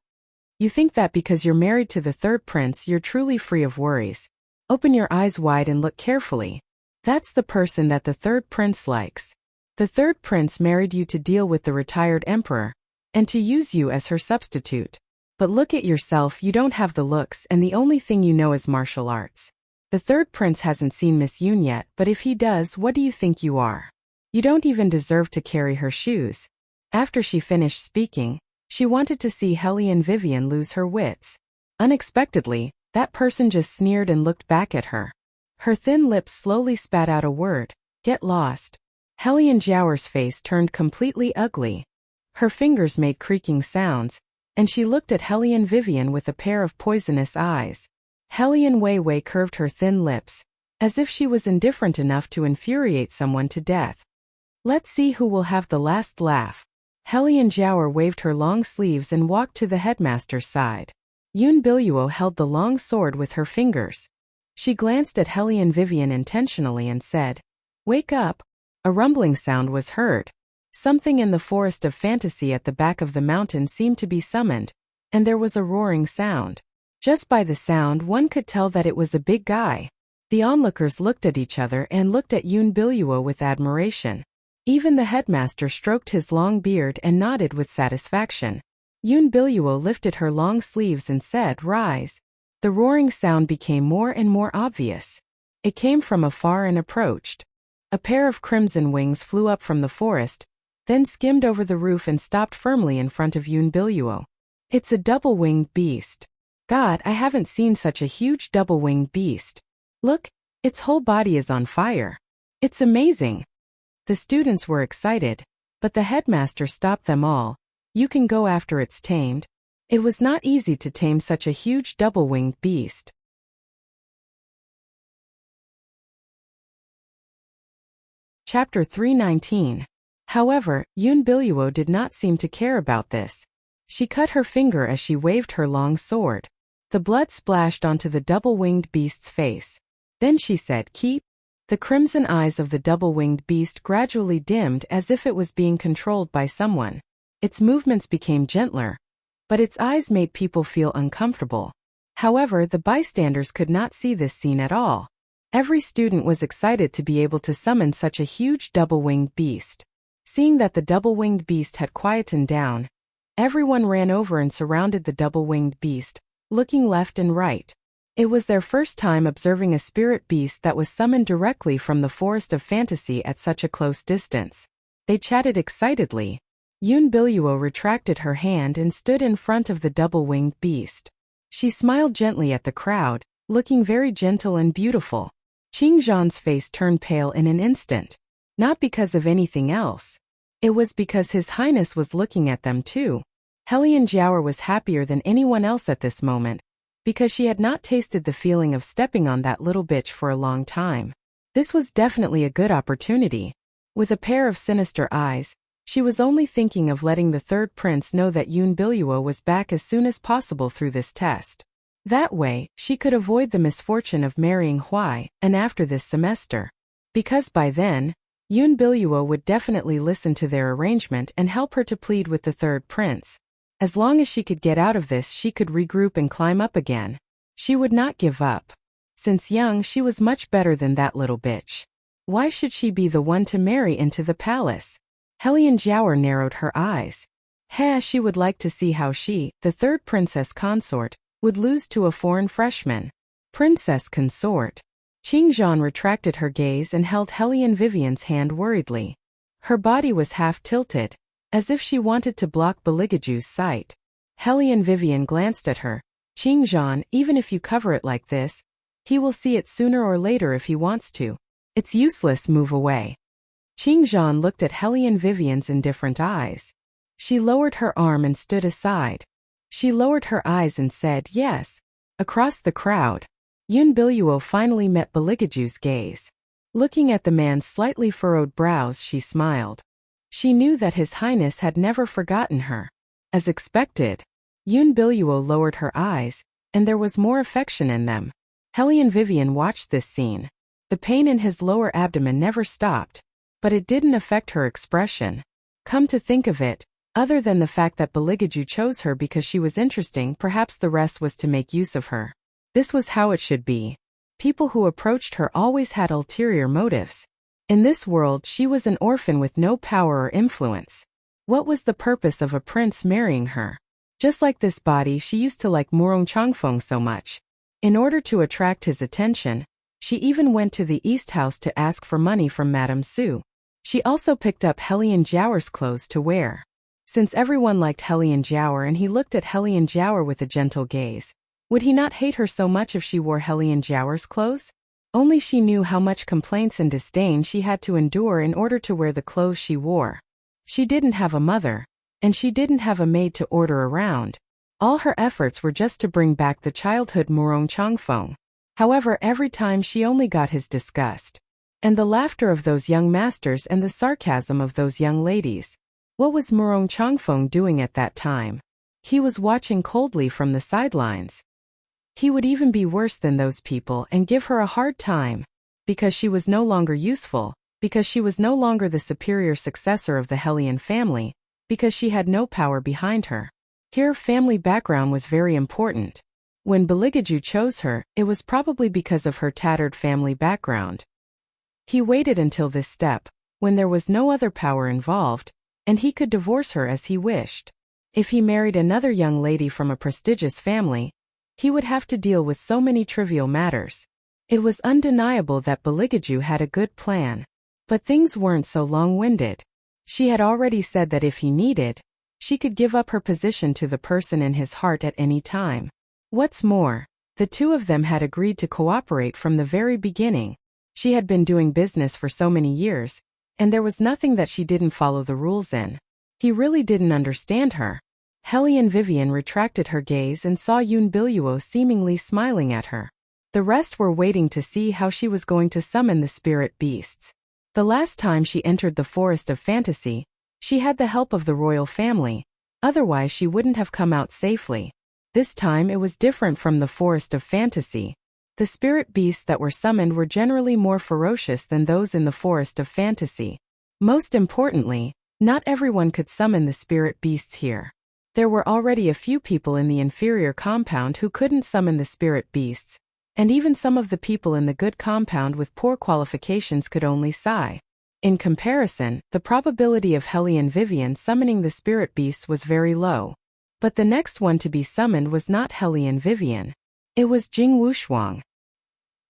S1: "You think that because you're married to the third prince you're truly free of worries. Open your eyes wide and look carefully. That's the person that the third prince likes. The third prince married you to deal with the retired emperor, and to use you as her substitute. But look at yourself, you don't have the looks and the only thing you know is martial arts. The third prince hasn't seen Miss Yun yet, but if he does, what do you think you are? You don't even deserve to carry her shoes." After she finished speaking, she wanted to see Hellion Vivian lose her wits. Unexpectedly, that person just sneered and looked back at her. Her thin lips slowly spat out a word, "Get lost." Hellion Jiaoer's face turned completely ugly. Her fingers made creaking sounds, and she looked at Hellion Vivian with a pair of poisonous eyes. Hellion Weiwei curved her thin lips, as if she was indifferent enough to infuriate someone to death. "Let's see who will have the last laugh." Hellion Jiaoer waved her long sleeves and walked to the headmaster's side. Yun Biluo held the long sword with her fingers. She glanced at Hellion Vivian intentionally and said, "Wake up." A rumbling sound was heard. Something in the forest of fantasy at the back of the mountain seemed to be summoned, and there was a roaring sound. Just by the sound one could tell that it was a big guy. The onlookers looked at each other and looked at Yun Biluo with admiration. Even the headmaster stroked his long beard and nodded with satisfaction. Yun Biluo lifted her long sleeves and said, "Rise." The roaring sound became more and more obvious. It came from afar and approached. A pair of crimson wings flew up from the forest, then skimmed over the roof and stopped firmly in front of Yun Biluo. "It's a double-winged beast. God, I haven't seen such a huge double-winged beast. Look, its whole body is on fire. It's amazing." The students were excited, but the headmaster stopped them all. "You can go after it's tamed." It was not easy to tame such a huge double-winged beast. Chapter 319. However, Yun Biluo did not seem to care about this. She cut her finger as she waved her long sword. The blood splashed onto the double-winged beast's face. Then she said, "Keep." The crimson eyes of the double-winged beast gradually dimmed as if it was being controlled by someone. Its movements became gentler, but its eyes made people feel uncomfortable. However, the bystanders could not see this scene at all. Every student was excited to be able to summon such a huge double-winged beast. Seeing that the double-winged beast had quietened down, everyone ran over and surrounded the double-winged beast, looking left and right. It was their first time observing a spirit beast that was summoned directly from the forest of fantasy at such a close distance. They chatted excitedly. Yun Biluo retracted her hand and stood in front of the double-winged beast. She smiled gently at the crowd, looking very gentle and beautiful. Qingzhan's face turned pale in an instant. Not because of anything else. It was because His Highness was looking at them too. Hellion Jiaoer was happier than anyone else at this moment, because she had not tasted the feeling of stepping on that little bitch for a long time. This was definitely a good opportunity. With a pair of sinister eyes, she was only thinking of letting the third prince know that Yun Biluo was back as soon as possible through this test. That way, she could avoid the misfortune of marrying Huai, and after this semester. Because by then, Yun Biluo would definitely listen to their arrangement and help her to plead with the third prince. As long as she could get out of this, she could regroup and climb up again. She would not give up. Since young, she was much better than that little bitch. Why should she be the one to marry into the palace? Hellion Jiaoer narrowed her eyes. She would like to see how she, the third princess consort, would lose to a foreign freshman. Princess consort. Qingzhan retracted her gaze and held Hellion Vivian's hand worriedly. Her body was half tilted, as if she wanted to block Beligaju's sight. Hellion Vivian glanced at her. "Qingzhan, even if you cover it like this, he will see it sooner or later if he wants to. It's useless, move away." Qingzhan looked at Hellion Vivian's indifferent eyes. She lowered her arm and stood aside. She lowered her eyes and said, "Yes." Across the crowd, Yun Biluo finally met Beligaju's gaze. Looking at the man's slightly furrowed brows, she smiled. She knew that His Highness had never forgotten her. As expected, Yun Biluo lowered her eyes, and there was more affection in them. Hellion Vivian watched this scene. The pain in his lower abdomen never stopped, but it didn't affect her expression. Come to think of it, other than the fact that Beligaju chose her because she was interesting, perhaps the rest was to make use of her. This was how it should be. People who approached her always had ulterior motives. In this world, she was an orphan with no power or influence. What was the purpose of a prince marrying her? Just like this body, she used to like Murong Changfeng so much. In order to attract his attention, she even went to the East House to ask for money from Madame Su. She also picked up Helian Jiaoer's clothes to wear. Since everyone liked Helian Jiaoer and he looked at Helian Jiaoer with a gentle gaze, would he not hate her so much if she wore Helian Jiaoer's clothes? Only she knew how much complaints and disdain she had to endure in order to wear the clothes she wore. She didn't have a mother, and she didn't have a maid to order around. All her efforts were just to bring back the childhood Murong Changfeng. However, every time she only got his disgust, and the laughter of those young masters and the sarcasm of those young ladies. What was Murong Changfeng doing at that time? He was watching coldly from the sidelines. He would even be worse than those people and give her a hard time, because she was no longer useful, because she was no longer the superior successor of the Helian family, because she had no power behind her. Here, family background was very important. When Beligaju chose her, it was probably because of her tattered family background. He waited until this step, when there was no other power involved, and he could divorce her as he wished. If he married another young lady from a prestigious family, he would have to deal with so many trivial matters. It was undeniable that Beligaju had a good plan. But things weren't so long-winded. She had already said that if he needed, she could give up her position to the person in his heart at any time. What's more, the two of them had agreed to cooperate from the very beginning. She had been doing business for so many years, and there was nothing that she didn't follow the rules in. He really didn't understand her. Helian Vivian retracted her gaze and saw Yun Biluo seemingly smiling at her. The rest were waiting to see how she was going to summon the spirit beasts. The last time she entered the Forest of Fantasy, she had the help of the royal family, otherwise she wouldn't have come out safely. This time it was different from the Forest of Fantasy. The spirit beasts that were summoned were generally more ferocious than those in the Forest of Fantasy. Most importantly, not everyone could summon the spirit beasts here. There were already a few people in the inferior compound who couldn't summon the spirit beasts, and even some of the people in the good compound with poor qualifications could only sigh. In comparison, the probability of Helian Vivian summoning the spirit beasts was very low. But the next one to be summoned was not Helian Vivian. It was Jing Wushuang.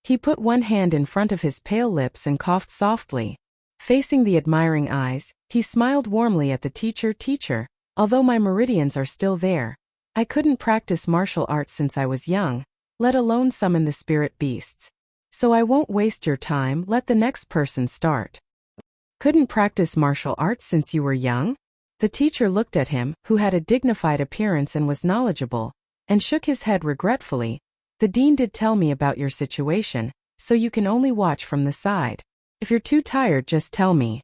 S1: He put one hand in front of his pale lips and coughed softly. Facing the admiring eyes, he smiled warmly at the teacher, although my meridians are still there. I couldn't practice martial arts since I was young, let alone summon the spirit beasts. So I won't waste your time, let the next person start. Couldn't practice martial arts since you were young? The teacher looked at him, who had a dignified appearance and was knowledgeable, and shook his head regretfully. The dean did tell me about your situation, so you can only watch from the side. If you're too tired, just tell me.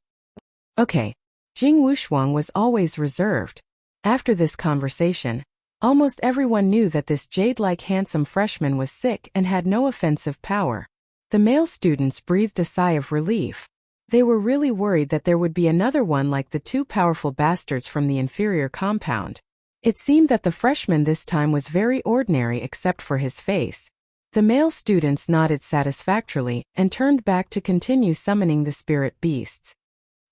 S1: Okay. Jing Wushuang was always reserved. After this conversation, almost everyone knew that this jade-like handsome freshman was sick and had no offensive power. The male students breathed a sigh of relief. They were really worried that there would be another one like the two powerful bastards from the inferior compound. It seemed that the freshman this time was very ordinary except for his face. The male students nodded satisfactorily and turned back to continue summoning the spirit beasts.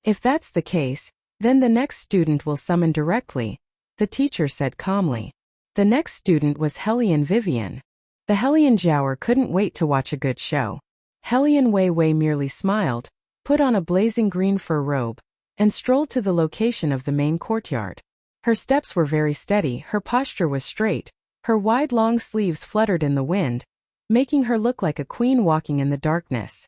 S1: If that's the case, then the next student will summon directly, the teacher said calmly. The next student was Helian Vivian. The Helian Jiaoer couldn't wait to watch a good show. Helian Wei Wei merely smiled, put on a blazing green fur robe, and strolled to the location of the main courtyard. Her steps were very steady, her posture was straight, her wide long sleeves fluttered in the wind, making her look like a queen walking in the darkness.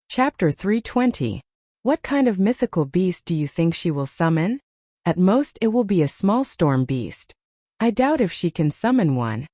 S1: Chapter 320. What kind of mythical beast do you think she will summon? At most it will be a small storm beast. I doubt if she can summon one.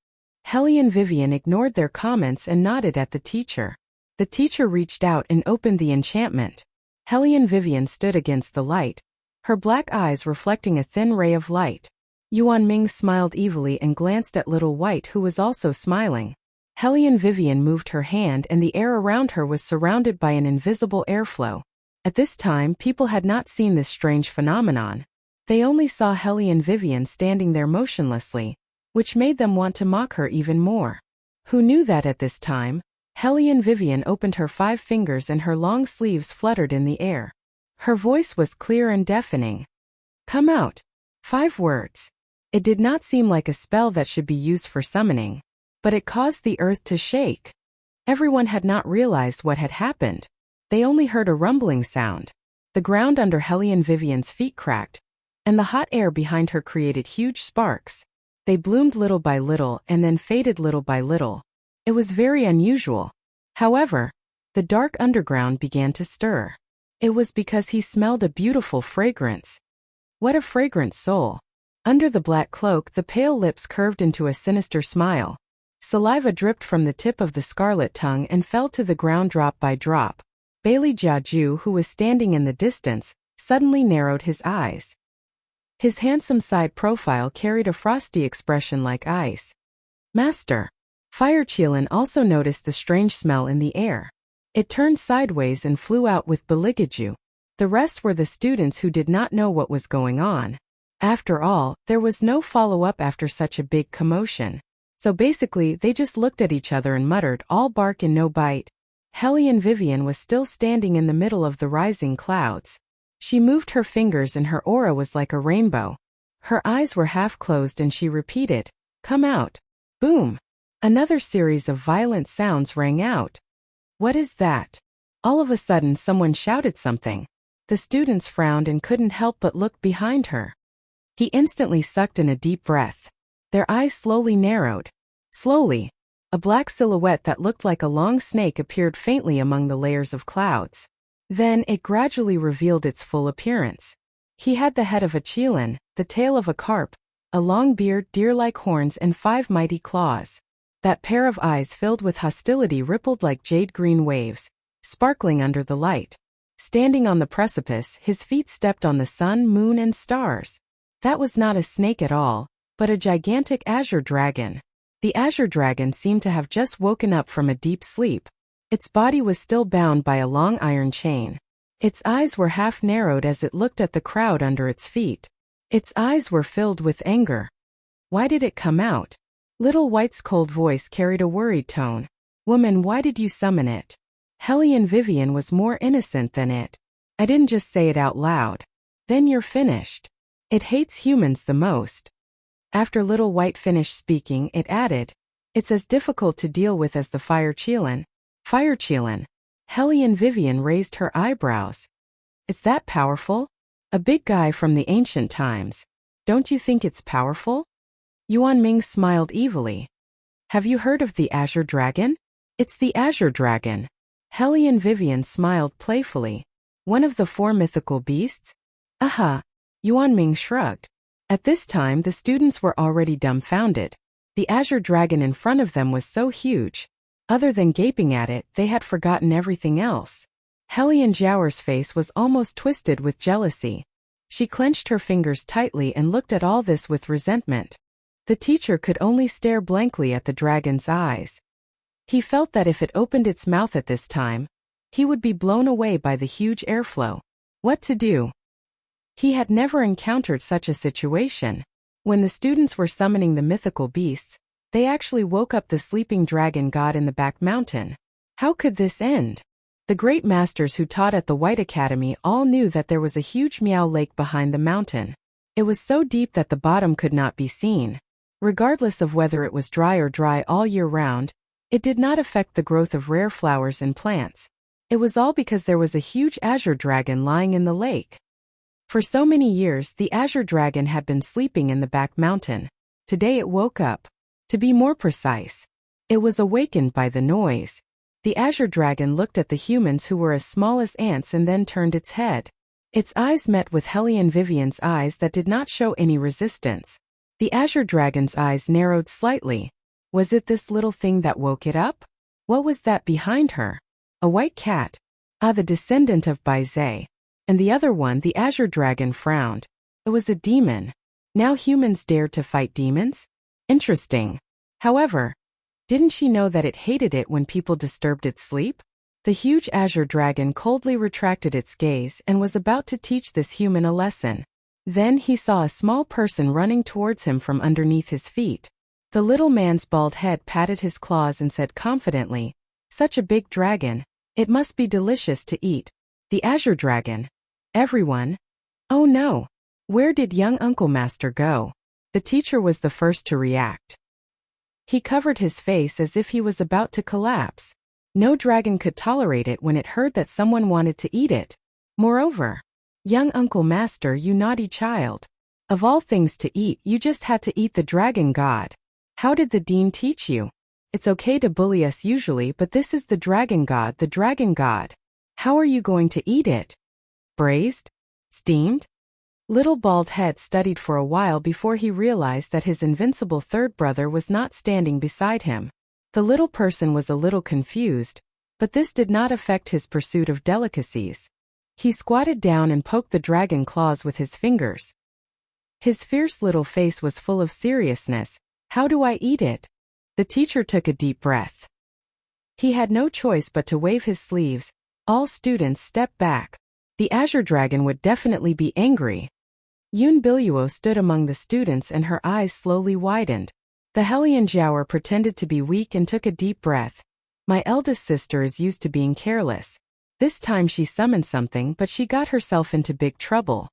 S1: Helian Vivian ignored their comments and nodded at the teacher. The teacher reached out and opened the enchantment. Helian Vivian stood against the light, her black eyes reflecting a thin ray of light. Yuan Ming smiled evilly and glanced at Little White, who was also smiling. Helian Vivian moved her hand and the air around her was surrounded by an invisible airflow. At this time, people had not seen this strange phenomenon. They only saw Helian Vivian standing there motionlessly, which made them want to mock her even more. Who knew that at this time, Helian Vivian opened her 5 fingers and her long sleeves fluttered in the air. Her voice was clear and deafening. Come out. 5 words. It did not seem like a spell that should be used for summoning, but it caused the earth to shake. Everyone had not realized what had happened. They only heard a rumbling sound. The ground under Hellion Vivian's feet cracked, and the hot air behind her created huge sparks. They bloomed little by little and then faded little by little. It was very unusual. However, the dark underground began to stir. It was because he smelled a beautiful fragrance. What a fragrant soul! Under the black cloak, the pale lips curved into a sinister smile. Saliva dripped from the tip of the scarlet tongue and fell to the ground drop by drop. Bailey Jiaju, who was standing in the distance, suddenly narrowed his eyes. His handsome side profile carried a frosty expression like ice. Master. Fire Qilin also noticed the strange smell in the air. It turned sideways and flew out with Beligaju. The rest were the students who did not know what was going on. After all, there was no follow-up after such a big commotion. So basically, they just looked at each other and muttered, all bark and no bite. Hellion Vivian was still standing in the middle of the rising clouds. She moved her fingers and her aura was like a rainbow. Her eyes were half closed and she repeated, "Come out." Boom! Another series of violent sounds rang out. What is that? All of a sudden someone shouted something. The students frowned and couldn't help but look behind her. He instantly sucked in a deep breath. Their eyes slowly narrowed. Slowly, a black silhouette that looked like a long snake appeared faintly among the layers of clouds. Then it gradually revealed its full appearance. He had the head of a Qilin, the tail of a carp, a long beard, deer-like horns, and 5 mighty claws. That pair of eyes filled with hostility rippled like jade-green waves, sparkling under the light. Standing on the precipice, his feet stepped on the sun, moon, and stars. That was not a snake at all, but a gigantic azure dragon. The azure dragon seemed to have just woken up from a deep sleep. Its body was still bound by a long iron chain. Its eyes were half narrowed as it looked at the crowd under its feet. Its eyes were filled with anger. Why did it come out? Little White's cold voice carried a worried tone. Woman, why did you summon it? Hellion Vivian was more innocent than it. I didn't just say it out loud. Then you're finished. It hates humans the most. After Little White finished speaking, it added, it's as difficult to deal with as the Fire Qilin. Fire Qilin. Hellion Vivian raised her eyebrows. It's that powerful? A big guy from the ancient times. Don't you think it's powerful? Yuan Ming smiled evilly. Have you heard of the Azure Dragon? It's the Azure Dragon. Hellion Vivian smiled playfully. One of the 4 mythical beasts? Aha! Yuan Ming shrugged. At this time the students were already dumbfounded. The Azure Dragon in front of them was so huge. Other than gaping at it, they had forgotten everything else. Hellion Jiaoer's face was almost twisted with jealousy. She clenched her fingers tightly and looked at all this with resentment. The teacher could only stare blankly at the dragon's eyes. He felt that if it opened its mouth at this time, he would be blown away by the huge airflow. What to do? He had never encountered such a situation. When the students were summoning the mythical beasts, they actually woke up the sleeping dragon god in the back mountain. How could this end? The great masters who taught at the White Academy all knew that there was a huge Miao Lake behind the mountain. It was so deep that the bottom could not be seen. Regardless of whether it was dry or dry all year round, it did not affect the growth of rare flowers and plants. It was all because there was a huge azure dragon lying in the lake. For so many years, the azure dragon had been sleeping in the back mountain. Today it woke up. To be more precise, it was awakened by the noise. The azure dragon looked at the humans who were as small as ants and then turned its head. Its eyes met with Hellion Vivian's eyes that did not show any resistance. The azure dragon's eyes narrowed slightly. Was it this little thing that woke it up? What was that behind her? A white cat. Ah, the descendant of Baizhe. And the other one, the azure dragon, frowned. It was a demon. Now humans dared to fight demons? Interesting. However, didn't she know that it hated it when people disturbed its sleep? The huge azure dragon coldly retracted its gaze and was about to teach this human a lesson. Then he saw a small person running towards him from underneath his feet. The little man's bald head patted his claws and said confidently, "Such a big dragon. It must be delicious to eat. The azure dragon. Everyone." Oh no! Where did young Uncle Master go? The teacher was the first to react. He covered his face as if he was about to collapse. No dragon could tolerate it when it heard that someone wanted to eat it. Moreover, young Uncle Master, you naughty child. Of all things to eat, you just had to eat the dragon god. How did the dean teach you? It's okay to bully us usually, but this is the dragon god, the dragon god. How are you going to eat it? Braised? Steamed? Little Bald Head studied for a while before he realized that his invincible third brother was not standing beside him. The little person was a little confused, but this did not affect his pursuit of delicacies. He squatted down and poked the dragon claws with his fingers. His fierce little face was full of seriousness. How do I eat it? The teacher took a deep breath. He had no choice but to wave his sleeves. All students stepped back. The Azure Dragon would definitely be angry. Yun Biluo stood among the students and her eyes slowly widened. The Hellion Jiaoer pretended to be weak and took a deep breath. My eldest sister is used to being careless. This time she summoned something, but she got herself into big trouble.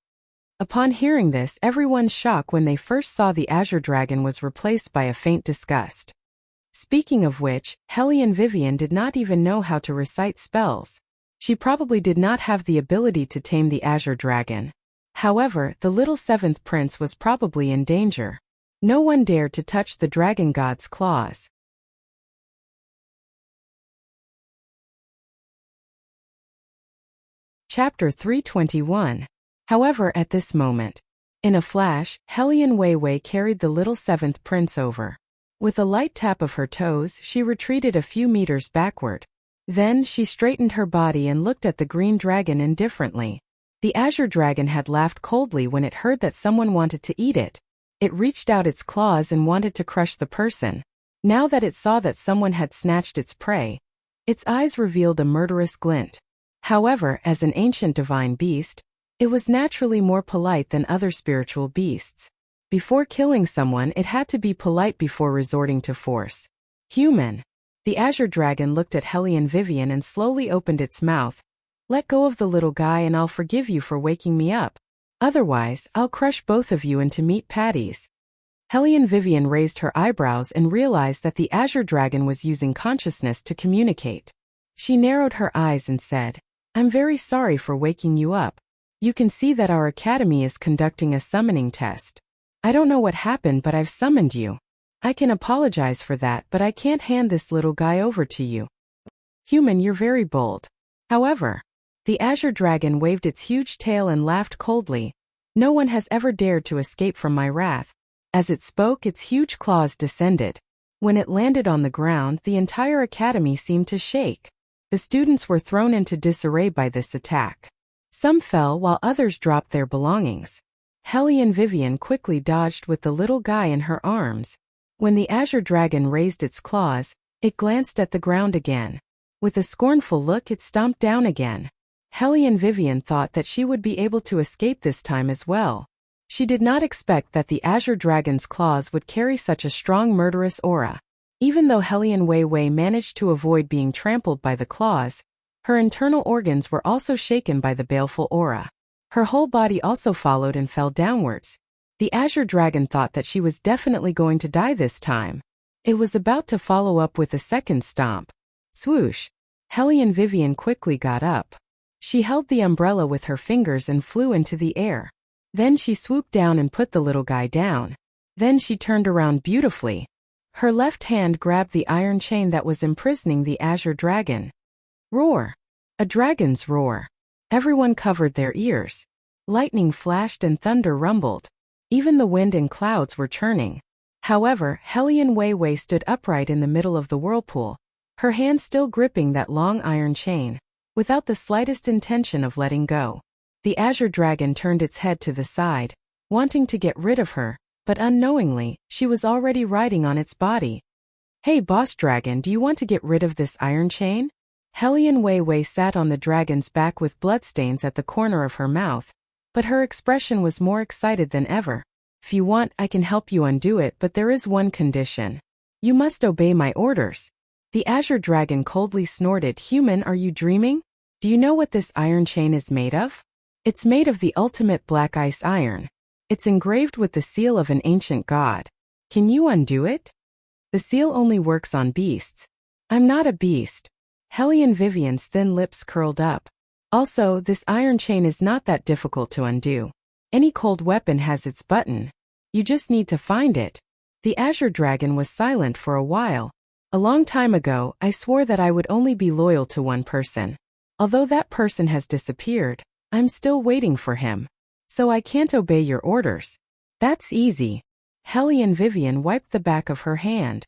S1: Upon hearing this, everyone's shock when they first saw the Azure Dragon was replaced by a faint disgust. Speaking of which, Hellion Vivian did not even know how to recite spells. She probably did not have the ability to tame the Azure Dragon. However, the little seventh prince was probably in danger. No one dared to touch the dragon god's claws. Chapter 321. However, at this moment, in a flash, Hellion Weiwei carried the little seventh prince over. With a light tap of her toes, she retreated a few meters backward. Then, she straightened her body and looked at the green dragon indifferently. The Azure Dragon had laughed coldly when it heard that someone wanted to eat it. It reached out its claws and wanted to crush the person. Now that it saw that someone had snatched its prey, its eyes revealed a murderous glint. However, as an ancient divine beast, it was naturally more polite than other spiritual beasts. Before killing someone, it had to be polite before resorting to force. Human. The Azure Dragon looked at Hellion Vivian and slowly opened its mouth. Let go of the little guy and I'll forgive you for waking me up. Otherwise, I'll crush both of you into meat patties. Hellion Vivian raised her eyebrows and realized that the Azure Dragon was using consciousness to communicate. She narrowed her eyes and said, I'm very sorry for waking you up. You can see that our academy is conducting a summoning test. I don't know what happened, but I've summoned you. I can apologize for that, but I can't hand this little guy over to you. Human, you're very bold. However, the Azure Dragon waved its huge tail and laughed coldly. No one has ever dared to escape from my wrath. As it spoke, its huge claws descended. When it landed on the ground, the entire academy seemed to shake. The students were thrown into disarray by this attack. Some fell while others dropped their belongings. Hellion Vivian quickly dodged with the little guy in her arms. When the Azure Dragon raised its claws, it glanced at the ground again. With a scornful look, it stomped down again. Hellion Vivian thought that she would be able to escape this time as well. She did not expect that the Azure Dragon's claws would carry such a strong murderous aura. Even though Hellion Weiwei managed to avoid being trampled by the claws, her internal organs were also shaken by the baleful aura. Her whole body also followed and fell downwards. The Azure Dragon thought that she was definitely going to die this time. It was about to follow up with a second stomp. Swoosh! Hellion Vivian quickly got up. She held the umbrella with her fingers and flew into the air. Then she swooped down and put the little guy down. Then she turned around beautifully. Her left hand grabbed the iron chain that was imprisoning the Azure Dragon. Roar! A dragon's roar. Everyone covered their ears. Lightning flashed and thunder rumbled. Even the wind and clouds were churning. However, Hellion Weiwei stood upright in the middle of the whirlpool, her hand still gripping that long iron chain, without the slightest intention of letting go. The Azure Dragon turned its head to the side, wanting to get rid of her, but unknowingly, she was already riding on its body. Hey Boss Dragon, do you want to get rid of this iron chain? Hellion Weiwei sat on the dragon's back with bloodstains at the corner of her mouth, but her expression was more excited than ever. If you want, I can help you undo it, but there is one condition. You must obey my orders. The Azure Dragon coldly snorted. Human, are you dreaming? Do you know what this iron chain is made of? It's made of the ultimate black ice iron. It's engraved with the seal of an ancient god. Can you undo it? The seal only works on beasts. I'm not a beast. Hellion Vivian's thin lips curled up. Also, this iron chain is not that difficult to undo. Any cold weapon has its button. You just need to find it. The Azure Dragon was silent for a while. A long time ago, I swore that I would only be loyal to one person. Although that person has disappeared, I'm still waiting for him. So I can't obey your orders. That's easy. Hellion Vivian wiped the back of her hand.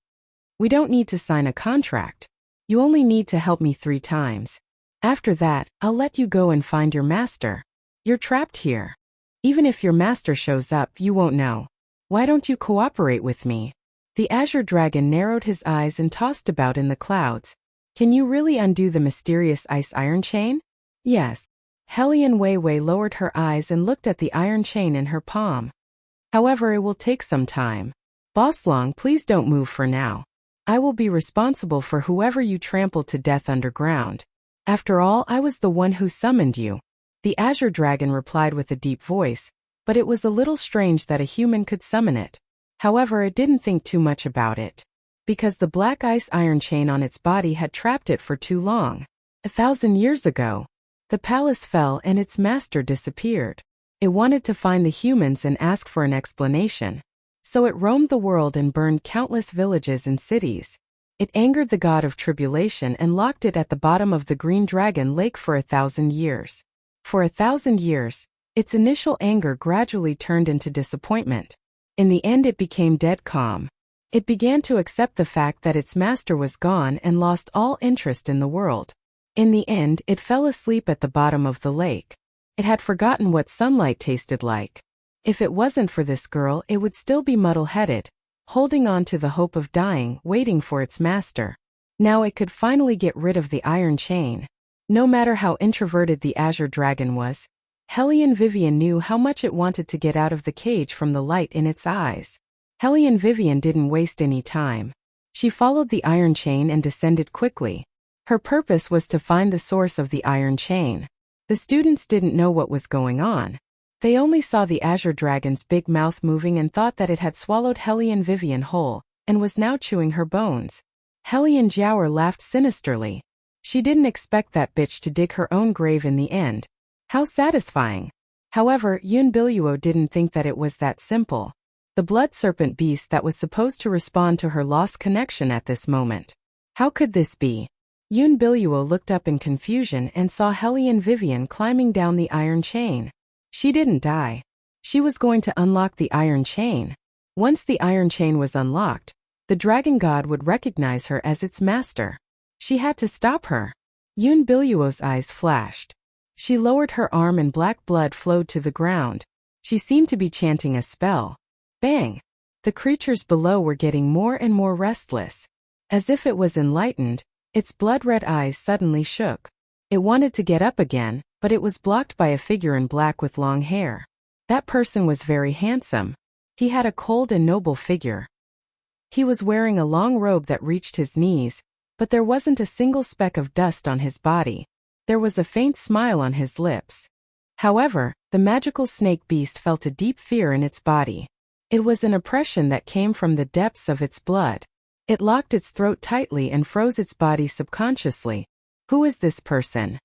S1: We don't need to sign a contract. You only need to help me 3 times. After that, I'll let you go and find your master. You're trapped here. Even if your master shows up, you won't know. Why don't you cooperate with me? The Azure Dragon narrowed his eyes and tossed about in the clouds. Can you really undo the mysterious ice iron chain? Yes. Hellion Weiwei lowered her eyes and looked at the iron chain in her palm. However, it will take some time. Boss Long, please don't move for now. I will be responsible for whoever you trample to death underground. After all, I was the one who summoned you. The Azure Dragon replied with a deep voice, but it was a little strange that a human could summon it. However, it didn't think too much about it. Because the black ice iron chain on its body had trapped it for too long. 1,000 years ago, the palace fell and its master disappeared. It wanted to find the humans and ask for an explanation. So it roamed the world and burned countless villages and cities. It angered the god of tribulation and locked it at the bottom of the Green Dragon Lake for 1,000 years. For 1,000 years, its initial anger gradually turned into disappointment. In the end, it became dead calm. It began to accept the fact that its master was gone and lost all interest in the world. In the end, it fell asleep at the bottom of the lake. It had forgotten what sunlight tasted like. If it wasn't for this girl, it would still be muddle-headed, holding on to the hope of dying, waiting for its master. Now it could finally get rid of the iron chain. No matter how introverted the Azure Dragon was, Hellion Vivian knew how much it wanted to get out of the cage from the light in its eyes. Hellion Vivian didn't waste any time. She followed the iron chain and descended quickly. Her purpose was to find the source of the iron chain. The students didn't know what was going on. They only saw the Azure Dragon's big mouth moving and thought that it had swallowed Hellion Vivian whole, and was now chewing her bones. Hellion Jiaoer laughed sinisterly. She didn't expect that bitch to dig her own grave in the end. How satisfying. However, Yun Biluo didn't think that it was that simple. The blood serpent beast that was supposed to respond to her lost connection at this moment. How could this be? Yun Biluo looked up in confusion and saw Hellion Vivian climbing down the iron chain. She didn't die. She was going to unlock the iron chain. Once the iron chain was unlocked, the dragon god would recognize her as its master. She had to stop her. Yun Biluo's eyes flashed. She lowered her arm and black blood flowed to the ground. She seemed to be chanting a spell. Bang! The creatures below were getting more and more restless. As if it was enlightened, its blood-red eyes suddenly shook. It wanted to get up again, but it was blocked by a figure in black with long hair. That person was very handsome. He had a cold and noble figure. He was wearing a long robe that reached his knees, but there wasn't a single speck of dust on his body. There was a faint smile on his lips. However, the magical snake beast felt a deep fear in its body. It was an oppression that came from the depths of its blood. It locked its throat tightly and froze its body subconsciously. Who is this person?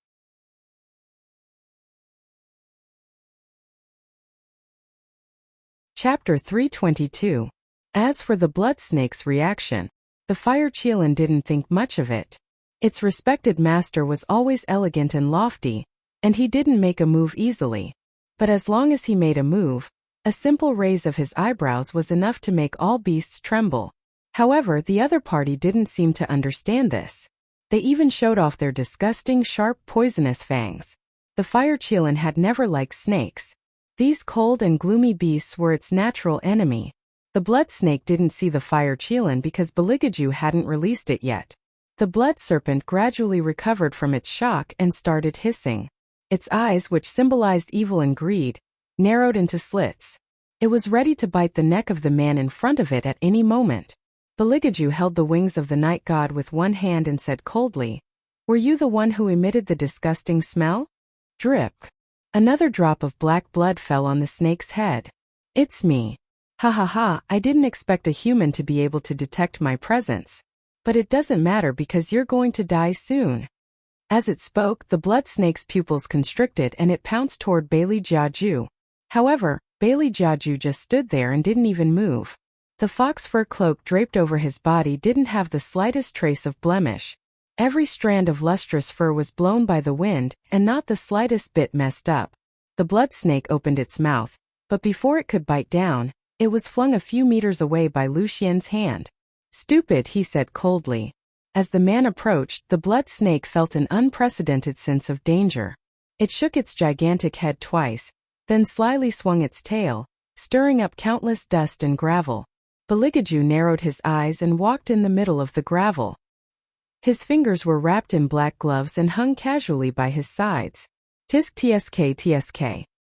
S1: Chapter 322. As for the blood snake's reaction, the fire Qilin didn't think much of it. Its respected master was always elegant and lofty, and he didn't make a move easily. But as long as he made a move, a simple raise of his eyebrows was enough to make all beasts tremble. However, the other party didn't seem to understand this. They even showed off their disgusting, sharp, poisonous fangs. The fire Qilin had never liked snakes. These cold and gloomy beasts were its natural enemy. The blood snake didn't see the fire Qilin because Beligaju hadn't released it yet. The blood serpent gradually recovered from its shock and started hissing. Its eyes, which symbolized evil and greed, narrowed into slits. It was ready to bite the neck of the man in front of it at any moment. Beligaju held the wings of the night god with one hand and said coldly, "Were you the one who emitted the disgusting smell?" Drip. Another drop of black blood fell on the snake's head. "It's me. Ha ha ha, I didn't expect a human to be able to detect my presence." But it doesn't matter because you're going to die soon. As it spoke, the blood snake's pupils constricted and it pounced toward Bailey Jiaju. However, Bailey Jiaju just stood there and didn't even move. The fox fur cloak draped over his body didn't have the slightest trace of blemish. Every strand of lustrous fur was blown by the wind, and not the slightest bit messed up. The blood snake opened its mouth, but before it could bite down, it was flung a few meters away by Lu Xian's hand. "Stupid," he said coldly. As the man approached, the blood snake felt an unprecedented sense of danger. It shook its gigantic head twice, then slyly swung its tail, stirring up countless dust and gravel. Baligaju narrowed his eyes and walked in the middle of the gravel. His fingers were wrapped in black gloves and hung casually by his sides. "Tisk tsk.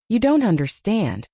S1: You don't understand."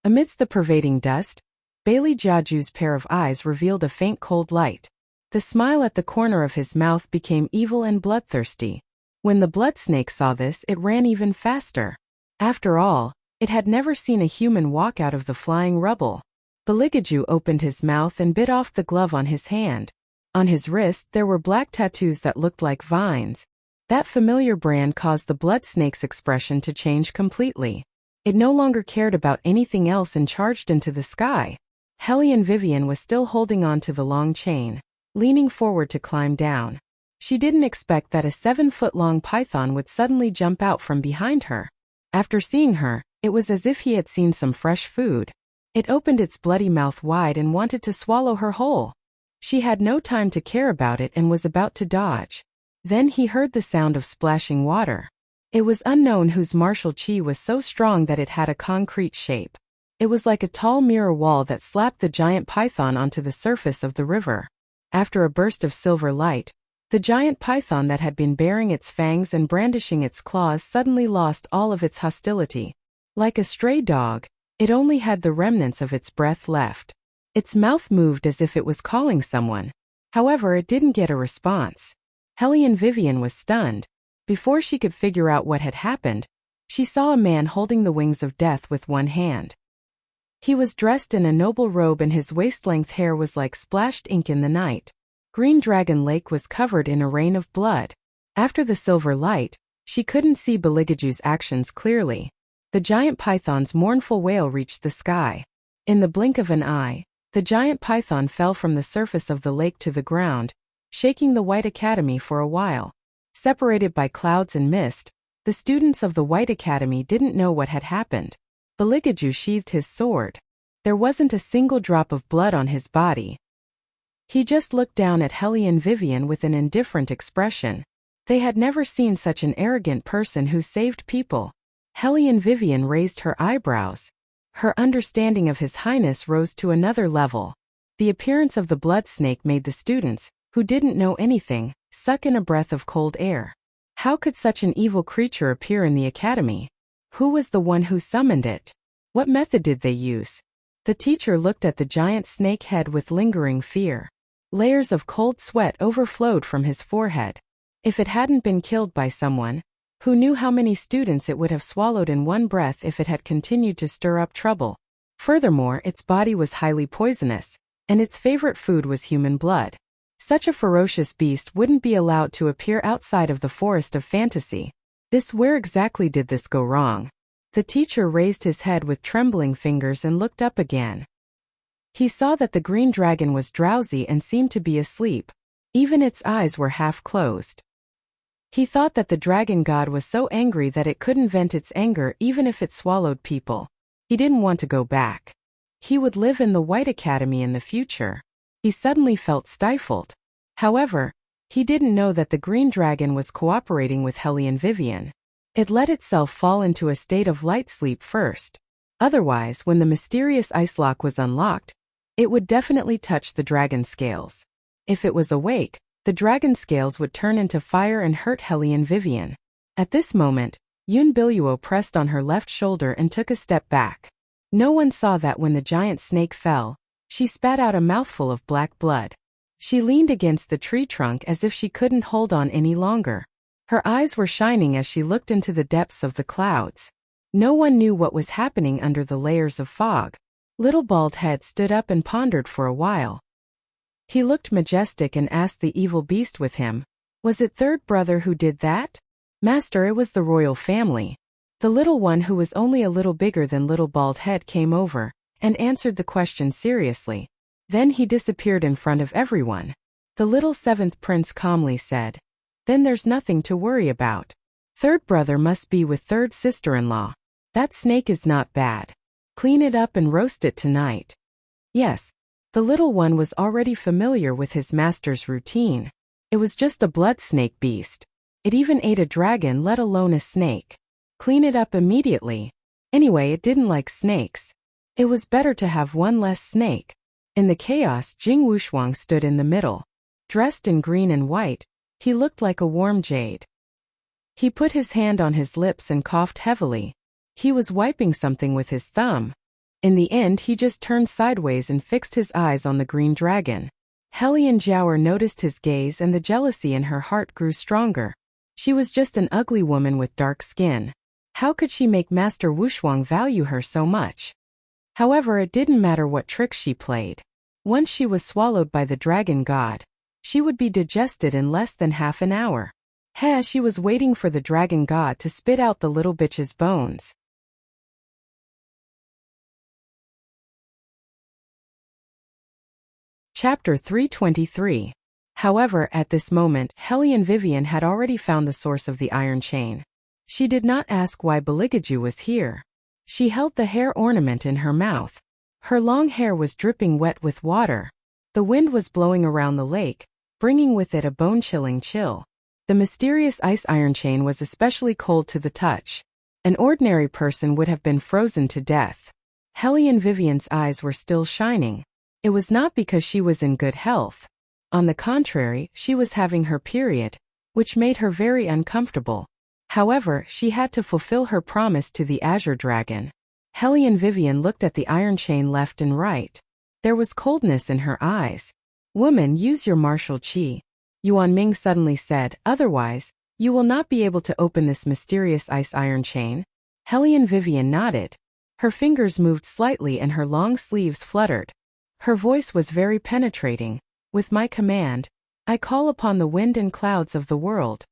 S1: Amidst the pervading dust, Bailey Jiaju's pair of eyes revealed a faint cold light. The smile at the corner of his mouth became evil and bloodthirsty. When the blood snake saw this, it ran even faster. After all, it had never seen a human walk out of the flying rubble. Baligaju opened his mouth and bit off the glove on his hand. On his wrist there were black tattoos that looked like vines. That familiar brand caused the blood snake's expression to change completely. It no longer cared about anything else and charged into the sky. Hellion Vivian was still holding on to the long chain, leaning forward to climb down. She didn't expect that a 7-foot-long python would suddenly jump out from behind her. After seeing her, it was as if he had seen some fresh food. It opened its bloody mouth wide and wanted to swallow her whole. She had no time to care about it and was about to dodge. Then he heard the sound of splashing water. It was unknown whose martial chi was so strong that it had a concrete shape. It was like a tall mirror wall that slapped the giant python onto the surface of the river. After a burst of silver light, the giant python that had been baring its fangs and brandishing its claws suddenly lost all of its hostility. Like a stray dog, it only had the remnants of its breath left. Its mouth moved as if it was calling someone. However, it didn't get a response. Hellion Vivian was stunned. Before she could figure out what had happened, she saw a man holding the wings of death with one hand. He was dressed in a noble robe and his waist-length hair was like splashed ink in the night. Green Dragon Lake was covered in a rain of blood. After the silver light, she couldn't see Baligaju's actions clearly. The giant python's mournful wail reached the sky. In the blink of an eye, the giant python fell from the surface of the lake to the ground, shaking the White Academy for a while. Separated by clouds and mist, the students of the White Academy didn't know what had happened. Baligaju sheathed his sword. There wasn't a single drop of blood on his body. He just looked down at Hellion Vivian with an indifferent expression. They had never seen such an arrogant person who saved people. Hellion Vivian raised her eyebrows. Her understanding of His Highness rose to another level. The appearance of the blood snake made the students, who didn't know anything, suck in a breath of cold air. How could such an evil creature appear in the academy? Who was the one who summoned it? What method did they use? The teacher looked at the giant snake head with lingering fear. Layers of cold sweat overflowed from his forehead. If it hadn't been killed by someone, who knew how many students it would have swallowed in one breath if it had continued to stir up trouble? Furthermore, its body was highly poisonous, and its favorite food was human blood. Such a ferocious beast wouldn't be allowed to appear outside of the forest of fantasy. Where exactly did this go wrong? The teacher raised his head with trembling fingers and looked up again. He saw that the green dragon was drowsy and seemed to be asleep. Even its eyes were half closed. He thought that the dragon god was so angry that it couldn't vent its anger even if it swallowed people. He didn't want to go back. He would live in the White Academy in the future. He suddenly felt stifled. However, he didn't know that the green dragon was cooperating with Hellion Vivian. It let itself fall into a state of light sleep first. Otherwise, when the mysterious ice lock was unlocked, it would definitely touch the dragon scales. If it was awake, the dragon scales would turn into fire and hurt Hellion Vivian. At this moment, Yun Biluo pressed on her left shoulder and took a step back. No one saw that when the giant snake fell, she spat out a mouthful of black blood. She leaned against the tree trunk as if she couldn't hold on any longer. Her eyes were shining as she looked into the depths of the clouds. No one knew what was happening under the layers of fog. Little Bald Head stood up and pondered for a while. He looked majestic and asked the evil beast with him, "Was it third brother who did that?" "Master, it was the royal family." The little one, who was only a little bigger than Little Bald Head, came over and answered the question seriously. Then he disappeared in front of everyone. The little seventh prince calmly said, "Then there's nothing to worry about. Third brother must be with third sister-in-law. That snake is not bad. Clean it up and roast it tonight." Yes, the little one was already familiar with his master's routine. It was just a blood snake beast. It even ate a dragon, let alone a snake. Clean it up immediately. Anyway, it didn't like snakes. It was better to have one less snake. In the chaos, Jing Wushuang stood in the middle. Dressed in green and white, he looked like a warm jade. He put his hand on his lips and coughed heavily. He was wiping something with his thumb. In the end, he just turned sideways and fixed his eyes on the green dragon. Helian Jiaoer noticed his gaze, and the jealousy in her heart grew stronger. She was just an ugly woman with dark skin. How could she make Master Wushuang value her so much? However, it didn't matter what tricks she played. Once she was swallowed by the dragon god, she would be digested in less than half an hour. She was waiting for the dragon god to spit out the little bitch's bones. Chapter 323. However, at this moment, Helian Vivian had already found the source of the iron chain. She did not ask why Beligaju was here. She held the hair ornament in her mouth. Her long hair was dripping wet with water. The wind was blowing around the lake, bringing with it a bone-chilling chill. The mysterious ice iron chain was especially cold to the touch. An ordinary person would have been frozen to death. Helian Vivian's eyes were still shining. It was not because she was in good health. On the contrary, she was having her period, which made her very uncomfortable. However, she had to fulfill her promise to the Azure Dragon. Helian Vivian looked at the iron chain left and right. There was coldness in her eyes. "Woman, use your martial qi," Yuan Ming suddenly said, "otherwise, you will not be able to open this mysterious ice iron chain." Helian Vivian nodded. Her fingers moved slightly and her long sleeves fluttered. Her voice was very penetrating. "With my command, I call upon the wind and clouds of the world."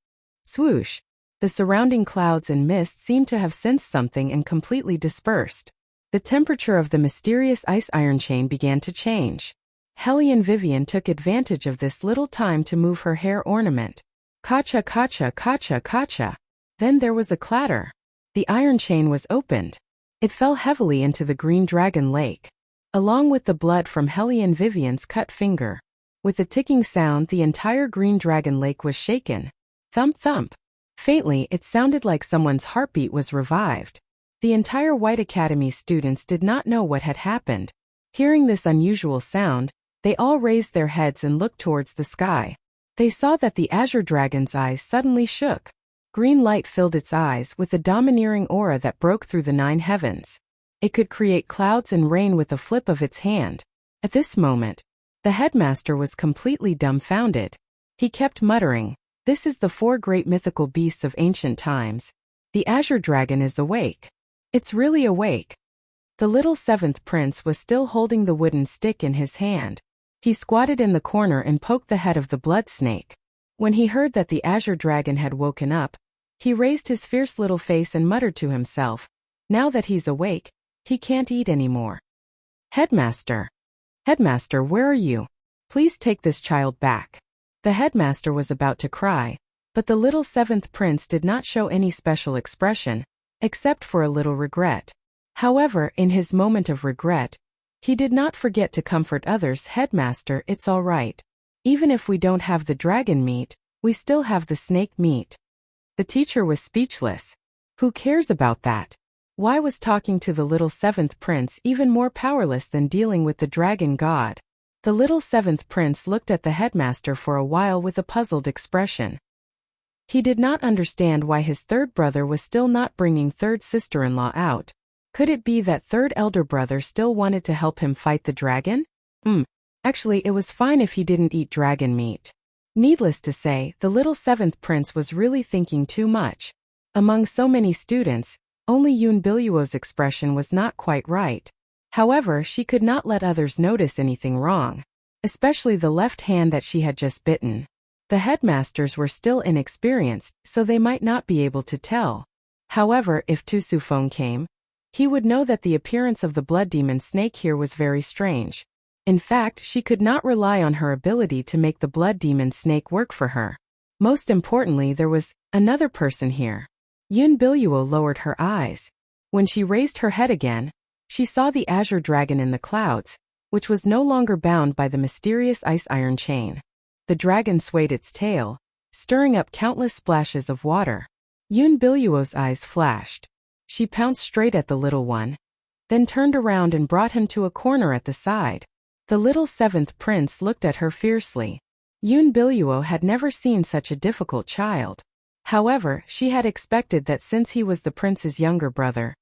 S1: Swoosh! The surrounding clouds and mist seemed to have sensed something and completely dispersed. The temperature of the mysterious ice iron chain began to change. Helian Vivian took advantage of this little time to move her hair ornament. Kacha, kacha, kacha, kacha. Then there was a clatter. The iron chain was opened. It fell heavily into the green dragon lake, along with the blood from Helian Vivian's cut finger. With a ticking sound, the entire green dragon lake was shaken. Thump, thump. Faintly, it sounded like someone's heartbeat was revived. The entire White Academy students did not know what had happened. Hearing this unusual sound, they all raised their heads and looked towards the sky. They saw that the Azure Dragon's eyes suddenly shook. Green light filled its eyes with a domineering aura that broke through the 9 heavens. It could create clouds and rain with a flip of its hand. At this moment, the headmaster was completely dumbfounded. He kept muttering, "This is the 4 great mythical beasts of ancient times. The Azure Dragon is awake. It's really awake." The little 7th prince was still holding the wooden stick in his hand. He squatted in the corner and poked the head of the blood snake. When he heard that the Azure Dragon had woken up, he raised his fierce little face and muttered to himself, "Now that he's awake, he can't eat anymore." Headmaster! Headmaster, where are you? Please take this child back." The headmaster was about to cry, but the little 7th prince did not show any special expression, except for a little regret. However, in his moment of regret, he did not forget to comfort others. "Headmaster, it's all right. Even if we don't have the dragon meat, we still have the snake meat." The teacher was speechless. Who cares about that? Why was talking to the little 7th prince even more powerless than dealing with the dragon god? The little 7th prince looked at the headmaster for a while with a puzzled expression. He did not understand why his third brother was still not bringing third sister-in-law out. Could it be that third elder brother still wanted to help him fight the dragon? Actually, it was fine if he didn't eat dragon meat. Needless to say, the little 7th prince was really thinking too much. Among so many students, only Yun Biluo's expression was not quite right. However, she could not let others notice anything wrong. especially the left hand that she had just bitten. The headmasters were still inexperienced, so they might not be able to tell. However, if Tu Sufeng came, he would know that the appearance of the blood demon snake here was very strange. In fact, she could not rely on her ability to make the blood demon snake work for her. Most importantly, there was another person here. Yun Biluo lowered her eyes. When she raised her head again, she saw the azure dragon in the clouds, which was no longer bound by the mysterious ice iron chain. The dragon swayed its tail, stirring up countless splashes of water. Yun Biluo's eyes flashed. She pounced straight at the little one, then turned around and brought him to a corner at the side. The little seventh prince looked at her fiercely. Yun Biluo had never seen such a difficult child. However, she had expected that since he was the prince's younger brother,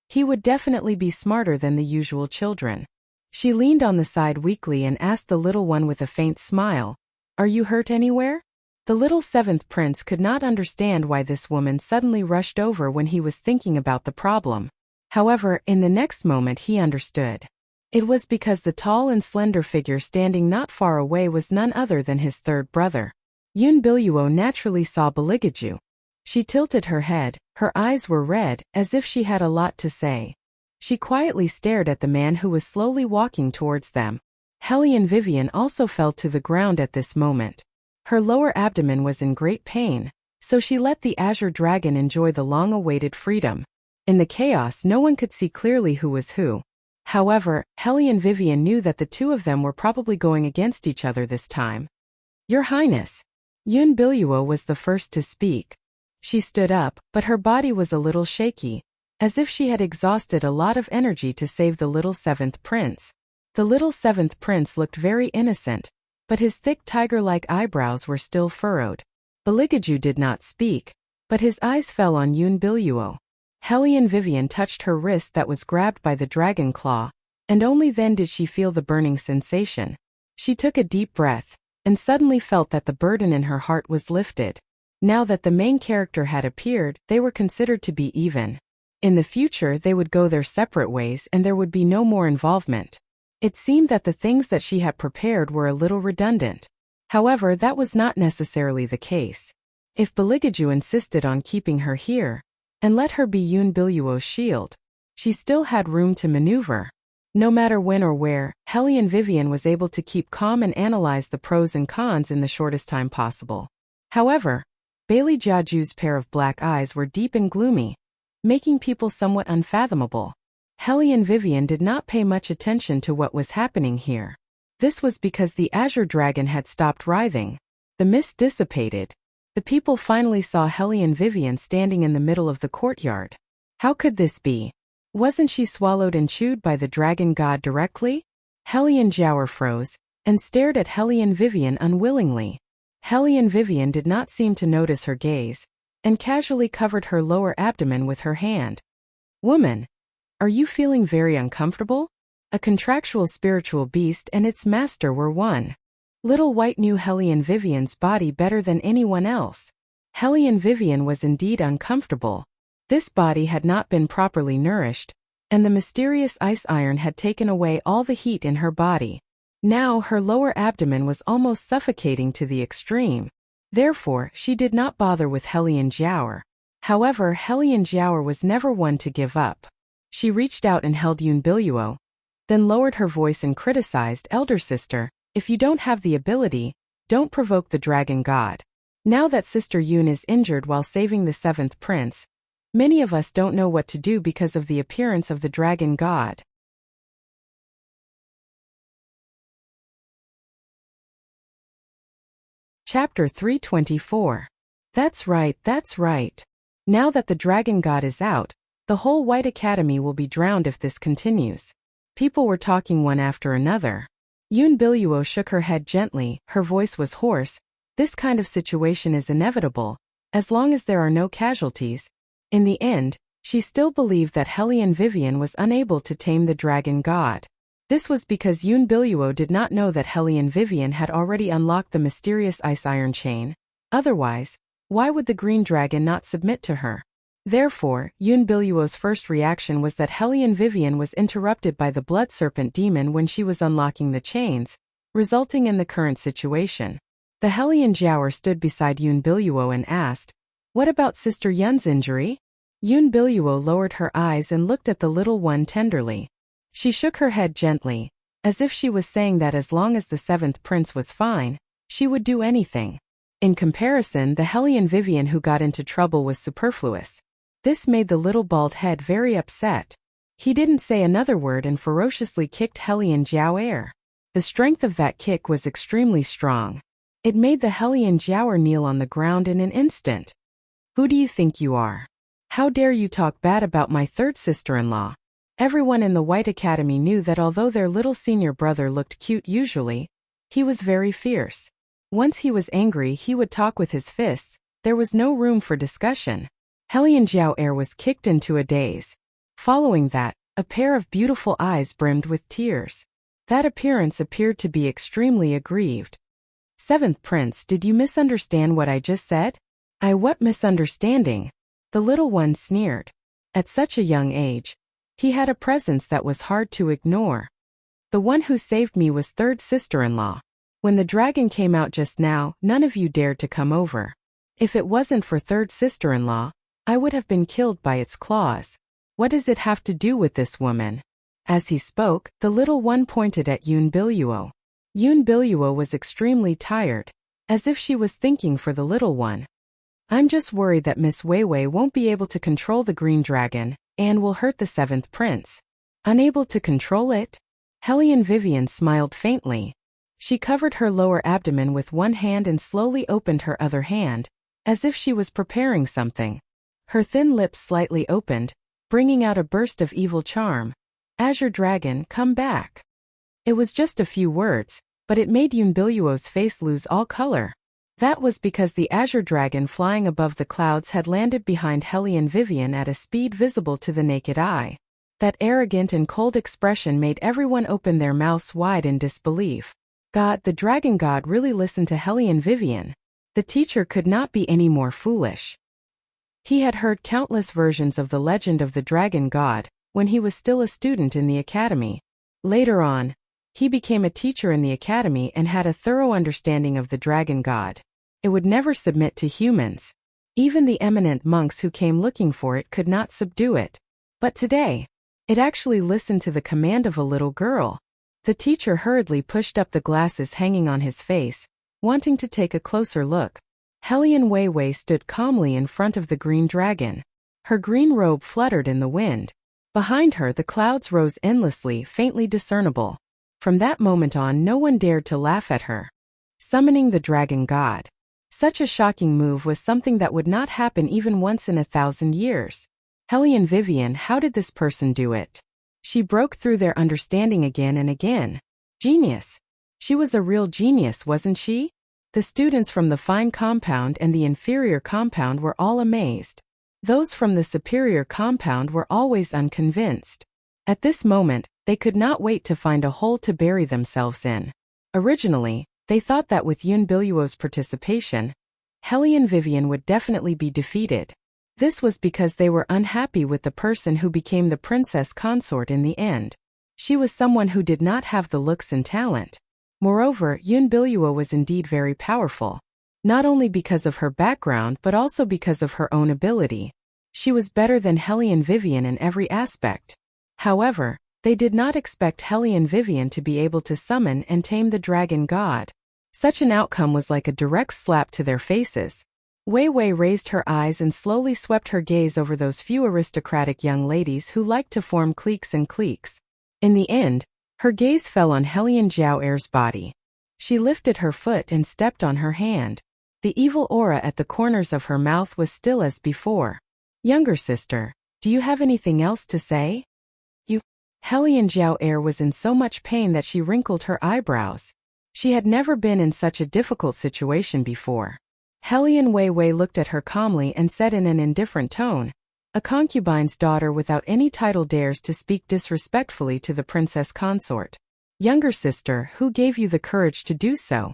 S1: he would definitely be smarter than the usual children. She leaned on the side weakly and asked the little one with a faint smile, "Are you hurt anywhere?" The little seventh prince could not understand why this woman suddenly rushed over when he was thinking about the problem. However, in the next moment he understood. It was because the tall and slender figure standing not far away was none other than his third brother. Yun Biluo naturally saw Beligaju. She tilted her head, her eyes were red, as if she had a lot to say. She quietly stared at the man who was slowly walking towards them. Hellion Vivian also fell to the ground at this moment. Her lower abdomen was in great pain, so she let the azure dragon enjoy the long-awaited freedom. In the chaos, no one could see clearly who was who. However, Hellion Vivian knew that the two of them were probably going against each other this time. "Your Highness." Yun Biluo was the first to speak. She stood up, but her body was a little shaky, as if she had exhausted a lot of energy to save the little seventh prince. The little seventh prince looked very innocent, but his thick tiger-like eyebrows were still furrowed. Beligaju did not speak, but his eyes fell on Yun Biluo. Hellion Vivian touched her wrist that was grabbed by the dragon claw, and only then did she feel the burning sensation. She took a deep breath, and suddenly felt that the burden in her heart was lifted. Now that the main character had appeared, they were considered to be even. In the future they would go their separate ways and there would be no more involvement. It seemed that the things that she had prepared were a little redundant. However, that was not necessarily the case. If Beligaju insisted on keeping her here, and let her be Yun Biluo's shield, she still had room to maneuver. No matter when or where, Hellion Vivian was able to keep calm and analyze the pros and cons in the shortest time possible. However, Bailey Jiaju's pair of black eyes were deep and gloomy, making people somewhat unfathomable. Hellion Vivian did not pay much attention to what was happening here. This was because the azure dragon had stopped writhing. The mist dissipated. The people finally saw Hellion Vivian standing in the middle of the courtyard. How could this be? Wasn't she swallowed and chewed by the dragon god directly? Hellion Jiao froze, and stared at Hellion Vivian unwillingly. Hellion Vivian did not seem to notice her gaze, and casually covered her lower abdomen with her hand. "Woman, are you feeling very uncomfortable?" A contractual spiritual beast and its master were one. Little White knew Hellion Vivian's body better than anyone else. Hellion Vivian was indeed uncomfortable. This body had not been properly nourished, and the mysterious ice iron had taken away all the heat in her body. Now her lower abdomen was almost suffocating to the extreme. Therefore, she did not bother with Hellion Jiao. However, Hellion Jiao was never one to give up. She reached out and held Yun Biluo, then lowered her voice and criticized, "Elder sister, if you don't have the ability, don't provoke the dragon god. Now that Sister Yun is injured while saving the seventh prince, many of us don't know what to do because of the appearance of the dragon god." Chapter 324. That's right, that's right. Now that the dragon god is out, the whole White Academy will be drowned if this continues. People were talking one after another. Yun Biluo shook her head gently, her voice was hoarse. This kind of situation is inevitable, as long as there are no casualties. In the end, she still believed that Hellion Vivian was unable to tame the dragon god. This was because Yun Biluo did not know that Hellion Vivian had already unlocked the mysterious ice iron chain. Otherwise, why would the green dragon not submit to her? Therefore, Yun Biluo's first reaction was that Hellion Vivian was interrupted by the blood serpent demon when she was unlocking the chains, resulting in the current situation. The Hellion Jiaoer stood beside Yun Biluo and asked, "What about Sister Yun's injury?" Yun Biluo lowered her eyes and looked at the little one tenderly. She shook her head gently, as if she was saying that as long as the seventh prince was fine, she would do anything. In comparison, the Hellion Vivian who got into trouble was superfluous. This made the little bald head very upset. He didn't say another word and ferociously kicked Hellion Jiaoer. The strength of that kick was extremely strong. It made the Hellion Jiaoer kneel on the ground in an instant. "Who do you think you are? How dare you talk bad about my third sister-in-law?" Everyone in the White Academy knew that although their little senior brother looked cute usually, he was very fierce. Once he was angry, he would talk with his fists. There was no room for discussion. Hellion Jiaoer was kicked into a daze. Following that, a pair of beautiful eyes brimmed with tears. That appearance appeared to be extremely aggrieved. "Seventh Prince, did you misunderstand what I just said?" What misunderstanding?" The little one sneered. At such a young age, he had a presence that was hard to ignore. "The one who saved me was third sister-in-law. When the dragon came out just now, none of you dared to come over. If it wasn't for third sister-in-law, I would have been killed by its claws. What does it have to do with this woman?" As he spoke, the little one pointed at Yun Biluo. Yun Biluo was extremely tired, as if she was thinking for the little one. "I'm just worried that Miss Weiwei won't be able to control the green dragon, and will hurt the seventh prince." Unable to control it? Hellion Vivian smiled faintly. She covered her lower abdomen with one hand and slowly opened her other hand, as if she was preparing something. Her thin lips slightly opened, bringing out a burst of evil charm. "Azure Dragon, come back." It was just a few words, but it made Yun Biluo's face lose all color. That was because the Azure Dragon flying above the clouds had landed behind Hellion Vivian at a speed visible to the naked eye. That arrogant and cold expression made everyone open their mouths wide in disbelief. God, the Dragon God really listened to Hellion Vivian. The teacher could not be any more foolish. He had heard countless versions of the legend of the Dragon God when he was still a student in the academy. Later on, he became a teacher in the academy and had a thorough understanding of the Dragon God. It would never submit to humans. Even the eminent monks who came looking for it could not subdue it. But today, it actually listened to the command of a little girl. The teacher hurriedly pushed up the glasses hanging on his face, wanting to take a closer look. Hellion Weiwei stood calmly in front of the green dragon. Her green robe fluttered in the wind. Behind her the clouds rose endlessly, faintly discernible. From that moment on, no one dared to laugh at her. Summoning the Dragon God. Such a shocking move was something that would not happen even once in 1,000 years. Hellion Vivian, how did this person do it? She broke through their understanding again and again. Genius. She was a real genius, wasn't she? The students from the fine compound and the inferior compound were all amazed. Those from the superior compound were always unconvinced. At this moment, they could not wait to find a hole to bury themselves in. Originally, they thought that with Yun Biluo's participation, Hellion Vivian would definitely be defeated. This was because they were unhappy with the person who became the princess consort in the end. She was someone who did not have the looks and talent. Moreover, Yun Biluo was indeed very powerful. Not only because of her background but also because of her own ability. She was better than Hellion Vivian in every aspect. However, they did not expect Hellion Vivian to be able to summon and tame the Dragon God. Such an outcome was like a direct slap to their faces. Weiwei raised her eyes and slowly swept her gaze over those few aristocratic young ladies who liked to form cliques and cliques. In the end, her gaze fell on Hellion Jiaoer's body. She lifted her foot and stepped on her hand. The evil aura at the corners of her mouth was still as before. "Younger sister, do you have anything else to say?" Hellion Jiaoer was in so much pain that she wrinkled her eyebrows. She had never been in such a difficult situation before. Hellion Weiwei looked at her calmly and said in an indifferent tone, "A concubine's daughter without any title dares to speak disrespectfully to the princess consort. Younger sister, who gave you the courage to do so?"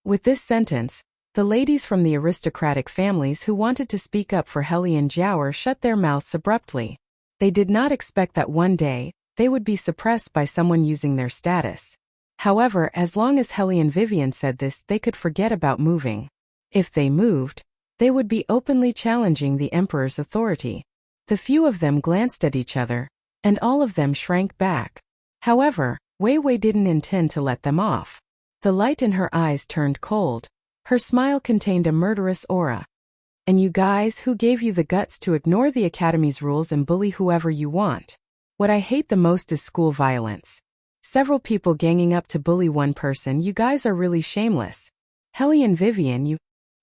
S1: With this sentence, the ladies from the aristocratic families who wanted to speak up for Hellion Jiaoer shut their mouths abruptly. They did not expect that one day, they would be suppressed by someone using their status. However, as long as Helly and Vivian said this, they could forget about moving. If they moved, they would be openly challenging the Emperor's authority. The few of them glanced at each other, and all of them shrank back. However, Wei Wei didn't intend to let them off. The light in her eyes turned cold. Her smile contained a murderous aura. And you guys, who gave you the guts to ignore the Academy's rules and bully whoever you want? What I hate the most is school violence. Several people ganging up to bully one person. You guys are really shameless. Helly and Vivian,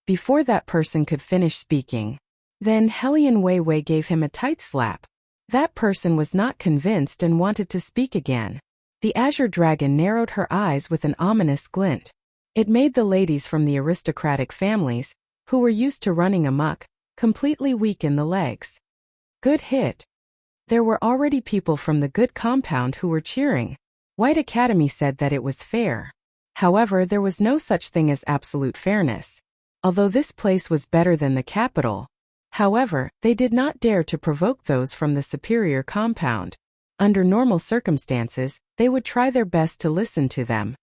S1: Before that person could finish speaking. Then Helly and Wei Wei gave him a tight slap. That person was not convinced and wanted to speak again. The Azure Dragon narrowed her eyes with an ominous glint. It made the ladies from the aristocratic families, who were used to running amok, completely weak in the legs. Good hit. There were already people from the good compound who were cheering. White Academy said that it was fair. However, there was no such thing as absolute fairness. Although this place was better than the capital. However, they did not dare to provoke those from the superior compound. Under normal circumstances, they would try their best to listen to them.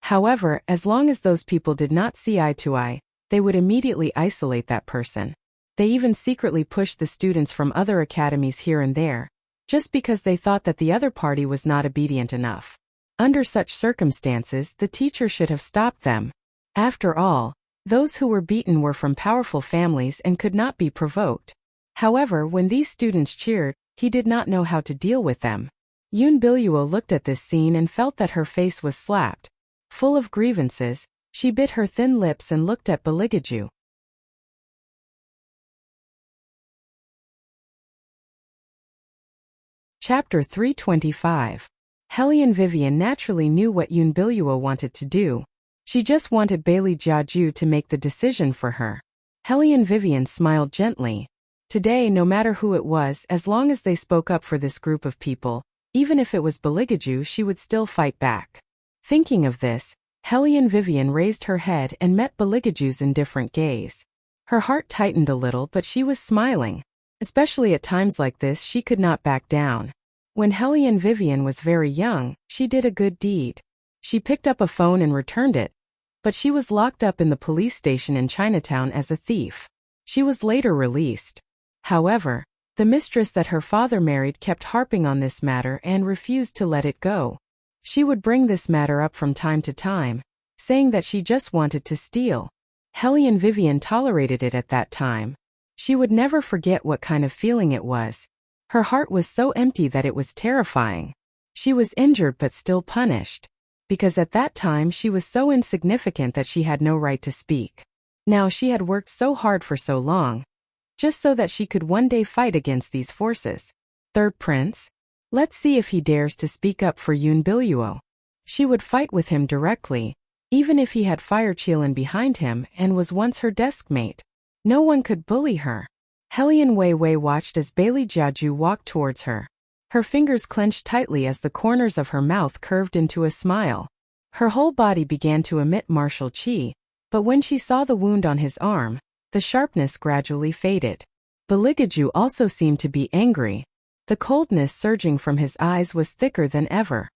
S1: However, as long as those people did not see eye to eye, they would immediately isolate that person. They even secretly pushed the students from other academies here and there, just because they thought that the other party was not obedient enough. Under such circumstances, the teacher should have stopped them. After all, those who were beaten were from powerful families and could not be provoked. However, when these students cheered, he did not know how to deal with them. Yun Biluo looked at this scene and felt that her face was slapped. Full of grievances, she bit her thin lips and looked at Beligaju. Chapter 325. Helly and Vivian naturally knew what Yun Biluo wanted to do. She just wanted Bailey Jiaju to make the decision for her. Helly and Vivian smiled gently. Today, no matter who it was, as long as they spoke up for this group of people, even if it was Beligaju, she would still fight back. Thinking of this, Helly and Vivian raised her head and met Beligaju's indifferent gaze. Her heart tightened a little, but she was smiling. Especially at times like this, she could not back down. When Helly and Vivian was very young, she did a good deed. She picked up a phone and returned it, but she was locked up in the police station in Chinatown as a thief. She was later released. However, the mistress that her father married kept harping on this matter and refused to let it go. She would bring this matter up from time to time, saying that she just wanted to steal. Helly and Vivian tolerated it at that time. She would never forget what kind of feeling it was. Her heart was so empty that it was terrifying. She was injured but still punished. Because at that time she was so insignificant that she had no right to speak. Now she had worked so hard for so long, just so that she could one day fight against these forces. Third Prince? Let's see if he dares to speak up for Yun Biluo. She would fight with him directly, even if he had Fire Qilin behind him and was once her desk mate. No one could bully her. Helly and Wei Wei watched as Bailey Jiaju walked towards her. Her fingers clenched tightly as the corners of her mouth curved into a smile. Her whole body began to emit martial qi, but when she saw the wound on his arm, the sharpness gradually faded. Beligaju also seemed to be angry. The coldness surging from his eyes was thicker than ever.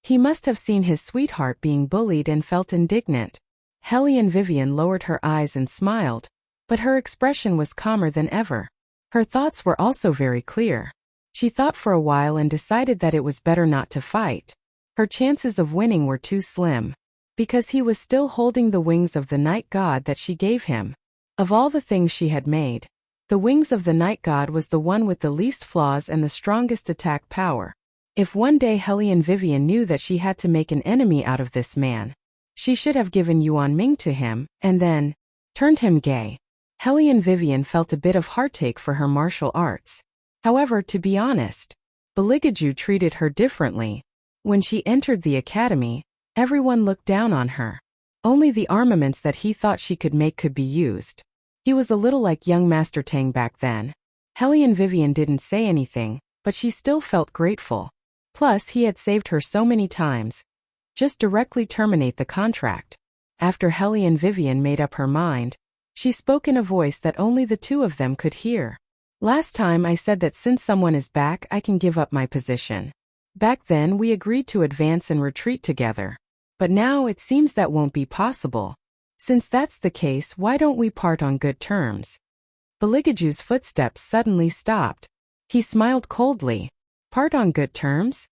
S1: He must have seen his sweetheart being bullied and felt indignant. Helly and Vivian lowered her eyes and smiled, but her expression was calmer than ever. Her thoughts were also very clear. She thought for a while and decided that it was better not to fight. Her chances of winning were too slim, because he was still holding the wings of the night god that she gave him. Of all the things she had made, the wings of the night god was the one with the least flaws and the strongest attack power. If one day Helly and Vivian knew that she had to make an enemy out of this man, she should have given Yuan Ming to him, and then turned him gay. Helly and Vivian felt a bit of heartache for her martial arts. However, to be honest, Beligaju treated her differently. When she entered the academy, everyone looked down on her. Only the armaments that he thought she could make could be used. He was a little like young Master Tang back then. Helly and Vivian didn't say anything, but she still felt grateful. Plus, he had saved her so many times. Just directly terminate the contract. After Helly and Vivian made up her mind, she spoke in a voice that only the two of them could hear. Last time I said that since someone is back, I can give up my position. Back then we agreed to advance and retreat together. But now it seems that won't be possible. Since that's the case, why don't we part on good terms? Beligaju's footsteps suddenly stopped. He smiled coldly. Part on good terms?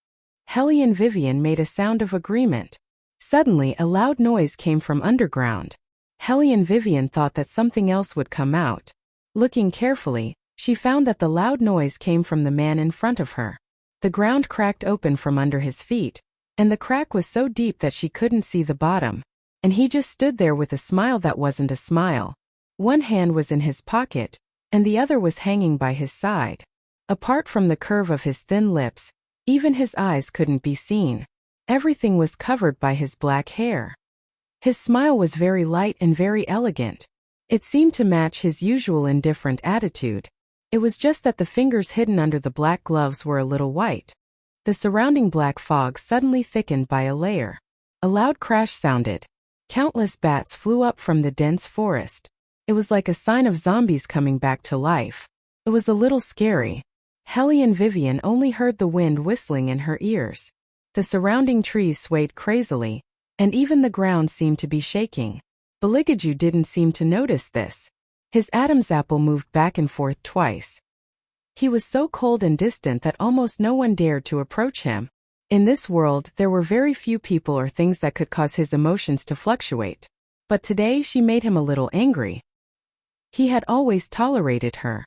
S1: Helly and Vivian made a sound of agreement. Suddenly a loud noise came from underground. Helly and Vivian thought that something else would come out. Looking carefully, she found that the loud noise came from the man in front of her. The ground cracked open from under his feet, and the crack was so deep that she couldn't see the bottom. And he just stood there with a smile that wasn't a smile. One hand was in his pocket, and the other was hanging by his side. Apart from the curve of his thin lips, even his eyes couldn't be seen. Everything was covered by his black hair. His smile was very light and very elegant. It seemed to match his usual indifferent attitude. It was just that the fingers hidden under the black gloves were a little white. The surrounding black fog suddenly thickened by a layer. A loud crash sounded. Countless bats flew up from the dense forest. It was like a sign of zombies coming back to life. It was a little scary. Helly and Vivian only heard the wind whistling in her ears. The surrounding trees swayed crazily, and even the ground seemed to be shaking. Beligaju didn't seem to notice this. His Adam's apple moved back and forth twice. He was so cold and distant that almost no one dared to approach him. In this world, there were very few people or things that could cause his emotions to fluctuate. But today she made him a little angry. He had always tolerated her.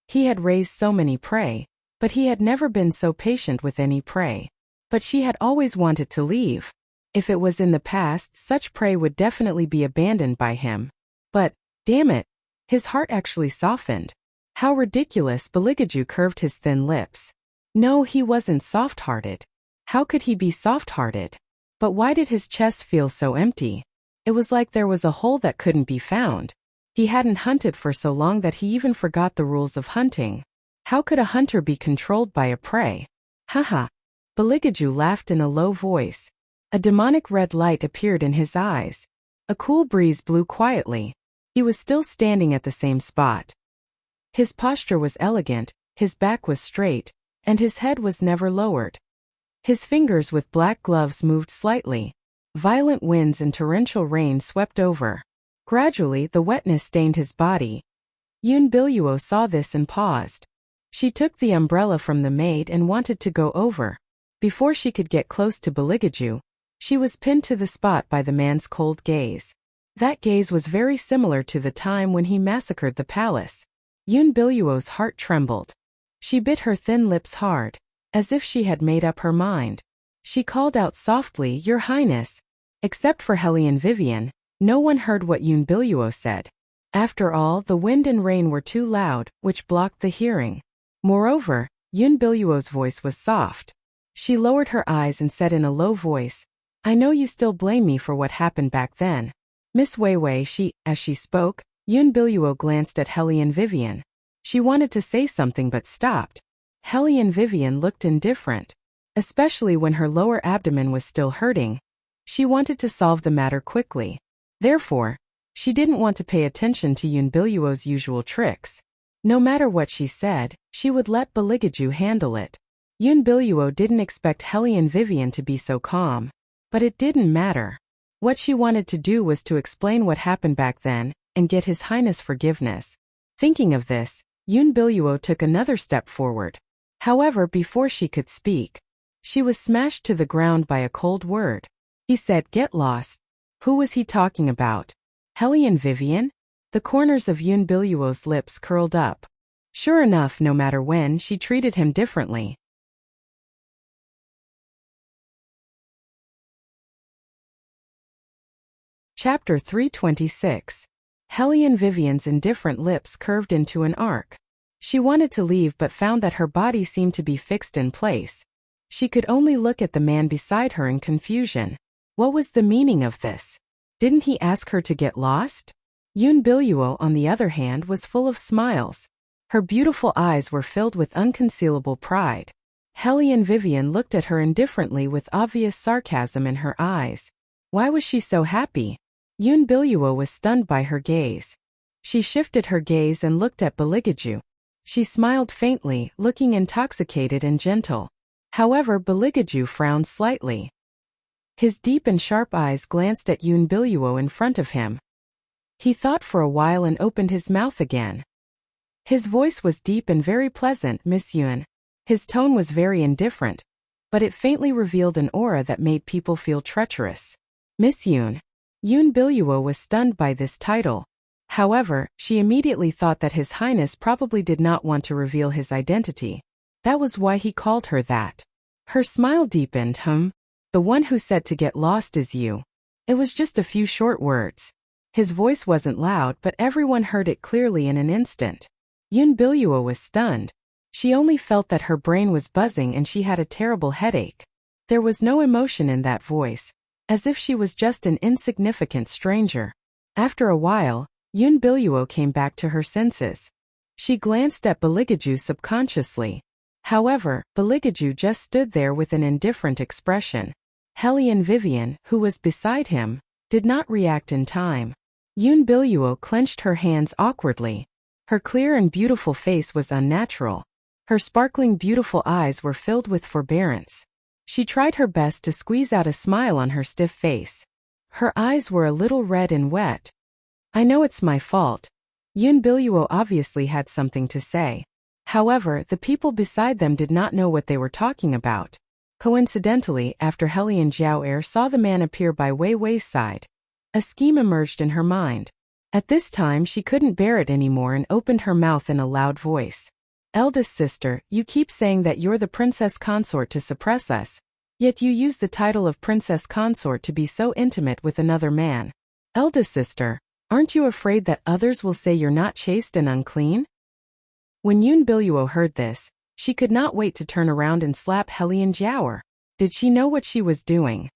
S1: He had raised so many prey, but he had never been so patient with any prey. But she had always wanted to leave. If it was in the past, such prey would definitely be abandoned by him. But, damn it, his heart actually softened. How ridiculous! Beligaju curved his thin lips. No, he wasn't soft-hearted. How could he be soft-hearted? But why did his chest feel so empty? It was like there was a hole that couldn't be found. He hadn't hunted for so long that he even forgot the rules of hunting. How could a hunter be controlled by a prey? Haha. Beligaju laughed in a low voice. A demonic red light appeared in his eyes. A cool breeze blew quietly. He was still standing at the same spot. His posture was elegant, his back was straight, and his head was never lowered. His fingers with black gloves moved slightly. Violent winds and torrential rain swept over. Gradually, the wetness stained his body. Yun Biluo saw this and paused. She took the umbrella from the maid and wanted to go over. Before she could get close to Beligaju, she was pinned to the spot by the man's cold gaze. That gaze was very similar to the time when he massacred the palace. Yun Biluo's heart trembled. She bit her thin lips hard, as if she had made up her mind. She called out softly, "Your Highness." Except for Helly and Vivian, no one heard what Yun Biluo said. After all, the wind and rain were too loud, which blocked the hearing. Moreover, Yun Biluo's voice was soft. She lowered her eyes and said in a low voice, "I know you still blame me for what happened back then. Miss Weiwei." As she spoke, Yun Biluo glanced at Helly and Vivian. She wanted to say something but stopped. Helly and Vivian looked indifferent, especially when her lower abdomen was still hurting. She wanted to solve the matter quickly. Therefore, she didn't want to pay attention to Yun Biluo's usual tricks. No matter what she said, she would let Beligaju handle it. Yun Biluo didn't expect Helly and Vivian to be so calm. But it didn't matter. What she wanted to do was to explain what happened back then, and get His Highness forgiveness. Thinking of this, Yun Biluo took another step forward. However, before she could speak, she was smashed to the ground by a cold word. He said, "Get lost." Who was he talking about? Helly and Vivian? The corners of Yun Biluo's lips curled up. Sure enough, no matter when, she treated him differently. Chapter 326. Helly and Vivian's indifferent lips curved into an arc. She wanted to leave but found that her body seemed to be fixed in place. She could only look at the man beside her in confusion. What was the meaning of this? Didn't he ask her to get lost? Yun Biluo, on the other hand, was full of smiles. Her beautiful eyes were filled with unconcealable pride. Helly and Vivian looked at her indifferently with obvious sarcasm in her eyes. Why was she so happy? Yun Biluo was stunned by her gaze. She shifted her gaze and looked at Beligaju. She smiled faintly, looking intoxicated and gentle. However, Beligaju frowned slightly. His deep and sharp eyes glanced at Yun Biluo in front of him. He thought for a while and opened his mouth again. His voice was deep and very pleasant, Miss Yun. His tone was very indifferent, but it faintly revealed an aura that made people feel treacherous. Miss Yun. Yun Biluo was stunned by this title. However, she immediately thought that His Highness probably did not want to reveal his identity. That was why he called her that. Her smile deepened. The one who said to get lost is you. It was just a few short words. His voice wasn't loud, but everyone heard it clearly in an instant. Yun Biluo was stunned. She only felt that her brain was buzzing and she had a terrible headache. There was no emotion in that voice, as if she was just an insignificant stranger. After a while, Yun Biluo came back to her senses. She glanced at Beligaju subconsciously. However, Beligaju just stood there with an indifferent expression. Hellion Vivian, who was beside him, did not react in time. Yun Biluo clenched her hands awkwardly. Her clear and beautiful face was unnatural. Her sparkling beautiful eyes were filled with forbearance. She tried her best to squeeze out a smile on her stiff face. Her eyes were a little red and wet. I know it's my fault. Yun Biluo obviously had something to say. However, the people beside them did not know what they were talking about. Coincidentally, after Hellion Jiao'er saw the man appear by Wei Wei's side, a scheme emerged in her mind. At this time she couldn't bear it anymore and opened her mouth in a loud voice. Eldest sister, you keep saying that you're the princess consort to suppress us, yet you use the title of princess consort to be so intimate with another man. Eldest sister, aren't you afraid that others will say you're not chaste and unclean? When Yun Biluo heard this, she could not wait to turn around and slap Hellion Jiao'er. Did she know what she was doing?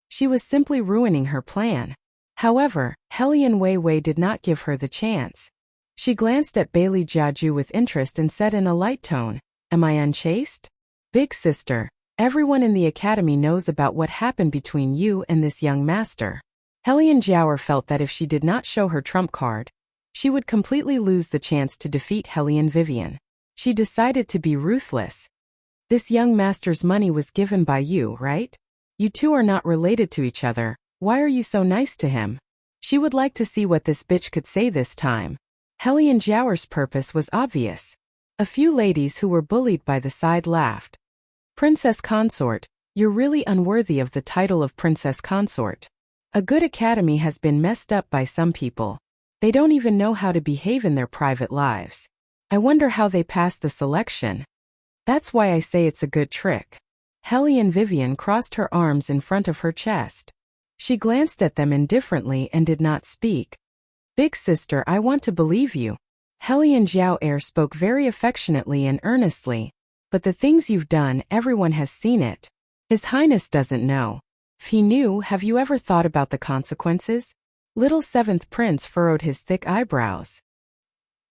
S1: She was simply ruining her plan. However, Hellion Wei Wei did not give her the chance. She glanced at Bailey Jiaju with interest and said in a light tone, "Am I unchaste?" Big sister, everyone in the academy knows about what happened between you and this young master. Hellion Jiao'er felt that if she did not show her trump card, she would completely lose the chance to defeat Hellion Vivian. She decided to be ruthless. This young master's money was given by you, right? You two are not related to each other. Why are you so nice to him? She would like to see what this bitch could say this time. Hellion Jiao'er's purpose was obvious. A few ladies who were bullied by the side laughed. Princess Consort, you're really unworthy of the title of Princess Consort. A good academy has been messed up by some people. They don't even know how to behave in their private lives. I wonder how they passed the selection. That's why I say it's a good trick. Hellion Vivian crossed her arms in front of her chest. She glanced at them indifferently and did not speak. Big sister, I want to believe you. Hellion Jiao'er spoke very affectionately and earnestly. But the things you've done, everyone has seen it. His Highness doesn't know. If he knew, have you ever thought about the consequences? Little seventh prince furrowed his thick eyebrows.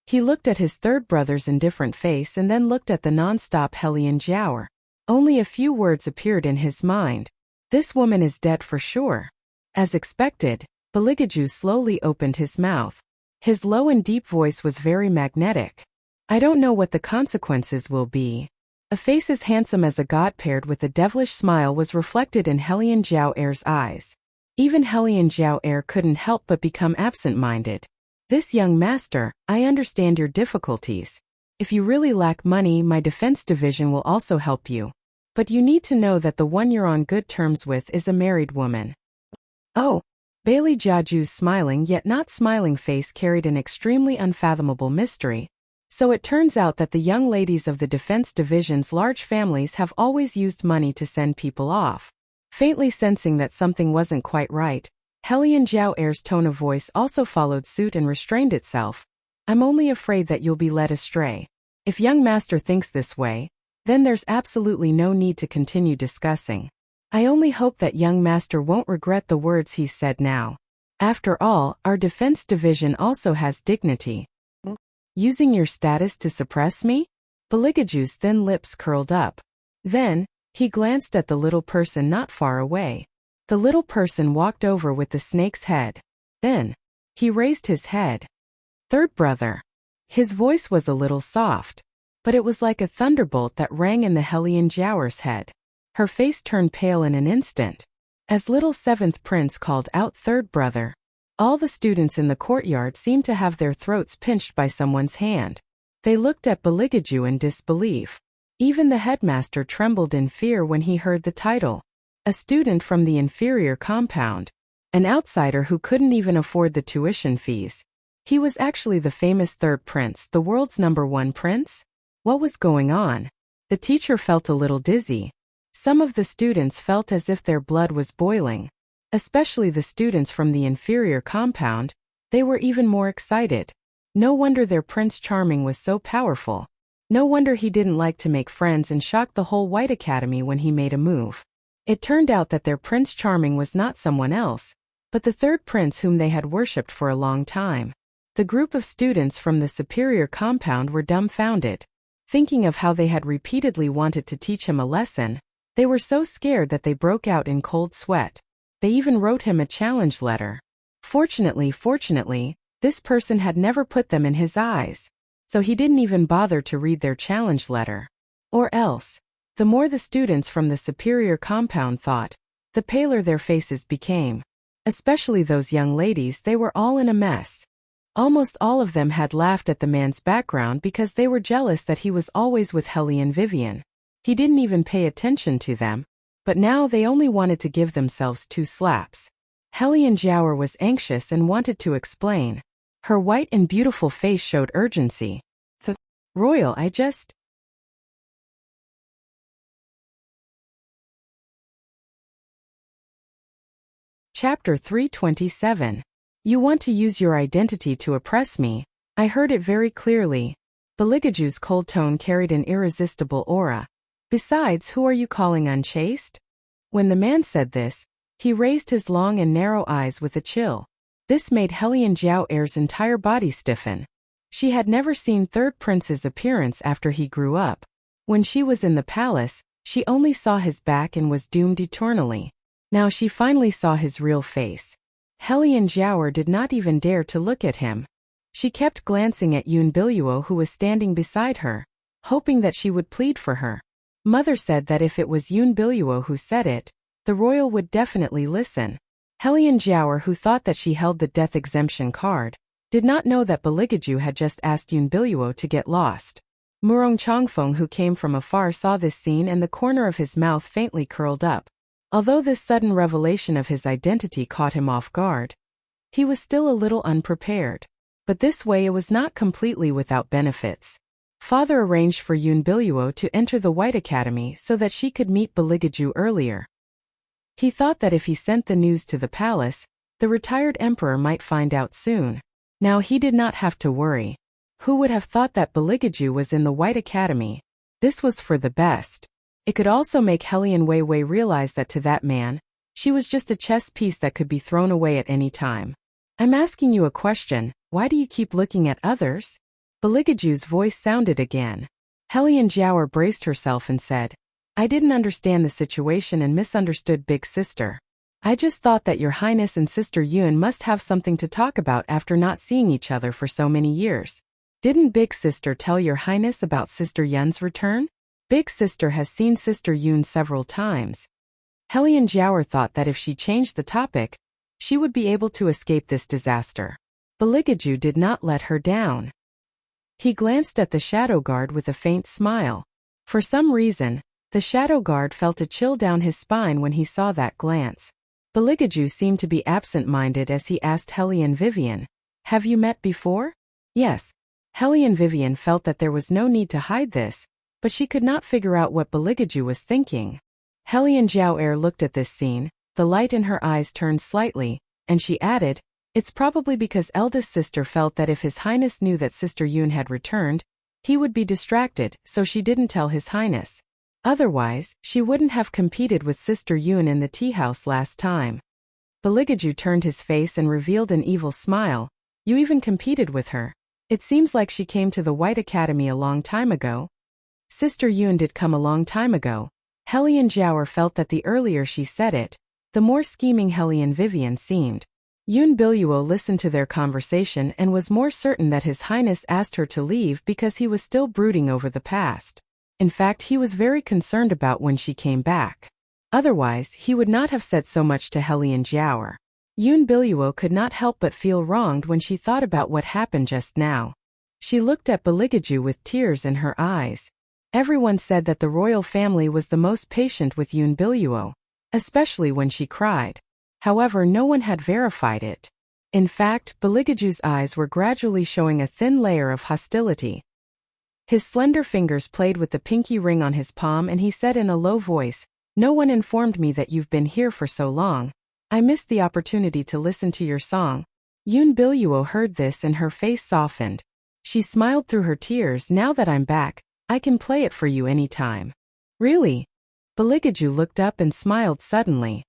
S1: He looked at his third brother's indifferent face and then looked at the non-stop Hellion Jiao'er. Only a few words appeared in his mind. This woman is dead for sure. As expected, Beligaju slowly opened his mouth. His low and deep voice was very magnetic. I don't know what the consequences will be. A face as handsome as a god paired with a devilish smile was reflected in Hellion Jiao'er's eyes. Even Hellion Jiao'er couldn't help but become absent-minded. This young master, I understand your difficulties. If you really lack money, my defense division will also help you. But you need to know that the one you're on good terms with is a married woman. Oh. Bailey Jiaju's smiling yet not smiling face carried an extremely unfathomable mystery. So it turns out that the young ladies of the defense division's large families have always used money to send people off. Faintly sensing that something wasn't quite right, Hellion Jiao'er's tone of voice also followed suit and restrained itself. I'm only afraid that you'll be led astray. If young master thinks this way, then there's absolutely no need to continue discussing. I only hope that young master won't regret the words he's said now. After all, our defense division also has dignity. Using your status to suppress me? Beligaju's thin lips curled up. Then, he glanced at the little person not far away. The little person walked over with the snake's head. Then, he raised his head. Third brother. His voice was a little soft, but it was like a thunderbolt that rang in the Hellion Jiao'er's head. Her face turned pale in an instant. As little seventh prince called out third brother, all the students in the courtyard seemed to have their throats pinched by someone's hand. They looked at Beligaju in disbelief. Even the headmaster trembled in fear when he heard the title. A student from the inferior compound. An outsider who couldn't even afford the tuition fees. He was actually the famous third prince, the world's #1 prince? What was going on? The teacher felt a little dizzy. Some of the students felt as if their blood was boiling. Especially the students from the inferior compound, they were even more excited. No wonder their Prince Charming was so powerful. No wonder he didn't like to make friends and shocked the whole White Academy when he made a move. It turned out that their Prince Charming was not someone else, but the third prince whom they had worshipped for a long time. The group of students from the superior compound were dumbfounded. Thinking of how they had repeatedly wanted to teach him a lesson, they were so scared that they broke out in cold sweat. They even wrote him a challenge letter. Fortunately, this person had never put them in his eyes, so he didn't even bother to read their challenge letter. Or else, the more the students from the superior compound thought, the paler their faces became. Especially those young ladies, they were all in a mess. Almost all of them had laughed at the man's background because they were jealous that he was always with Hellion Vivian. He didn't even pay attention to them. But now they only wanted to give themselves 2 slaps. Hellion Jiaoer was anxious and wanted to explain. Her white and beautiful face showed urgency. The royal, Chapter 327. You want to use your identity to oppress me. I heard it very clearly. Beligaju's cold tone carried an irresistible aura. Besides, who are you calling unchaste? When the man said this, he raised his long and narrow eyes with a chill. This made Hellion Jiaoer's entire body stiffen. She had never seen third prince's appearance after he grew up. When she was in the palace, she only saw his back and was doomed eternally. Now she finally saw his real face. Hellion Jiaoer did not even dare to look at him. She kept glancing at Yun Biluo, who was standing beside her, hoping that she would plead for her. Mother said that if it was Yun Biluo who said it, the royal would definitely listen. Hellion Jiaoer, who thought that she held the death exemption card, did not know that Beligaju had just asked Yun Biluo to get lost. Murong Chongfeng, who came from afar, saw this scene and the corner of his mouth faintly curled up. Although this sudden revelation of his identity caught him off guard, he was still a little unprepared. But this way it was not completely without benefits. Father arranged for Yun Biluo to enter the White Academy so that she could meet Beligaju earlier. He thought that if he sent the news to the palace, the retired emperor might find out soon. Now he did not have to worry. Who would have thought that Beligaju was in the White Academy? This was for the best. It could also make Hellion Weiwei realize that to that man, she was just a chess piece that could be thrown away at any time. I'm asking you a question, why do you keep looking at others? Beligaju's voice sounded again. Hellion Jiaoer braced herself and said, I didn't understand the situation and misunderstood Big Sister. I just thought that Your Highness and Sister Yun must have something to talk about after not seeing each other for so many years. Didn't Big Sister tell Your Highness about Sister Yun's return? Big Sister has seen Sister Yun several times. Hellion Jiaoer thought that if she changed the topic, she would be able to escape this disaster. Beligaju did not let her down. He glanced at the shadow guard with a faint smile. For some reason, the shadow guard felt a chill down his spine when he saw that glance. Beligaju seemed to be absent-minded as he asked Hellion Vivian, Have you met before? Yes. Hellion Vivian felt that there was no need to hide this, but she could not figure out what Beligaju was thinking. Hellion Jiaoer looked at this scene, the light in her eyes turned slightly, and she added, It's probably because eldest sister felt that if His Highness knew that Sister Yun had returned, he would be distracted, so she didn't tell His Highness. Otherwise, she wouldn't have competed with Sister Yun in the tea house last time. Beligaju turned his face and revealed an evil smile. You even competed with her. It seems like she came to the White Academy a long time ago. Sister Yun did come a long time ago. Hellion Jiaoer felt that the earlier she said it, the more scheming Hellion Vivian seemed. Yun Biluo listened to their conversation and was more certain that His Highness asked her to leave because he was still brooding over the past. In fact, he was very concerned about when she came back. Otherwise, he would not have said so much to Hellion Jiaoer. Yun Biluo could not help but feel wronged when she thought about what happened just now. She looked at Beligaju with tears in her eyes. Everyone said that the royal family was the most patient with Yun Biluo, especially when she cried. However, no one had verified it. In fact, Beligaju's eyes were gradually showing a thin layer of hostility. His slender fingers played with the pinky ring on his palm and he said in a low voice, "No one informed me that you've been here for so long. I missed the opportunity to listen to your song." Yun Biluo heard this and her face softened. She smiled through her tears. "Now that I'm back, I can play it for you any time." "Really?" Beligaju looked up and smiled suddenly.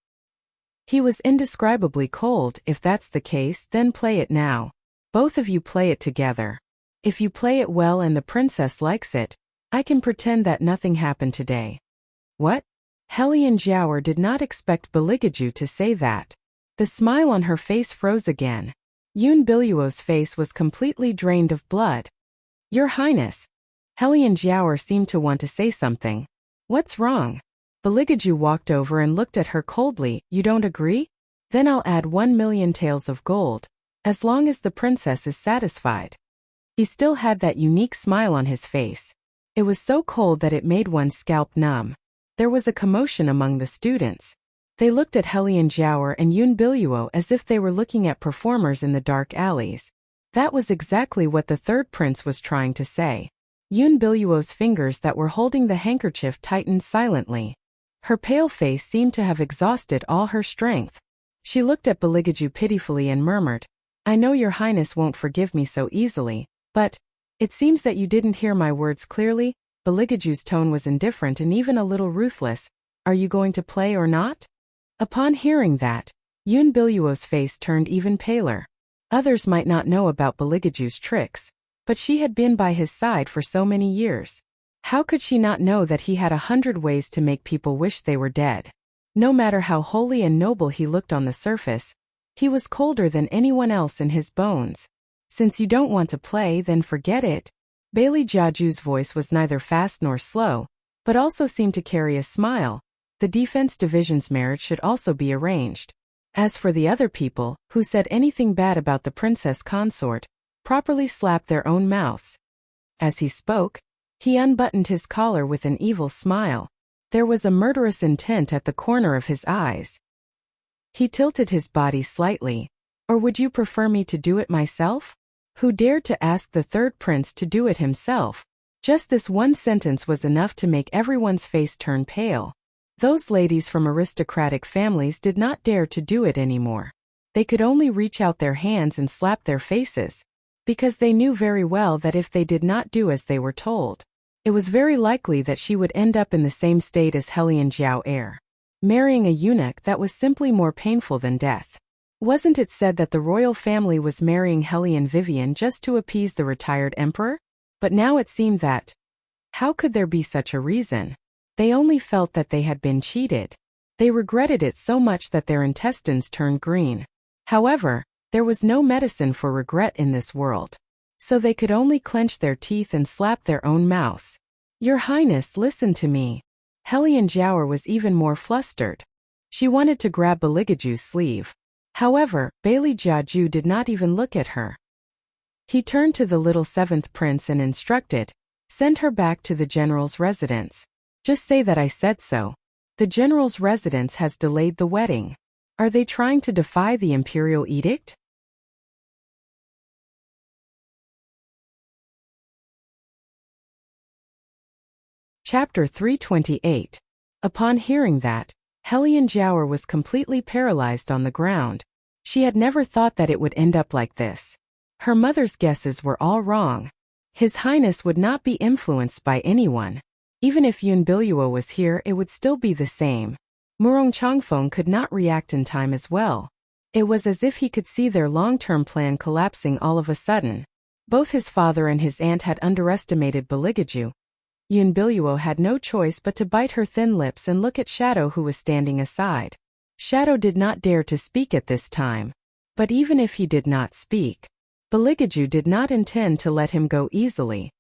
S1: He was indescribably cold. "If that's the case, then play it now. Both of you play it together. If you play it well and the princess likes it, I can pretend that nothing happened today." "What?" Hellion Jiaoer did not expect Beligaju to say that. The smile on her face froze again. Yun Biluo's face was completely drained of blood. "Your Highness." Hellion Jiaoer seemed to want to say something. "What's wrong?" Beligaju walked over and looked at her coldly. "You don't agree? Then I'll add 1,000,000 taels of gold, as long as the princess is satisfied." He still had that unique smile on his face. It was so cold that it made one's scalp numb. There was a commotion among the students. They looked at Hellion Jiaoer and Yun Biluo as if they were looking at performers in the dark alleys. That was exactly what the third prince was trying to say. Yun Biluo's fingers that were holding the handkerchief tightened silently. Her pale face seemed to have exhausted all her strength. She looked at Beligaju pitifully and murmured, "I know your Highness won't forgive me so easily, but it seems that you didn't hear my words clearly." Beligaju's tone was indifferent and even a little ruthless. "Are you going to play or not?" Upon hearing that, Yun Biluo's face turned even paler. Others might not know about Beligaju's tricks, but she had been by his side for so many years. How could she not know that he had 100 ways to make people wish they were dead? No matter how holy and noble he looked on the surface, he was colder than anyone else in his bones. "Since you don't want to play, then forget it." Bailey Jiaju's voice was neither fast nor slow, but also seemed to carry a smile. The defense division's marriage should also be arranged. As for the other people, who said anything bad about the princess consort, properly slapped their own mouths. As he spoke, he unbuttoned his collar with an evil smile. There was a murderous intent at the corner of his eyes. He tilted his body slightly. "Or would you prefer me to do it myself?" Who dared to ask the third prince to do it himself? Just this one sentence was enough to make everyone's face turn pale. Those ladies from aristocratic families did not dare to do it anymore. They could only reach out their hands and slap their faces, because they knew very well that if they did not do as they were told, it was very likely that she would end up in the same state as Hellion Jiaoer, marrying a eunuch that was simply more painful than death. Wasn't it said that the royal family was marrying Hellion Vivian just to appease the retired emperor? But now it seemed that, how could there be such a reason? They only felt that they had been cheated. They regretted it so much that their intestines turned green. However, there was no medicine for regret in this world. So they could only clench their teeth and slap their own mouths. "Your Highness, listen to me." Hellion Jiaoer was even more flustered. She wanted to grab Beligaju's sleeve. However, Bailey Jiaju did not even look at her. He turned to the little seventh prince and instructed, "Send her back to the general's residence. Just say that I said so. The general's residence has delayed the wedding. Are they trying to defy the imperial edict?" Chapter 328. Upon hearing that, Hellion Jiaoer was completely paralyzed on the ground. She had never thought that it would end up like this. Her mother's guesses were all wrong. His Highness would not be influenced by anyone. Even if Yun Biluo was here, it would still be the same. Murong Changfeng could not react in time as well. It was as if he could see their long-term plan collapsing all of a sudden. Both his father and his aunt had underestimated Beligaju. Yun Biluo had no choice but to bite her thin lips and look at Shadow, who was standing aside. Shadow did not dare to speak at this time. But even if he did not speak, Beligaju did not intend to let him go easily.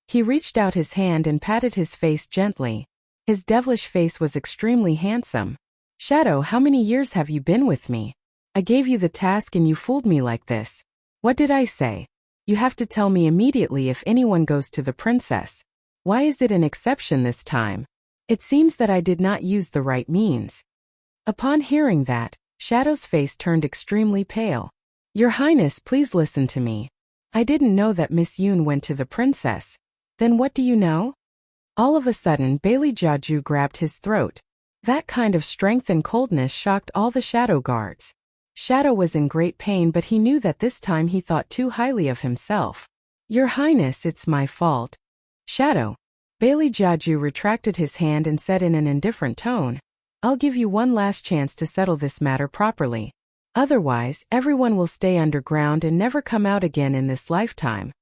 S1: He reached out his hand and patted his face gently. His devilish face was extremely handsome. "Shadow, how many years have you been with me? I gave you the task and you fooled me like this. What did I say? You have to tell me immediately if anyone goes to the princess. Why is it an exception this time? It seems that I did not use the right means." Upon hearing that, Shadow's face turned extremely pale. "Your Highness, please listen to me. I didn't know that Miss Yoon went to the princess. Then what do you know?" All of a sudden, Bailey Jiaju grabbed his throat. That kind of strength and coldness shocked all the Shadow guards. Shadow was in great pain, but he knew that this time he thought too highly of himself. "Your Highness, it's my fault." "Shadow." Bailey Jiaju retracted his hand and said in an indifferent tone, "I'll give you one last chance to settle this matter properly. Otherwise, everyone will stay underground and never come out again in this lifetime."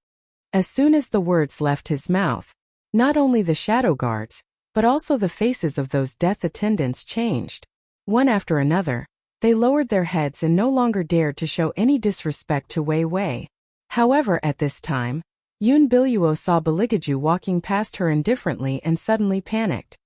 S1: As soon as the words left his mouth, not only the Shadow guards, but also the faces of those death attendants changed. One after another, they lowered their heads and no longer dared to show any disrespect to Wei Wei. However, at this time, Yoon Biluo saw Baligaju walking past her indifferently and suddenly panicked.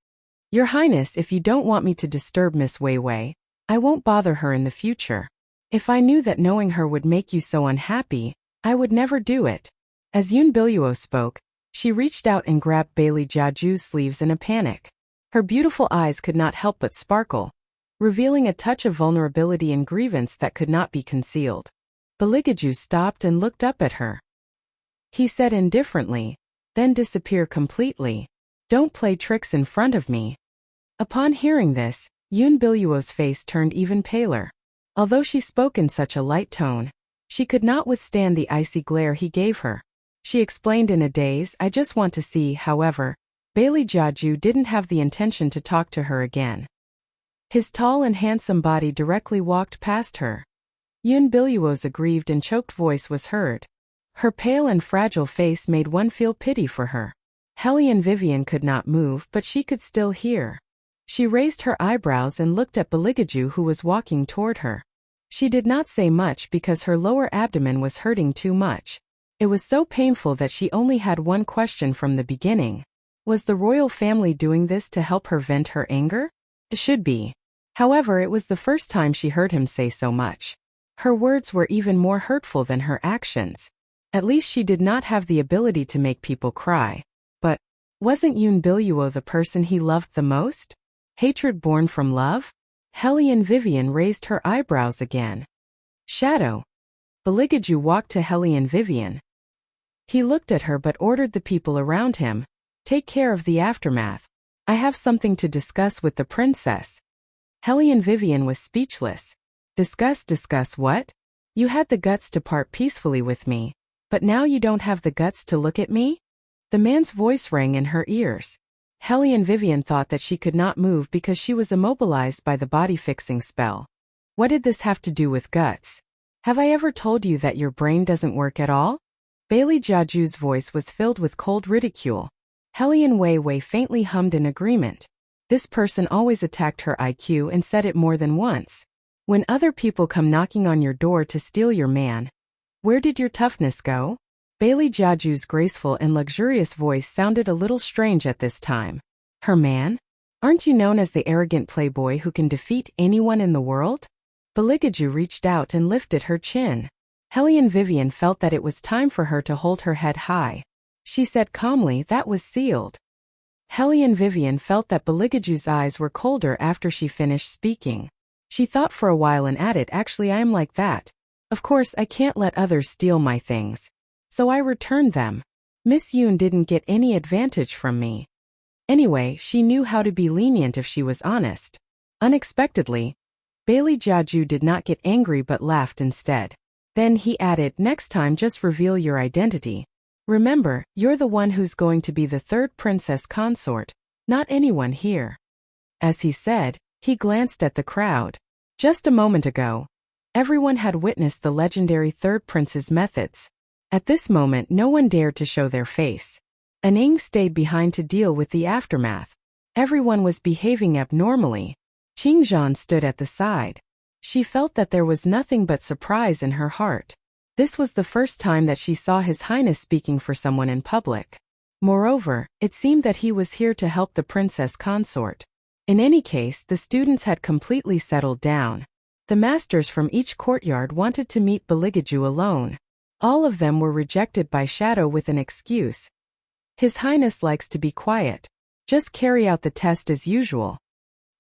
S1: "Your Highness, if you don't want me to disturb Miss Wei Wei, I won't bother her in the future. If I knew that knowing her would make you so unhappy, I would never do it." As Yoon Biluo spoke, she reached out and grabbed Bailey Jiaju's sleeves in a panic. Her beautiful eyes could not help but sparkle, revealing a touch of vulnerability and grievance that could not be concealed. Baligaju stopped and looked up at her. He said indifferently, "Then disappear completely. Don't play tricks in front of me." Upon hearing this, Yoon Biluo's face turned even paler. Although she spoke in such a light tone, she could not withstand the icy glare he gave her. She explained in a daze, "I just want to see." However, Bailey Jiaju didn't have the intention to talk to her again. His tall and handsome body directly walked past her. Yoon Biluo's aggrieved and choked voice was heard. Her pale and fragile face made one feel pity for her. Hellion Vivian could not move, but she could still hear. She raised her eyebrows and looked at Baligaju, who was walking toward her. She did not say much because her lower abdomen was hurting too much. It was so painful that she only had one question from the beginning. Was the royal family doing this to help her vent her anger? It should be. However, it was the first time she heard him say so much. Her words were even more hurtful than her actions. At least she did not have the ability to make people cry. But wasn't Yoon Biluo the person he loved the most? Hatred born from love? Hellion Vivian raised her eyebrows again. "Shadow." Baligaju walked to Hellion Vivian. He looked at her but ordered the people around him, "Take care of the aftermath. I have something to discuss with the princess." Hellion Vivian was speechless. Discuss what? You had the guts to part peacefully with me, but now you don't have the guts to look at me?" The man's voice rang in her ears. Hellion Vivian thought that she could not move because she was immobilized by the body-fixing spell. What did this have to do with guts? Have I ever told you that your brain doesn't work at all? Bailey Jiaju's voice was filled with cold ridicule. Hellion Wei Wei faintly hummed in agreement. This person always attacked her IQ and said it more than once. When other people come knocking on your door to steal your man, where did your toughness go? Bailey Jiaju's graceful and luxurious voice sounded a little strange at this time. Her man? Aren't you known as the arrogant playboy who can defeat anyone in the world? Baligaju reached out and lifted her chin. Hellion Vivian felt that it was time for her to hold her head high. She said calmly, "That was sealed." Hellion Vivian felt that Baligaju's eyes were colder after she finished speaking. She thought for a while and added, "Actually, I am like that. Of course, I can't let others steal my things. So I returned them. Miss Yoon didn't get any advantage from me. Anyway, she knew how to be lenient if she was honest." Unexpectedly, Bailey Jiaju did not get angry but laughed instead. Then he added, "Next time just reveal your identity. Remember, you're the one who's going to be the third princess consort, not anyone here." As he said, he glanced at the crowd. Just a moment ago, everyone had witnessed the legendary third prince's methods. At this moment, no one dared to show their face. Aning stayed behind to deal with the aftermath. Everyone was behaving abnormally. Qingzhan stood at the side. She felt that there was nothing but surprise in her heart. This was the first time that she saw His Highness speaking for someone in public. Moreover, it seemed that he was here to help the princess consort. In any case, the students had completely settled down. The masters from each courtyard wanted to meet Beligaju alone. All of them were rejected by Shadow with an excuse. His Highness likes to be quiet. Just carry out the test as usual.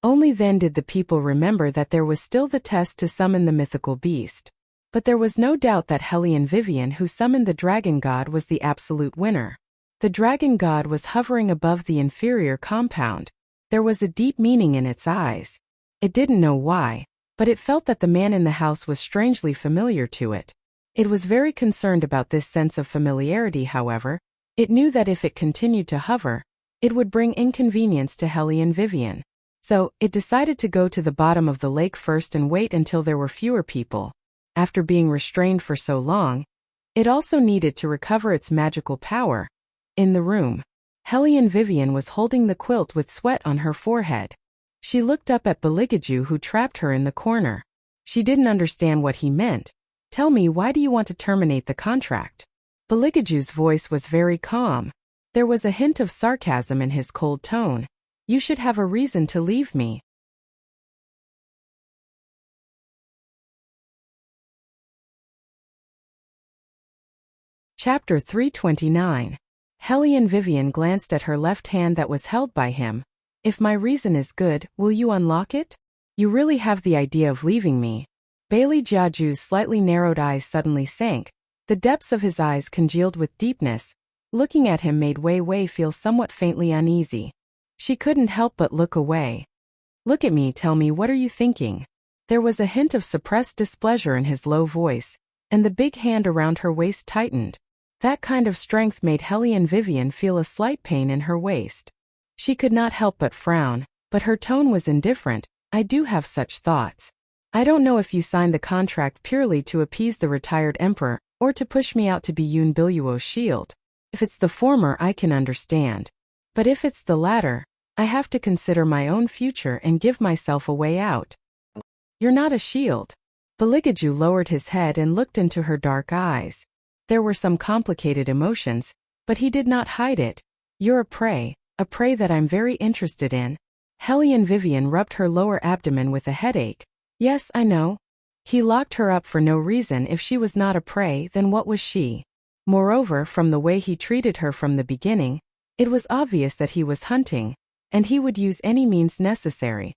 S1: Only then did the people remember that there was still the test to summon the mythical beast. But there was no doubt that Hellion Vivian, who summoned the dragon god, was the absolute winner. The dragon god was hovering above the inferior compound. There was a deep meaning in its eyes. It didn't know why, but it felt that the man in the house was strangely familiar to it. It was very concerned about this sense of familiarity, however. It knew that if it continued to hover, it would bring inconvenience to Hellion Vivian. So, it decided to go to the bottom of the lake first and wait until there were fewer people. After being restrained for so long, it also needed to recover its magical power. In the room, Hellion Vivian was holding the quilt with sweat on her forehead. She looked up at Beligaju, who trapped her in the corner. She didn't understand what he meant. Tell me, why do you want to terminate the contract? Beligaju's voice was very calm. There was a hint of sarcasm in his cold tone. You should have a reason to leave me. Chapter 329. Hellion Vivian glanced at her left hand that was held by him. If my reason is good, will you unlock it? You really have the idea of leaving me. Bailey Jiaju's slightly narrowed eyes suddenly sank. The depths of his eyes congealed with deepness. Looking at him made Wei Wei feel somewhat faintly uneasy. She couldn't help but look away. Look at me, tell me, what are you thinking? There was a hint of suppressed displeasure in his low voice, and the big hand around her waist tightened. That kind of strength made Hellion Vivian feel a slight pain in her waist. She could not help but frown, but her tone was indifferent. I do have such thoughts. I don't know if you signed the contract purely to appease the retired emperor, or to push me out to be Yun Biluo's shield. If it's the former, I can understand. But if it's the latter, I have to consider my own future and give myself a way out. You're not a shield. Beligaju lowered his head and looked into her dark eyes. There were some complicated emotions, but he did not hide it. You're a prey that I'm very interested in. Hellion Vivian rubbed her lower abdomen with a headache. Yes, I know. He locked her up for no reason. If she was not a prey, then what was she? Moreover, from the way he treated her from the beginning, it was obvious that he was hunting, and he would use any means necessary.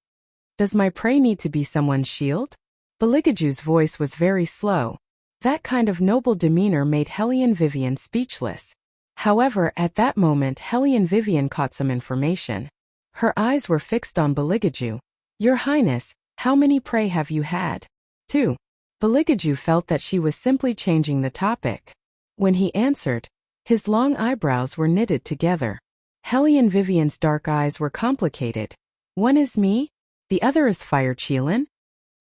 S1: Does my prey need to be someone's shield? Beligaju's voice was very slow. That kind of noble demeanor made Hellion Vivian speechless. However, at that moment Hellion Vivian caught some information. Her eyes were fixed on Beligaju. Your Highness, how many prey have you had? 2. Beligaju felt that she was simply changing the topic. When he answered, his long eyebrows were knitted together. Hellion Vivian's dark eyes were complicated. One is me? The other is Fire Qilin?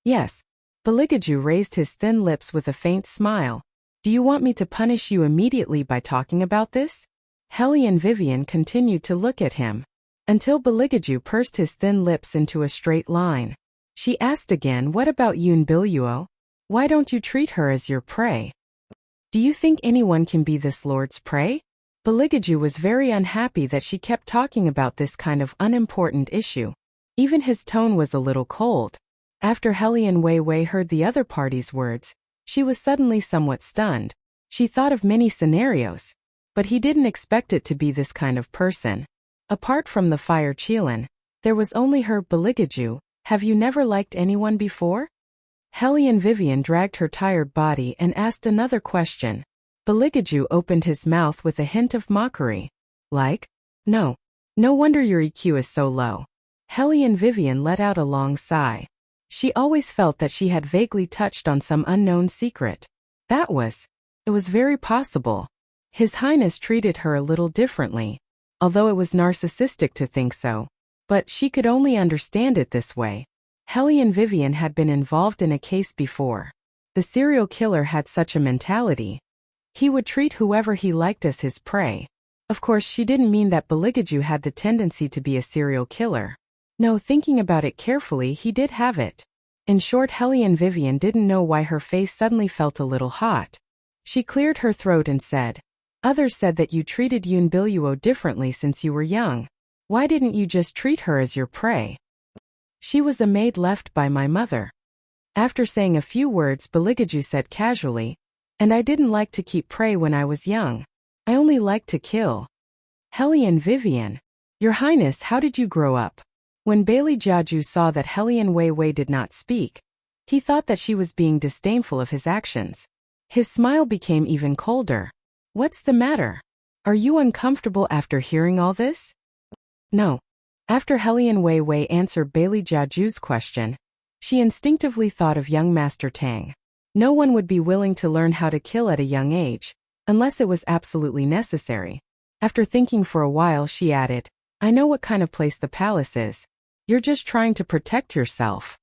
S1: Yes. Beligaju raised his thin lips with a faint smile. Do you want me to punish you immediately by talking about this? Hellion Vivian continued to look at him, until Beligaju pursed his thin lips into a straight line. She asked again, what about Yun Biluo? Why don't you treat her as your prey? Do you think anyone can be this lord's prey? Beligaju was very unhappy that she kept talking about this kind of unimportant issue. Even his tone was a little cold. After Hellion Wei Wei heard the other party's words, she was suddenly somewhat stunned. She thought of many scenarios, but he didn't expect it to be this kind of person. Apart from the Fire Qilin, there was only her. Beligaju, have you never liked anyone before? Hellion Vivian dragged her tired body and asked another question. Beligaju opened his mouth with a hint of mockery. Like? No. No wonder your EQ is so low. Hellion Vivian let out a long sigh. She always felt that she had vaguely touched on some unknown secret. It was very possible. His Highness treated her a little differently, although it was narcissistic to think so. But she could only understand it this way. Hellion Vivian had been involved in a case before. The serial killer had such a mentality. He would treat whoever he liked as his prey. Of course, she didn't mean that Beligaju had the tendency to be a serial killer. No, thinking about it carefully, he did have it. In short, Hellion Vivian didn't know why her face suddenly felt a little hot. She cleared her throat and said, Others said that you treated Yun Biluo differently since you were young. Why didn't you just treat her as your prey? She was a maid left by my mother. After saying a few words, Beligaju said casually, and I didn't like to keep prey when I was young. I only liked to kill. Hellion Vivian. Your Highness, how did you grow up? When Bailey Jiaju saw that Hellion Wei Wei did not speak, he thought that she was being disdainful of his actions. His smile became even colder. What's the matter? Are you uncomfortable after hearing all this? No. After Hellion Wei Wei answered Bailey Jiaju's question, she instinctively thought of young Master Tang. No one would be willing to learn how to kill at a young age, unless it was absolutely necessary. After thinking for a while, she added, I know what kind of place the palace is. You're just trying to protect yourself.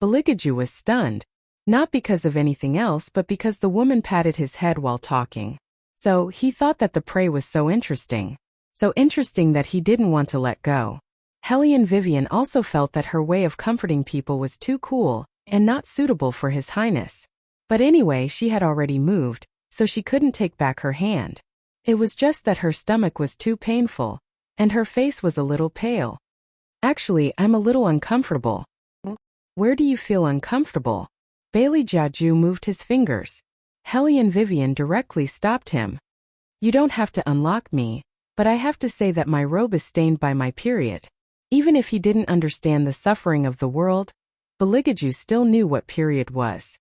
S1: Beligaju was stunned, not because of anything else but because the woman patted his head while talking. So, he thought that the prey was so interesting that he didn't want to let go. Hellion Vivian also felt that her way of comforting people was too cool and not suitable for His Highness. But anyway, she had already moved, so she couldn't take back her hand. It was just that her stomach was too painful, and her face was a little pale. Actually, I'm a little uncomfortable. Where do you feel uncomfortable? Bailey Jiaju moved his fingers. Hellion Vivian directly stopped him. You don't have to unlock me, but I have to say that my robe is stained by my period. Even if he didn't understand the suffering of the world, Beligaju still knew what period was.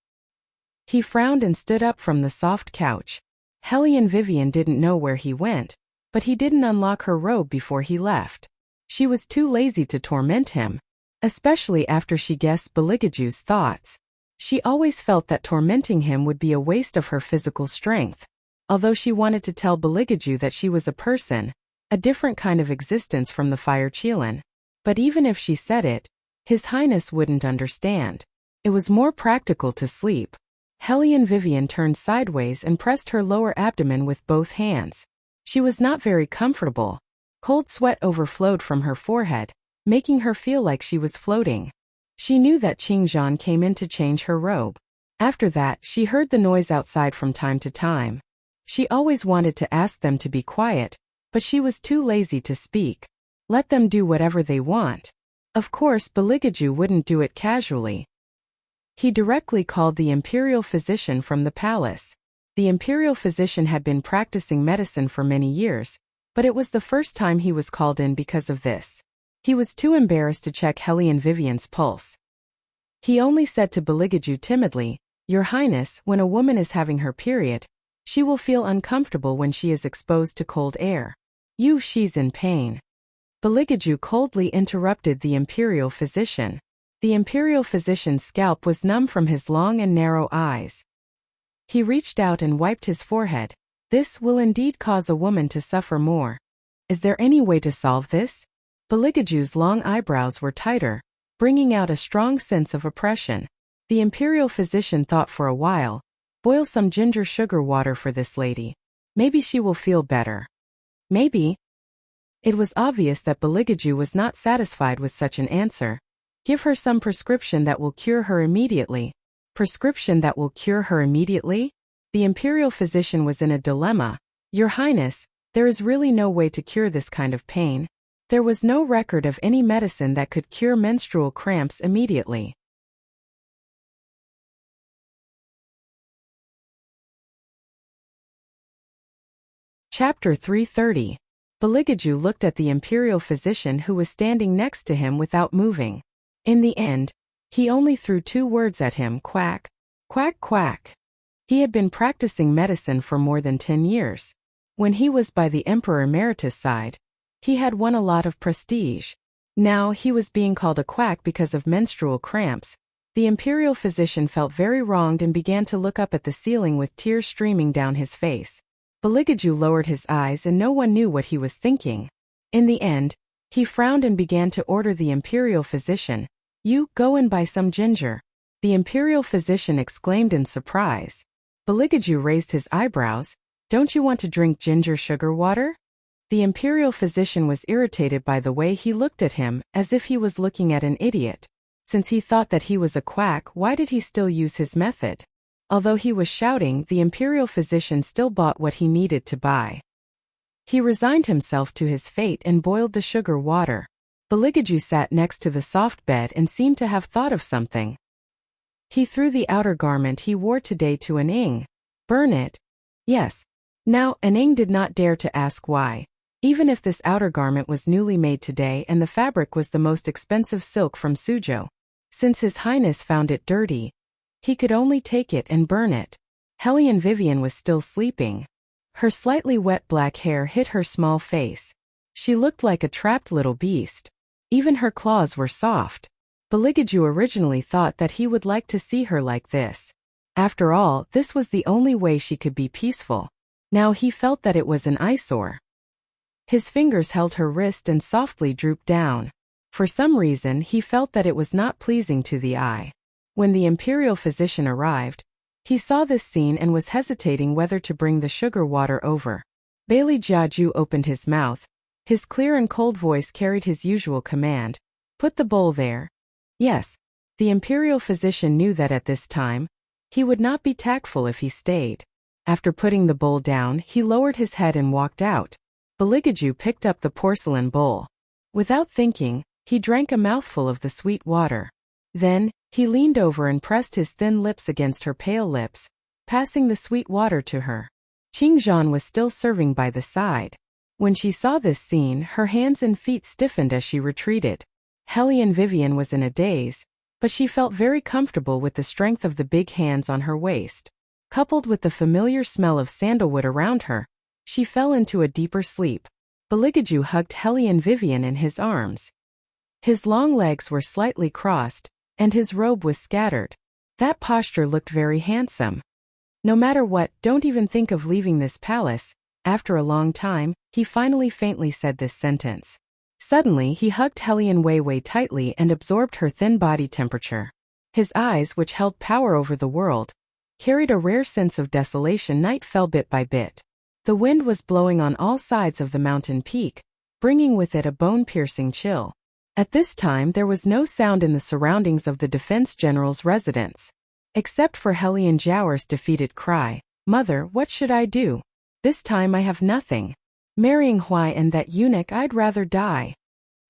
S1: He frowned and stood up from the soft couch. Hellion Vivian didn't know where he went, but he didn't unlock her robe before he left. She was too lazy to torment him, especially after she guessed Beligaju's thoughts. She always felt that tormenting him would be a waste of her physical strength. Although she wanted to tell Beligaju that she was a person, a different kind of existence from the Fire Qilin. But even if she said it, His Highness wouldn't understand. It was more practical to sleep. Hellion Vivian turned sideways and pressed her lower abdomen with both hands. She was not very comfortable. Cold sweat overflowed from her forehead, making her feel like she was floating. She knew that Qingzhan came in to change her robe. After that, she heard the noise outside from time to time. She always wanted to ask them to be quiet, but she was too lazy to speak. Let them do whatever they want. Of course, Beligaju wouldn't do it casually. He directly called the imperial physician from the palace. The imperial physician had been practicing medicine for many years, but it was the first time he was called in because of this. He was too embarrassed to check Hellion Vivian's pulse. He only said to Beligaju timidly, Your Highness, when a woman is having her period, she will feel uncomfortable when she is exposed to cold air. She's in pain. Beligaju coldly interrupted the imperial physician. The imperial physician's scalp was numb from his long and narrow eyes. He reached out and wiped his forehead. This will indeed cause a woman to suffer more. Is there any way to solve this? Beligaju's long eyebrows were tighter, bringing out a strong sense of oppression. The imperial physician thought for a while. Boil some ginger sugar water for this lady. Maybe she will feel better. Maybe. It was obvious that Beligaju was not satisfied with such an answer. Give her some prescription that will cure her immediately. Prescription that will cure her immediately? The imperial physician was in a dilemma. Your Highness, there is really no way to cure this kind of pain. There was no record of any medicine that could cure menstrual cramps immediately. Chapter 330. Beligaju looked at the imperial physician who was standing next to him without moving. In the end, he only threw 2 words at him: quack, quack, quack. He had been practicing medicine for more than 10 years. When he was by the Emperor Emeritus' side, he had won a lot of prestige. Now he was being called a quack because of menstrual cramps. The imperial physician felt very wronged and began to look up at the ceiling with tears streaming down his face. Beligaju lowered his eyes and no one knew what he was thinking. In the end, he frowned and began to order the imperial physician, You go and buy some ginger. The imperial physician exclaimed in surprise. Beligaju raised his eyebrows. Don't you want to drink ginger sugar water? The imperial physician was irritated by the way he looked at him, as if he was looking at an idiot. Since he thought that he was a quack, why did he still use his method? Although he was shouting, the imperial physician still bought what he needed to buy. He resigned himself to his fate and boiled the sugar water. Beligaju sat next to the soft bed and seemed to have thought of something. He threw the outer garment he wore today to Aning. Burn it? Yes. Now, Aning did not dare to ask why. Even if this outer garment was newly made today and the fabric was the most expensive silk from Suzhou, since His Highness found it dirty, he could only take it and burn it. Hellion Vivian was still sleeping. Her slightly wet black hair hid her small face. She looked like a trapped little beast. Even her claws were soft. Beligaju originally thought that he would like to see her like this. After all, this was the only way she could be peaceful. Now he felt that it was an eyesore. His fingers held her wrist and softly drooped down. For some reason he felt that it was not pleasing to the eye. When the imperial physician arrived, he saw this scene and was hesitating whether to bring the sugar water over. Bailey Jiaju opened his mouth. His clear and cold voice carried his usual command. Put the bowl there. Yes. The imperial physician knew that at this time, he would not be tactful if he stayed. After putting the bowl down, he lowered his head and walked out. Beligaju picked up the porcelain bowl. Without thinking, he drank a mouthful of the sweet water. Then, he leaned over and pressed his thin lips against her pale lips, passing the sweet water to her. Qingzhan was still serving by the side. When she saw this scene, her hands and feet stiffened as she retreated. Hellion Vivian was in a daze, but she felt very comfortable with the strength of the big hands on her waist. Coupled with the familiar smell of sandalwood around her, she fell into a deeper sleep. Beligaju hugged Hellion Vivian in his arms. His long legs were slightly crossed, and his robe was scattered. That posture looked very handsome. No matter what, don't even think of leaving this palace. After a long time, he finally faintly said this sentence. Suddenly he hugged Hellion Weiwei tightly and absorbed her thin body temperature. His eyes, which held power over the world, carried a rare sense of desolation. Night fell bit by bit. The wind was blowing on all sides of the mountain peak, bringing with it a bone-piercing chill. At this time there was no sound in the surroundings of the defense general's residence. Except for Hellion Jiaoer's defeated cry, "Mother, what should I do? This time I have nothing. Marrying Huai and that eunuch, I'd rather die."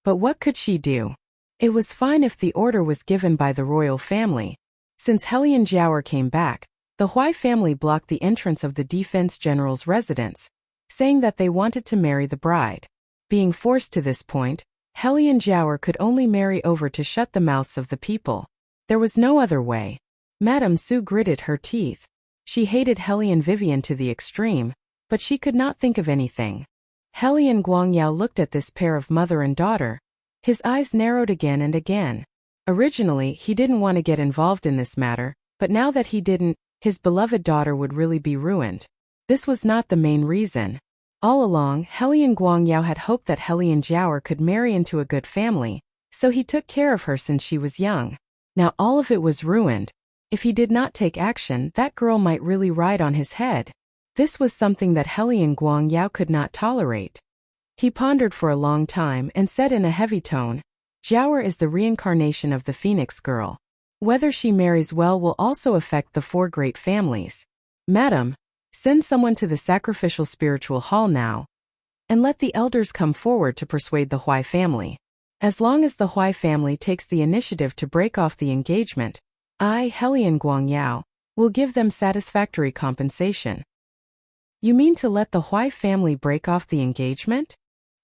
S1: But what could she do? It was fine if the order was given by the royal family. Since Hellion Jiaoer came back, the Huai family blocked the entrance of the defense general's residence, saying that they wanted to marry the bride. Being forced to this point, Hellion Jiaoer could only marry over to shut the mouths of the people. There was no other way. Madame Su gritted her teeth. She hated Hellion Vivian to the extreme, but she could not think of anything. Hellion Guangyao looked at this pair of mother and daughter. His eyes narrowed again and again. Originally, he didn't want to get involved in this matter, but now that he didn't, his beloved daughter would really be ruined. This was not the main reason. All along, Hellion Guangyao had hoped that Hellion Jiaoer could marry into a good family, so he took care of her since she was young. Now all of it was ruined. If he did not take action, that girl might really ride on his head. This was something that Hellion Guangyao could not tolerate. He pondered for a long time and said in a heavy tone, "Jiaoer is the reincarnation of the Phoenix girl. Whether she marries well will also affect the four great families. Madam, send someone to the sacrificial spiritual hall now, and let the elders come forward to persuade the Huai family. As long as the Huai family takes the initiative to break off the engagement, I, Hellion Guangyao, will give them satisfactory compensation." "You mean to let the Huai family break off the engagement?"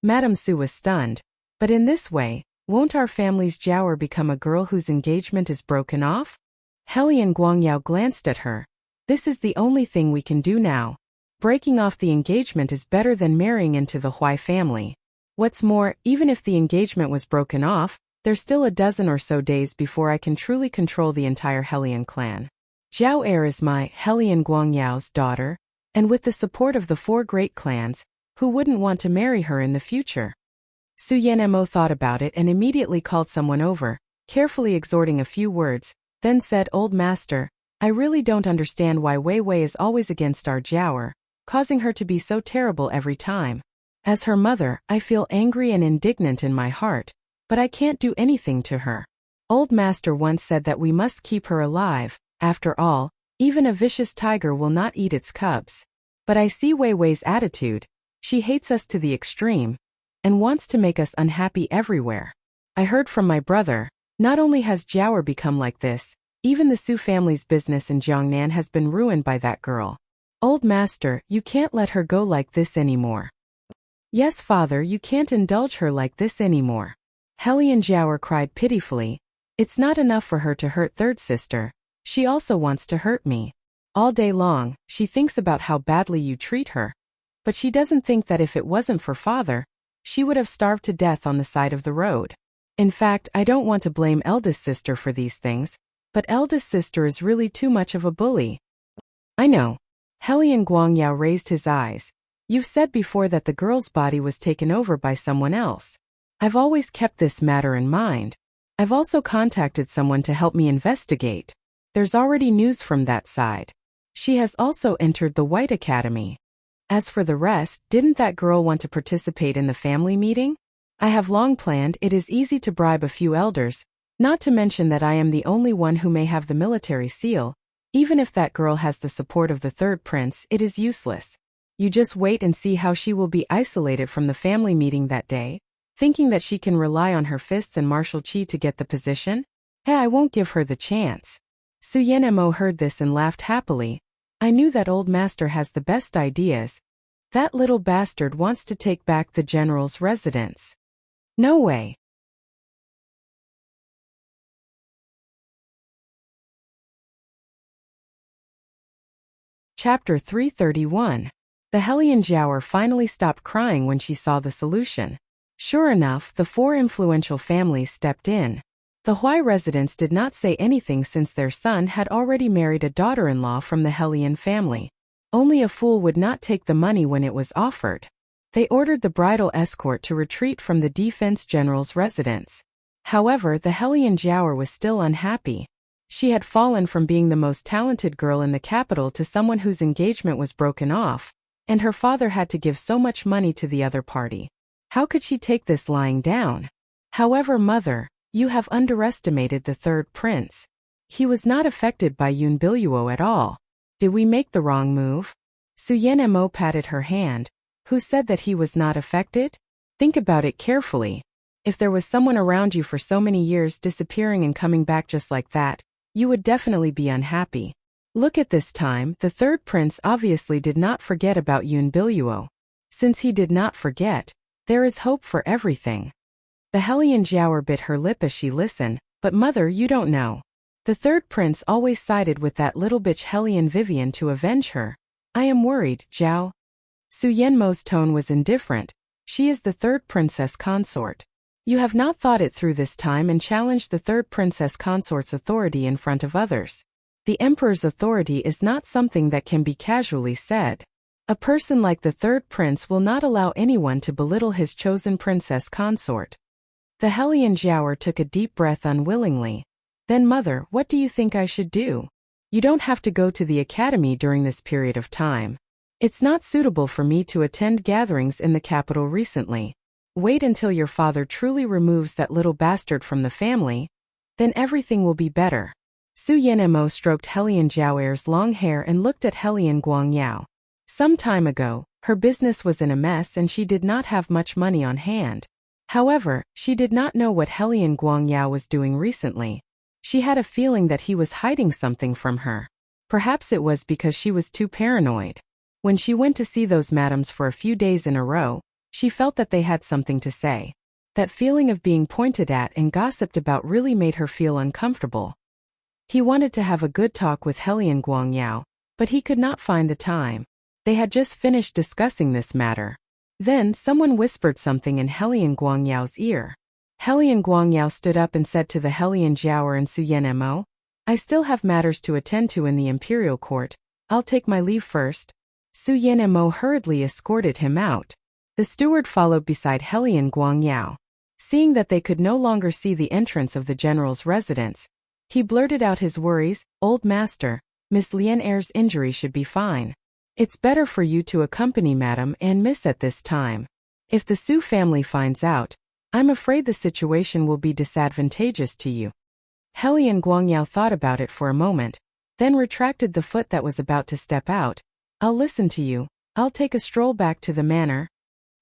S1: Madame Su was stunned. "But in this way, won't our family's Jiaoer become a girl whose engagement is broken off?" Hellion Guangyao glanced at her. "This is the only thing we can do now. Breaking off the engagement is better than marrying into the Huai family. What's more, even if the engagement was broken off, there's still a dozen or so days before I can truly control the entire Hellion clan. Jiao Er is my, Hellion Guangyao's, daughter, and with the support of the four great clans, who wouldn't want to marry her in the future?" Su Yanmo thought about it and immediately called someone over, carefully exhorting a few words, then said, "Old master, I really don't understand why Wei Wei is always against our Jiaoer, causing her to be so terrible every time. As her mother, I feel angry and indignant in my heart, but I can't do anything to her. Old master once said that we must keep her alive. After all, Even a vicious tiger will not eat its cubs. But I see Wei Wei's attitude. She hates us to the extreme and wants to make us unhappy everywhere. I heard from my brother, not only has Jiaoer become like this, even the Su family's business in Jiangnan has been ruined by that girl. Old master, you can't let her go like this anymore. Yes, father, you can't indulge her like this anymore. Helian Jiaoer cried pitifully. It's not enough for her to hurt third sister. She also wants to hurt me. All day long, she thinks about how badly you treat her. But she doesn't think that if it wasn't for father, she would have starved to death on the side of the road. In fact, I don't want to blame eldest sister for these things, but eldest sister is really too much of a bully. I know. Helian Guangyao raised his eyes. You've said before that the girl's body was taken over by someone else. I've always kept this matter in mind. I've also contacted someone to help me investigate. There's already news from that side. She has also entered the White Academy. As for the rest, didn't that girl want to participate in the family meeting? I have long planned. It is easy to bribe a few elders, not to mention that I am the only one who may have the military seal. Even if that girl has the support of the third prince, it is useless. You just wait and see how she will be isolated from the family meeting that day, thinking that she can rely on her fists and martial qi to get the position? Hey, I won't give her the chance. Su Yanmo heard this and laughed happily. I knew that old master has the best ideas. That little bastard wants to take back the general's residence. No way. Chapter 331. The Helian Jiaoer finally stopped crying when she saw the solution. Sure enough, the four influential families stepped in. The Huai residents did not say anything since their son had already married a daughter-in-law from the Helian family. Only a fool would not take the money when it was offered. They ordered the bridal escort to retreat from the defense general's residence. However, the Helian Jiaoer was still unhappy. She had fallen from being the most talented girl in the capital to someone whose engagement was broken off, and her father had to give so much money to the other party. How could she take this lying down? However, mother, you have underestimated the third prince. He was not affected by Yun Biluo at all. Did we make the wrong move? Su Yanmo patted her hand. Who said that he was not affected? Think about it carefully. If there was someone around you for so many years disappearing and coming back just like that, you would definitely be unhappy. Look at this time, the third prince obviously did not forget about Yun Biluo. Since he did not forget, there is hope for everything. The Helian Jiaoer bit her lip as she listened, but mother, you don't know. The third prince always sided with that little bitch Helian Vivian to avenge her. I am worried, Jiao. Su Yanmo's tone was indifferent. She is the third princess consort. You have not thought it through this time and challenged the third princess consort's authority in front of others. The emperor's authority is not something that can be casually said. A person like the third prince will not allow anyone to belittle his chosen princess consort. The Helian Jiaoer took a deep breath unwillingly. Then mother, what do you think I should do? You don't have to go to the academy during this period of time. It's not suitable for me to attend gatherings in the capital recently. Wait until your father truly removes that little bastard from the family. Then everything will be better. Su Yanmo stroked Helian Jiaoer's long hair and looked at Helian Guangyao. Some time ago, her business was in a mess and she did not have much money on hand. However, she did not know what Helian Guangyao was doing recently. She had a feeling that he was hiding something from her. Perhaps it was because she was too paranoid. When she went to see those madams for a few days in a row, she felt that they had something to say. That feeling of being pointed at and gossiped about really made her feel uncomfortable. He wanted to have a good talk with Helian Guangyao, but he could not find the time. They had just finished discussing this matter. Then someone whispered something in Helian Guangyao's ear. Helian Guangyao stood up and said to the Helian Jiaoer and Su Yanmo, I still have matters to attend to in the imperial court. I'll take my leave first. Su Yanmo hurriedly escorted him out. The steward followed beside Helian Guangyao. Seeing that they could no longer see the entrance of the general's residence, he blurted out his worries, Old master, Miss Lian Er's injury should be fine. It's better for you to accompany Madame and Miss at this time. If the Su family finds out, I'm afraid the situation will be disadvantageous to you. Helian Guangyao thought about it for a moment. then retracted the foot that was about to step out. I'll listen to you. I'll take a stroll back to the manor.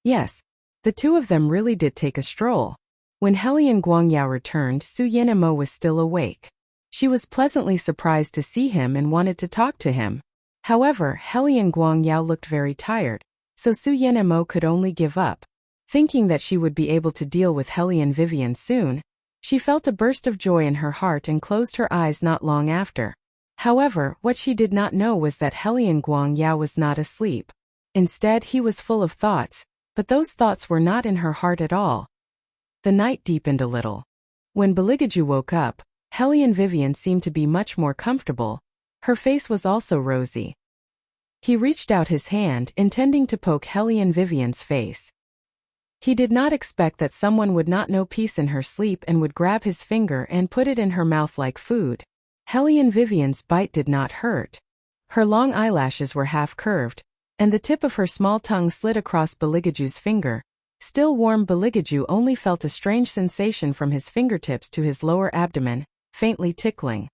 S1: Yes. The two of them really did take a stroll. When Helian Guangyao returned, Su Yanemo was still awake. She was pleasantly surprised to see him and wanted to talk to him. However, Helian Guangyao looked very tired, so Su Yanemo could only give up. Thinking that she would be able to deal with Helian Vivian soon, she felt a burst of joy in her heart and closed her eyes not long after. However, what she did not know was that Helian Guangyao was not asleep. Instead, he was full of thoughts, but those thoughts were not in her heart at all. The night deepened a little. When Beligaju woke up, Helian Vivian seemed to be much more comfortable. Her face was also rosy. He reached out his hand, intending to poke Helian Vivian's face. He did not expect that someone would not know peace in her sleep and would grab his finger and put it in her mouth like food. Helian Vivian's bite did not hurt. Her long eyelashes were half-curved, and the tip of her small tongue slid across Beligaju's finger. Still warm, Beligaju only felt a strange sensation from his fingertips to his lower abdomen, faintly tickling.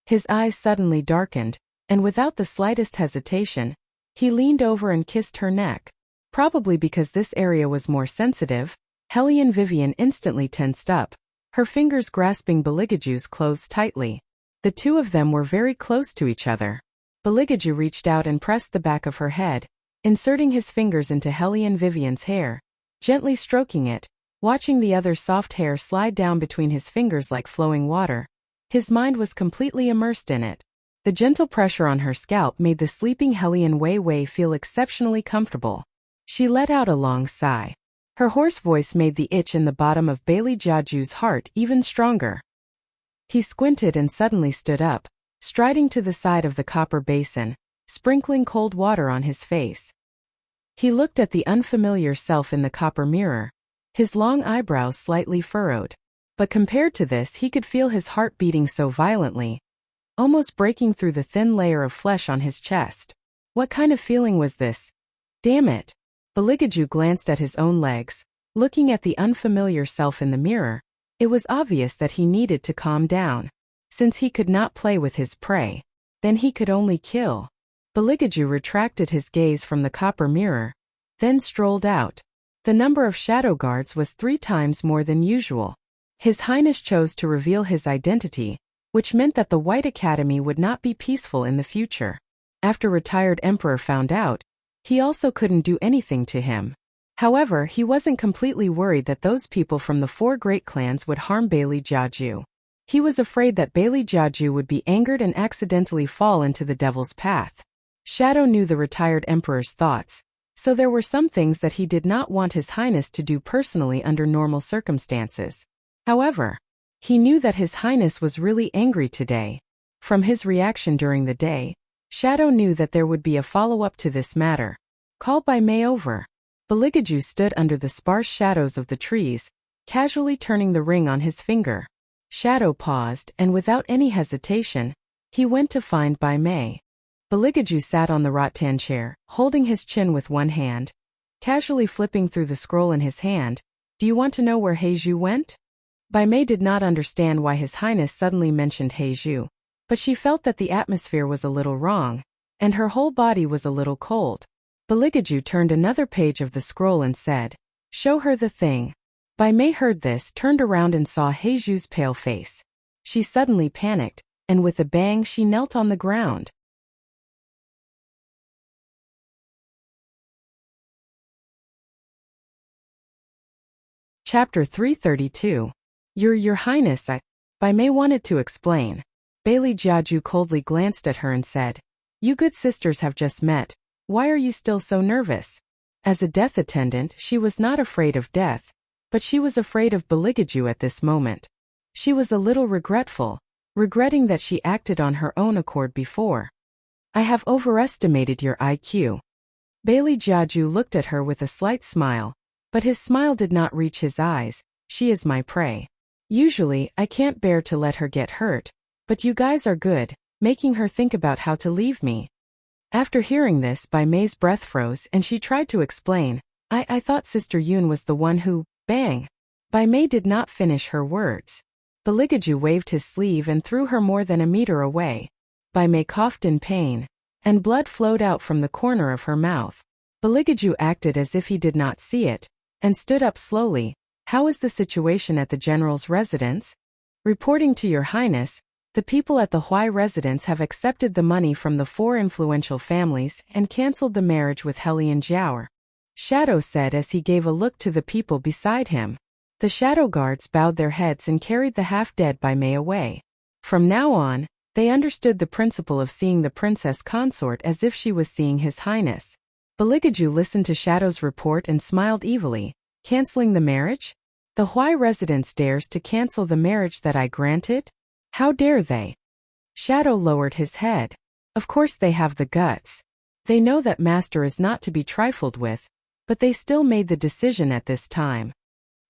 S1: His eyes suddenly darkened, and without the slightest hesitation, he leaned over and kissed her neck. Probably because this area was more sensitive, Helian Vivian instantly tensed up, her fingers grasping Beligaju's clothes tightly. The two of them were very close to each other. Beligaju reached out and pressed the back of her head, inserting his fingers into Helian Vivian's hair, gently stroking it, watching the other's soft hair slide down between his fingers like flowing water. His mind was completely immersed in it. The gentle pressure on her scalp made the sleeping Helian Wei feel exceptionally comfortable. She let out a long sigh. Her hoarse voice made the itch in the bottom of Bailey Jiaju's heart even stronger. He squinted and suddenly stood up, striding to the side of the copper basin, sprinkling cold water on his face. He looked at the unfamiliar self in the copper mirror, his long eyebrows slightly furrowed. But compared to this, he could feel his heart beating so violently, almost breaking through the thin layer of flesh on his chest. What kind of feeling was this? Damn it! Beligaju glanced at his own legs, looking at the unfamiliar self in the mirror. It was obvious that he needed to calm down. Since he could not play with his prey, then he could only kill. Beligaju retracted his gaze from the copper mirror, then strolled out. The number of shadow guards was 3 times more than usual. His Highness chose to reveal his identity, which meant that the White Academy would not be peaceful in the future. After retired Emperor found out, he also couldn't do anything to him. However, he wasn't completely worried that those people from the 4 great clans would harm Bailey Jiaju. He was afraid that Bailey Jiaju would be angered and accidentally fall into the devil's path. Shadow knew the retired emperor's thoughts, so there were some things that he did not want His Highness to do personally under normal circumstances. However, he knew that His Highness was really angry today. From his reaction during the day, Shadow knew that there would be a follow-up to this matter. Called by May over, Beligaju stood under the sparse shadows of the trees, casually turning the ring on his finger. Shadow paused, and without any hesitation, he went to find Bai Mei. Beligaju sat on the rattan chair, holding his chin with one hand, casually flipping through the scroll in his hand. Do you want to know where Heizhu went? Bai Mei did not understand why His Highness suddenly mentioned Heizhu, but she felt that the atmosphere was a little wrong, and her whole body was a little cold. Beligaju turned another page of the scroll and said, "Show her the thing." Bai Mei heard this, turned around and saw Heizhu's pale face. She suddenly panicked, and with a bang she knelt on the ground. Chapter 332. Your Highness, Bai Mei wanted to explain. Bailey Jiaju coldly glanced at her and said, "You good sisters have just met. Why are you still so nervous?" As a death attendant, she was not afraid of death, but she was afraid of Beligaju at this moment. She was a little regretful, regretting that she acted on her own accord before. "I have overestimated your IQ." Bailey Jiaju looked at her with a slight smile, but his smile did not reach his eyes. "She is my prey. Usually, I can't bear to let her get hurt, but you guys are good, making her think about how to leave me." After hearing this, Bai Mei's breath froze and she tried to explain. I thought Sister Yun was the one who, bang. Bai Mei did not finish her words. Beligaju waved his sleeve and threw her more than a meter away. Bai Mei coughed in pain, and blood flowed out from the corner of her mouth. Baligaju acted as if he did not see it, and stood up slowly. How is the situation at the general's residence? Reporting to your highness, the people at the Huai residence have accepted the money from the 4 influential families and cancelled the marriage with Helian Jiao, Shadow said as he gave a look to the people beside him. The shadow guards bowed their heads and carried the half-dead Bai Mei away. From now on, they understood the principle of seeing the princess consort as if she was seeing his highness. Baligaju listened to Shadow's report and smiled evilly. Canceling the marriage? The Huai residence dares to cancel the marriage that I granted? How dare they? Shadow lowered his head. Of course they have the guts. They know that master is not to be trifled with, but they still made the decision at this time.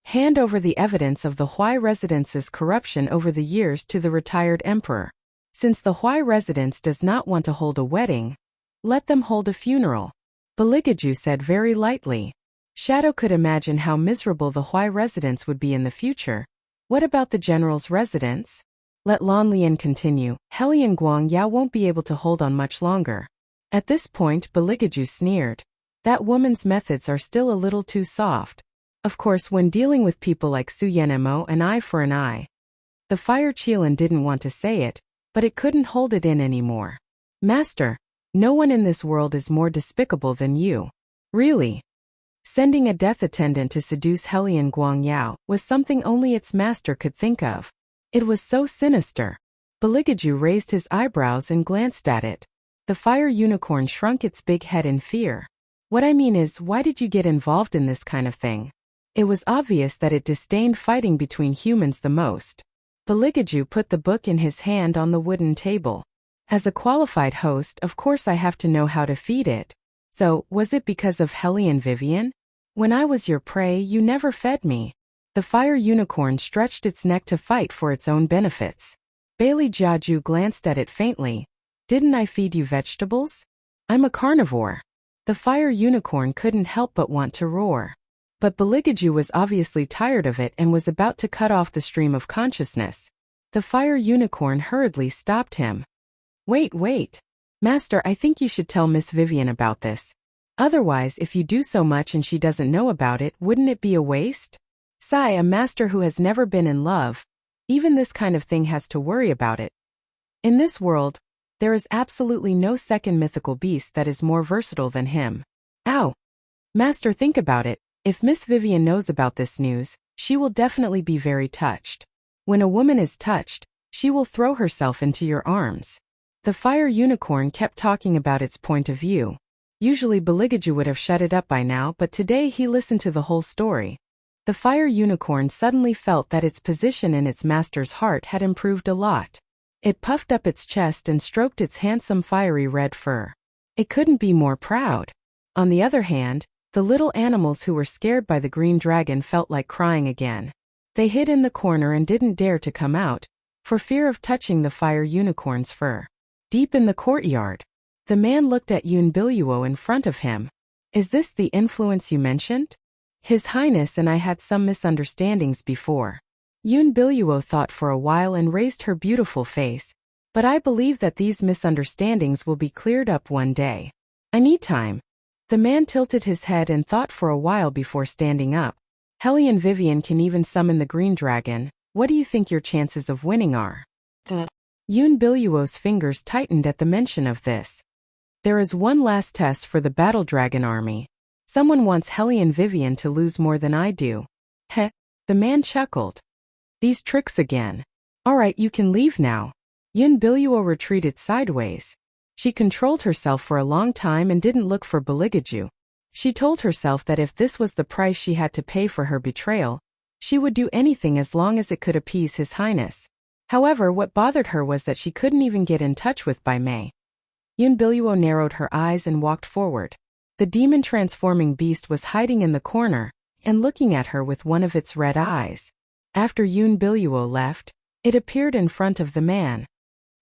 S1: Hand over the evidence of the Huai residence's corruption over the years to the retired emperor. Since the Huai residence does not want to hold a wedding, let them hold a funeral, Baligaju said very lightly. Shadow could imagine how miserable the Huai residence would be in the future. What about the general's residence? Let Lan Lian continue. Helian Guang Yao won't be able to hold on much longer. At this point, Baligaju sneered. That woman's methods are still a little too soft. Of course, when dealing with people like Su Yanmo, an eye for an eye. The Fire Qilin didn't want to say it, but it couldn't hold it in anymore. Master, no one in this world is more despicable than you. Really? Sending a death attendant to seduce Helian Guang Yao was something only its master could think of. It was so sinister. Baligaju raised his eyebrows and glanced at it. The fire unicorn shrunk its big head in fear. What I mean is, why did you get involved in this kind of thing? It was obvious that it disdained fighting between humans the most. Baligaju put the book in his hand on the wooden table. As a qualified host, of course I have to know how to feed it. So, was it because of Helian Vivian? When I was your prey, you never fed me. The fire unicorn stretched its neck to fight for its own benefits. Bailey Jiaju glanced at it faintly. Didn't I feed you vegetables? I'm a carnivore. The fire unicorn couldn't help but want to roar. But Baligaju was obviously tired of it and was about to cut off the stream of consciousness. The fire unicorn hurriedly stopped him. Wait. Master, I think you should tell Miss Vivian about this. Otherwise, if you do so much and she doesn't know about it, wouldn't it be a waste? Sigh, a master who has never been in love. Even this kind of thing has to worry about it. In this world, there is absolutely no second mythical beast that is more versatile than him. Ow! Master, think about it. If Miss Vivian knows about this news, she will definitely be very touched. When a woman is touched, she will throw herself into your arms. The fire unicorn kept talking about its point of view. Usually Baligaju would have shut it up by now, but today he listened to the whole story. The fire unicorn suddenly felt that its position in its master's heart had improved a lot. It puffed up its chest and stroked its handsome fiery red fur. It couldn't be more proud. On the other hand, the little animals who were scared by the green dragon felt like crying again. They hid in the corner and didn't dare to come out, for fear of touching the fire unicorn's fur. Deep in the courtyard, the man looked at Yun Biluo in front of him. Is this the influence you mentioned? His Highness and I had some misunderstandings before. Yun Biluo thought for a while and raised her beautiful face. But I believe that these misunderstandings will be cleared up one day. I need time. The man tilted his head and thought for a while before standing up. Helian Vivian can even summon the green dragon. What do you think your chances of winning are? Yun Biluo's fingers tightened at the mention of this. There is one last test for the battle dragon army. Someone wants Helian Vivian to lose more than I do. Heh, the man chuckled. These tricks again. Alright, you can leave now. Yun Biluo retreated sideways. She controlled herself for a long time and didn't look for Baligaju. She told herself that if this was the price she had to pay for her betrayal, she would do anything as long as it could appease His Highness. However, what bothered her was that she couldn't even get in touch with Bai Mei. Yun Biluo narrowed her eyes and walked forward. The demon-transforming beast was hiding in the corner and looking at her with one of its red eyes. After Yun Biluo left, it appeared in front of the man.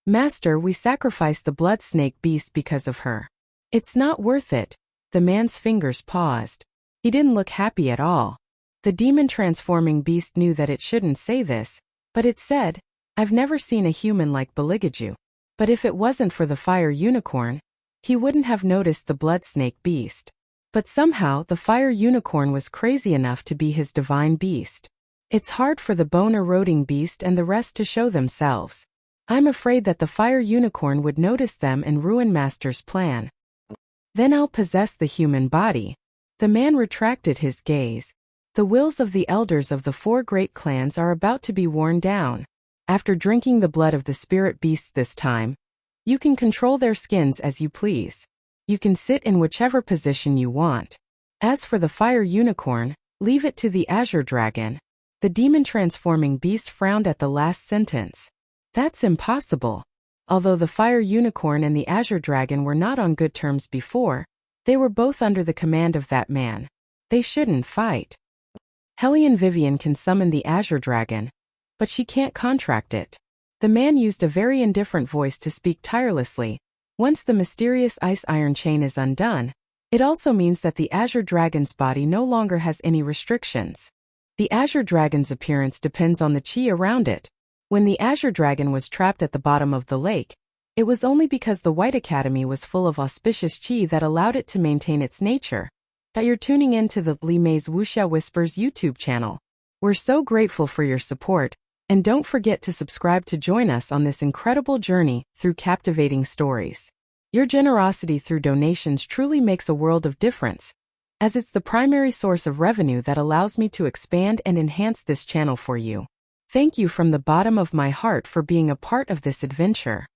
S1: Master, we sacrificed the blood snake beast because of her. It's not worth it. The man's fingers paused. He didn't look happy at all. The demon-transforming beast knew that it shouldn't say this, but it said, I've never seen a human like Baligaju. But if it wasn't for the fire unicorn, he wouldn't have noticed the blood snake beast. But somehow the fire unicorn was crazy enough to be his divine beast. It's hard for the bone-eroding beast and the rest to show themselves. I'm afraid that the fire unicorn would notice them and ruin Master's plan. Then I'll possess the human body. The man retracted his gaze. The wills of the elders of the 4 great clans are about to be worn down. After drinking the blood of the spirit beasts this time, you can control their skins as you please. You can sit in whichever position you want. As for the fire unicorn, leave it to the azure dragon. The demon-transforming beast frowned at the last sentence. That's impossible. Although the fire unicorn and the azure dragon were not on good terms before, they were both under the command of that man. They shouldn't fight. Hellion Vivian can summon the azure dragon, but she can't contract it. The man used a very indifferent voice to speak tirelessly. Once the mysterious ice iron chain is undone, it also means that the azure dragon's body no longer has any restrictions. The azure dragon's appearance depends on the chi around it. When the azure dragon was trapped at the bottom of the lake, it was only because the White Academy was full of auspicious chi that allowed it to maintain its nature. You're tuning in to the Li Mei's Wuxia Whispers YouTube channel. We're so grateful for your support, and don't forget to subscribe to join us on this incredible journey through captivating stories. Your generosity through donations truly makes a world of difference, as it's the primary source of revenue that allows me to expand and enhance this channel for you. Thank you from the bottom of my heart for being a part of this adventure.